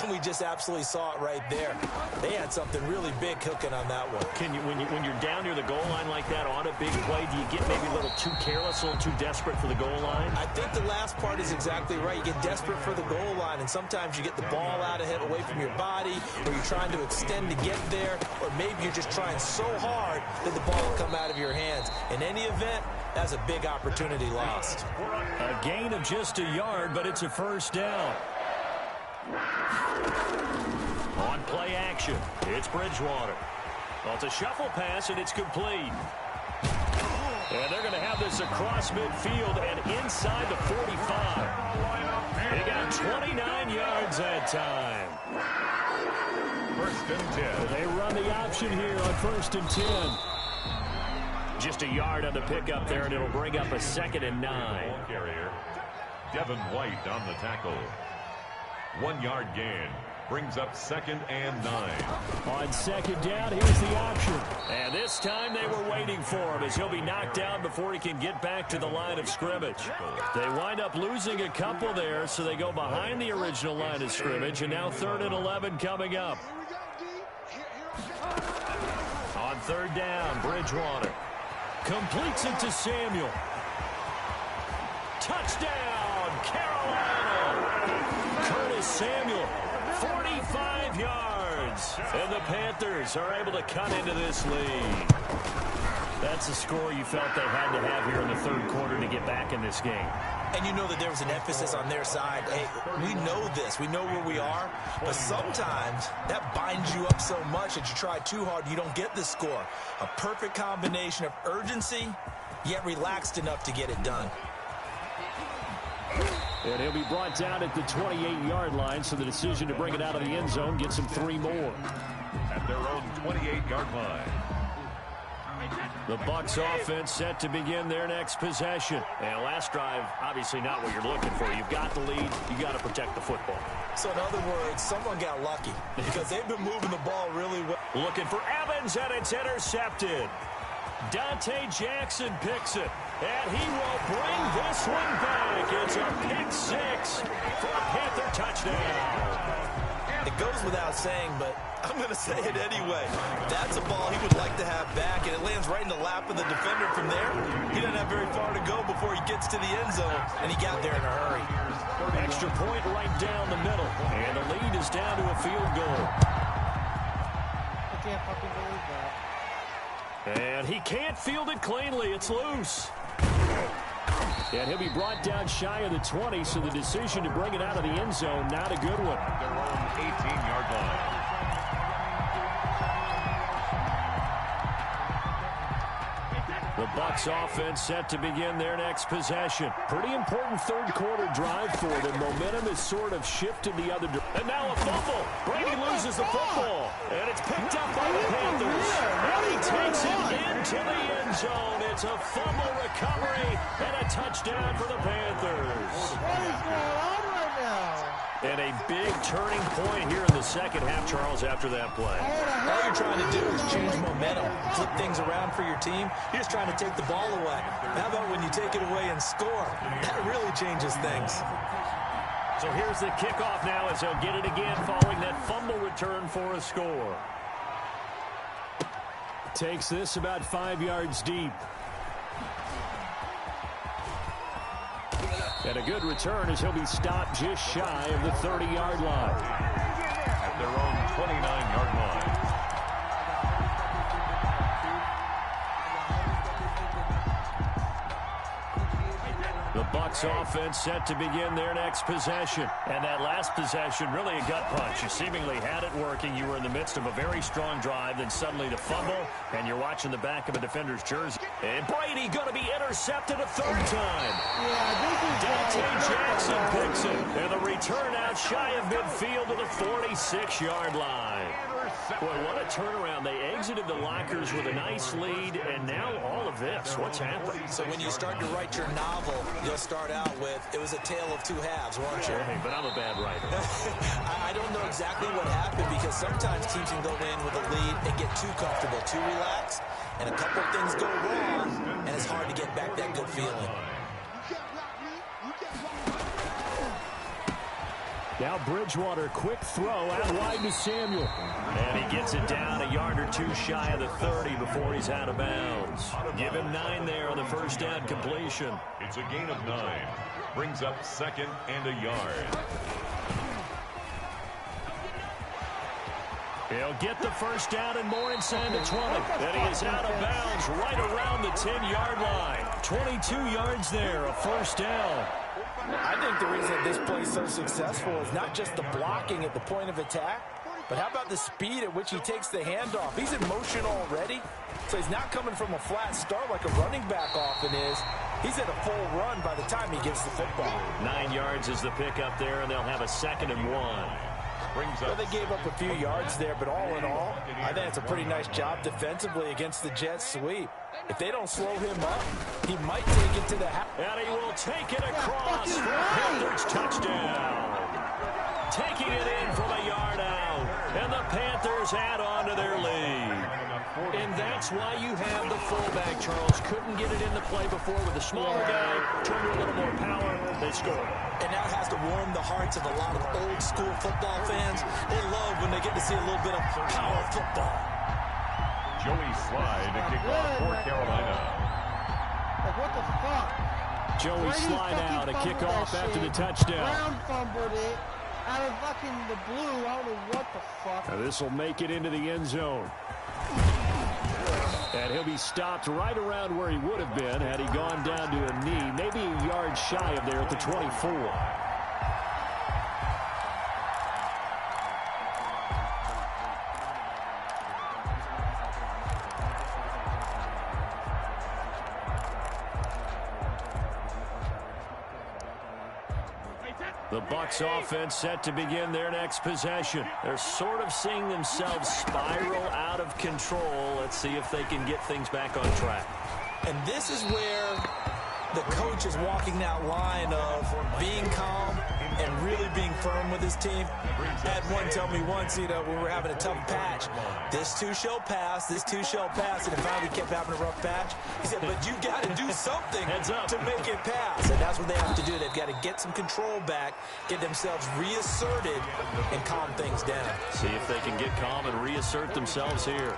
and we just absolutely saw it right there. They had something really big cooking on that one. Can you, when you're down near the goal line like that on a big play, do you get maybe a little too careless, a little too desperate for the goal line? I think the last part is exactly right. You get desperate for the goal line, and sometimes you get the ball out of it, away from your body, or you're trying to extend to get there, or maybe you're just trying so hard that the ball will come out of your hands. In any event, that's a big opportunity lost. A gain of just a yard, but it's a first down. On play action, it's Bridgewater. Well, it's a shuffle pass, and it's complete. And they're going to have this across midfield and inside the 45. They got 29 yards that time. First and 10. They run the option here on 1st and 10. Just a yard on the pickup there, and it'll bring up a 2nd and 9. Ball carrier, Devin White on the tackle. 1 yard gain. Brings up 2nd and 9. On 2nd down, here's the option. And this time they were waiting for him as he'll be knocked down before he can get back to the line of scrimmage. They wind up losing a couple there, so they go behind the original line of scrimmage, and now 3rd and 11 coming up. On 3rd down, Bridgewater completes it to Samuel. Touchdown, Carolina! Curtis Samuel, 45 yards. And the Panthers are able to cut into this lead. That's a score you felt they had to have here in the 3rd quarter to get back in this game. And you know that there was an emphasis on their side. Hey, we know this. We know where we are. But sometimes that binds you up so much that you try too hard, you don't get the score. A perfect combination of urgency, yet relaxed enough to get it done. And he'll be brought down at the 28-yard line, so the decision to bring it out of the end zone gets him 3 more. At their own 28-yard line. The Bucs offense set to begin their next possession. And last drive, obviously not what you're looking for. You've got the lead. You got to protect the football. So in other words, someone got lucky because they've been moving the ball really well. Looking for Evans, and it's intercepted. Dante Jackson picks it, and he will bring this one back. It's a pick 6 for a Panther touchdown. It goes without saying, but I'm going to say it anyway. That's a ball he would like to have back, and it lands right in the lap of the defender from there. He doesn't have very far to go before he gets to the end zone, and he got there in a hurry. Extra point right down the middle, and the lead is down to a field goal. I can't fucking believe that. And he can't field it cleanly. It's loose. And he'll be brought down shy of the 20, so the decision to bring it out of the end zone, not a good one. Their own 18-yard line. The Bucs offense set to begin their next possession. Pretty important 3rd quarter drive for them. Momentum has sort of shifted the other direction. And now a fumble. Brady loses the football. And it's picked up by the Panthers. And he takes it into the end zone. It's a fumble recovery and a touchdown for the Panthers. What is going on right now? And a big turning point here in the second half, Charles, after that play. All you're trying to do is change momentum, flip things around for your team. You're just trying to take the ball away. How about when you take it away and score? That really changes things. So here's the kickoff now as they'll get it again following that fumble return for a score. Takes this about 5 yards deep. And a good return as he'll be stopped just shy of the 30-yard line. At their own 29-yard line. The Bucs offense set to begin their next possession. And that last possession, really a gut punch. You seemingly had it working. You were in the midst of a very strong drive. Then suddenly the fumble, and you're watching the back of a defender's jersey. And Brady going to be intercepted a third time. Dante Jackson picks it. And the return out shy of midfield to the 46-yard line. Boy, what a turnaround. They exited the lockers with a nice lead, and now all of this. What's happened? So when you start to write your novel, you'll start out with, it was a tale of two halves, won't you? Hey, but I'm a bad writer. I don't know exactly what happened, because sometimes teams can go in with a lead and get too comfortable, too relaxed, and a couple of things go wrong, and it's hard to get back that good feeling. Now Bridgewater, quick throw out wide to Samuel. And he gets it down a yard or two shy of the 30 before he's out of bounds. Give him 9 there on the first down completion. It's a gain of 9. Brings up 2nd and a yard. He'll get the first down and more inside the 20. And he is out of bounds right around the 10-yard line. 22 yards there, a first down. I think the reason that this play is so successful is not just the blocking at the point of attack, but how about the speed at which he takes the handoff? He's in motion already, so he's not coming from a flat start like a running back often is. He's at a full run by the time he gets the football. 9 yards is the pickup there, and they'll have a 2nd and 1. Well, they gave up a few yards there, but all in all, I think it's a pretty nice job defensively against the Jets sweep. If they don't slow him up, he might take it to the house. And he will take it across for Panthers touchdown. Taking it in from a yard out. And the Panthers add on to their lead. And that's why you have the fullback, Charles. Couldn't get it into play before with a smaller guy. Turned to a little more power. They scored. And that has to warm the hearts of a lot of old school football fans. They love when they get to see a little bit of power football. Joey Slye to kick off for Carolina. Like, what the fuck? Joey Slye now to kick off after the touchdown. Brown fumbled it out of fucking the blue. I don't know what the fuck. Now this will make it into the end zone. And he'll be stopped right around where he would have been had he gone down to a knee, maybe a yard shy of there at the 24. The Bucs offense set to begin their next possession. They're sort of seeing themselves spiral out of control. Let's see if they can get things back on track. And this is where the coach is walking that line of being calm and really being firm with his team. I had one tell me once, when we were having a tough patch, this too shall pass, this too shall pass, and finally kept having a rough patch. He said, but you got to do something to make it pass. And that's what they have to do. They've got to get some control back, get themselves reasserted, and calm things down. See if they can get calm and reassert themselves here.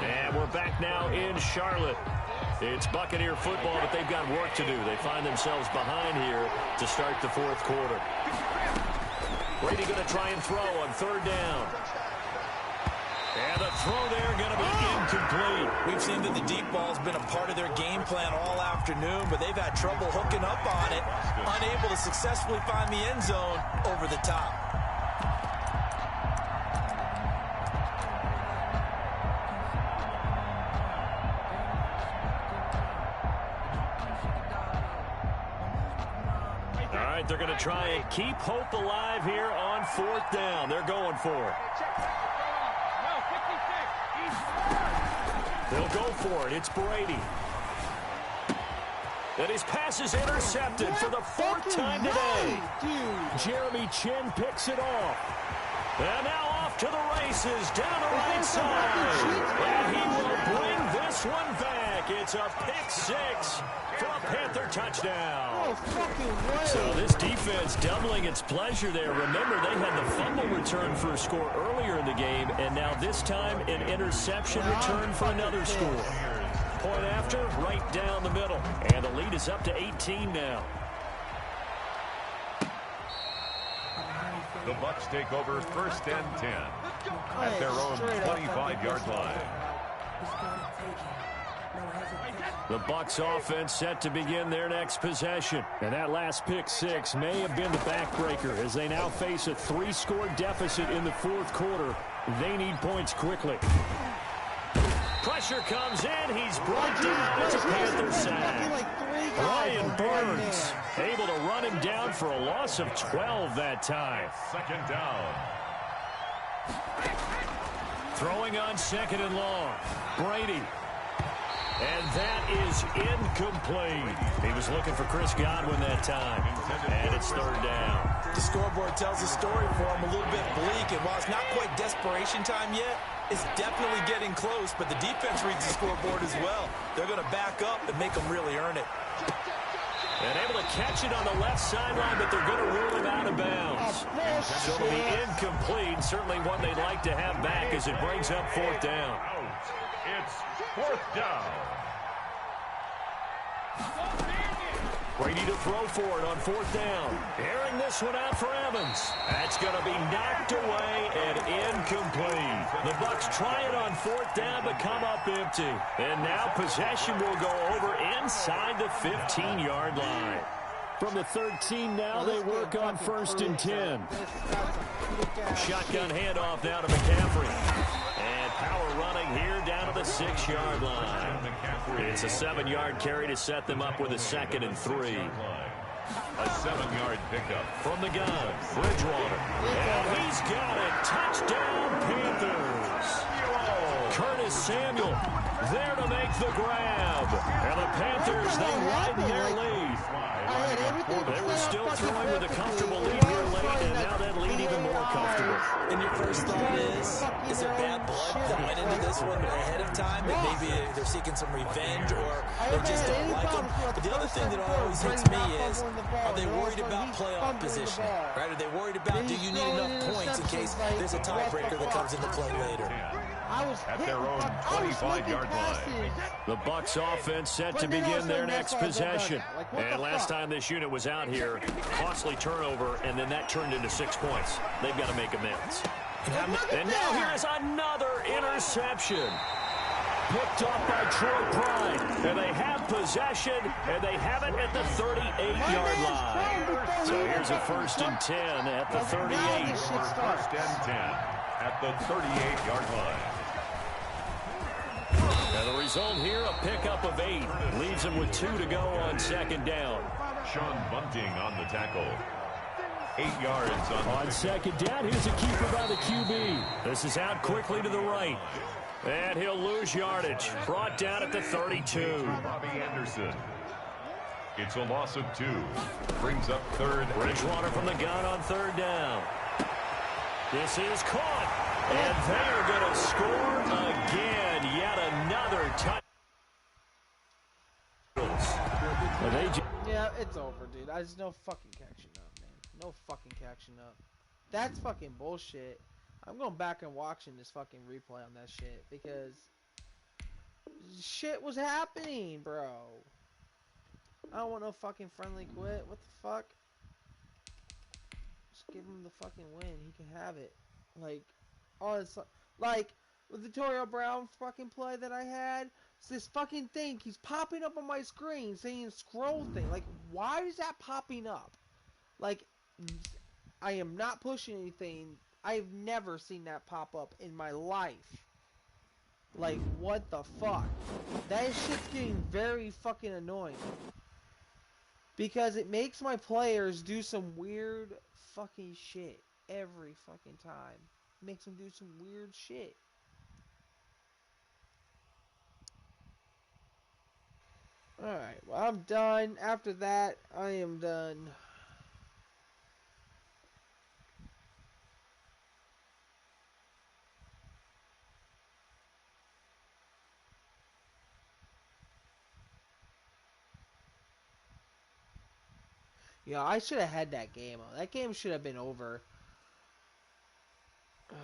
And we're back now in Charlotte. It's Buccaneer football, but they've got work to do. They find themselves behind here to start the fourth quarter. Brady going to try and throw on 3rd down. And the throw there going to be incomplete. We've seen that the deep ball's been a part of their game plan all afternoon, but they've had trouble hooking up on it, unable to successfully find the end zone over the top. They're going to try and keep hope alive here on 4th down. They're going for it. They'll go for it. It's Brady. And his pass is intercepted for the 4th time today. Jeremy Chin picks it off. And now off to the races down the right side. And he will bring this one back. It's a pick 6 for a Panther touchdown. Oh, fucking way. So this defense doubling its pleasure there. Remember, they had the fumble return for a score earlier in the game, and now this time an interception return for another score. Point after, right down the middle. And the lead is up to 18 now. The Bucks take over 1st and 10 at their own 25-yard line. The Bucks offense set to begin their next possession. And that last pick six may have been the backbreaker as they now face a 3-score deficit in the fourth quarter. They need points quickly. Pressure comes in. He's brought down. It's a Panther sack. Ryan Burns able to run him down for a loss of 12 that time. 2nd down. Throwing on 2nd and long. Brady. And that is incomplete. He was looking for Chris Godwin that time. And it's 3rd down. The scoreboard tells a story for him, a little bit bleak. And while it's not quite desperation time yet, it's definitely getting close. But the defense reads the scoreboard as well. They're going to back up and make them really earn it. And able to catch it on the left sideline, but they're going to rule him out of bounds. So it'll be incomplete. Certainly one they'd like to have back as it brings up 4th down. It's 4th down. Brady to throw for it on 4th down. Airing this one out for Evans. That's going to be knocked away and incomplete. The Bucks try it on 4th down, but come up empty. And now possession will go over inside the 15-yard line. From the 13 now, they work on 1st and 10. Shotgun handoff now to McCaffrey. And power running here down to the 6-yard line. It's a 7-yard carry to set them up with a 2nd and 3. A 7-yard pickup. From the gun, Bridgewater. And he's got it. Touchdown, Panthers. Curtis Samuel there to make the grab. And the Panthers, they widen their lead. They were still throwing with a comfortable lead here late, and now that lead even more comfortable. And your first thought is there bad blood that went into this one ahead of time? That maybe they're seeking some revenge or they just don't like them? But the other thing that always hits me is, are they worried about playoff positioning? Right? Are they worried about, do you need enough points in case there's a tiebreaker that comes into play later? At their own 25-yard line. The Bucks offense set to begin their next possession. And last time this unit was out here, costly turnover, and then that turned into 6 points. They've got to make amends. And now here's another interception. Picked off by Troy Pride. And they have possession, and they have it at the 38-yard line. So here's a 1st and 10 at the 38. 1st and 10 at the 38-yard line. And the result here, a pickup of 8. Leaves him with 2 to go on 2nd down. Sean Bunting on the tackle. 8 yards on 2nd down. Here's a keeper by the QB. This is out quickly to the right. And he'll lose yardage. Brought down at the 32. Bobby Anderson. It's a loss of 2. Brings up 3rd. Bridgewater from the gun on 3rd down. This is caught. And they are going to score again. Yet another touchdown. Yeah, it's over, dude. There's no fucking catching up, man. No fucking catching up. That's fucking bullshit. I'm going back and watching this fucking replay on that shit because shit was happening, bro. I don't want no fucking friendly quit. What the fuck? Just give him the fucking win. He can have it. Like, oh, it's like with the Torrio Brown fucking play that I had. It's this fucking thing keeps popping up on my screen saying scroll thing. Like, why is that popping up? Like, I am not pushing anything. I've never seen that pop up in my life. Like, what the fuck? That shit's getting very fucking annoying. Because it makes my players do some weird fucking shit every fucking time. It makes them do some weird shit. Alright, well, I'm done. After that, I am done. Yeah, I should have had that game. That game should have been over. Ugh.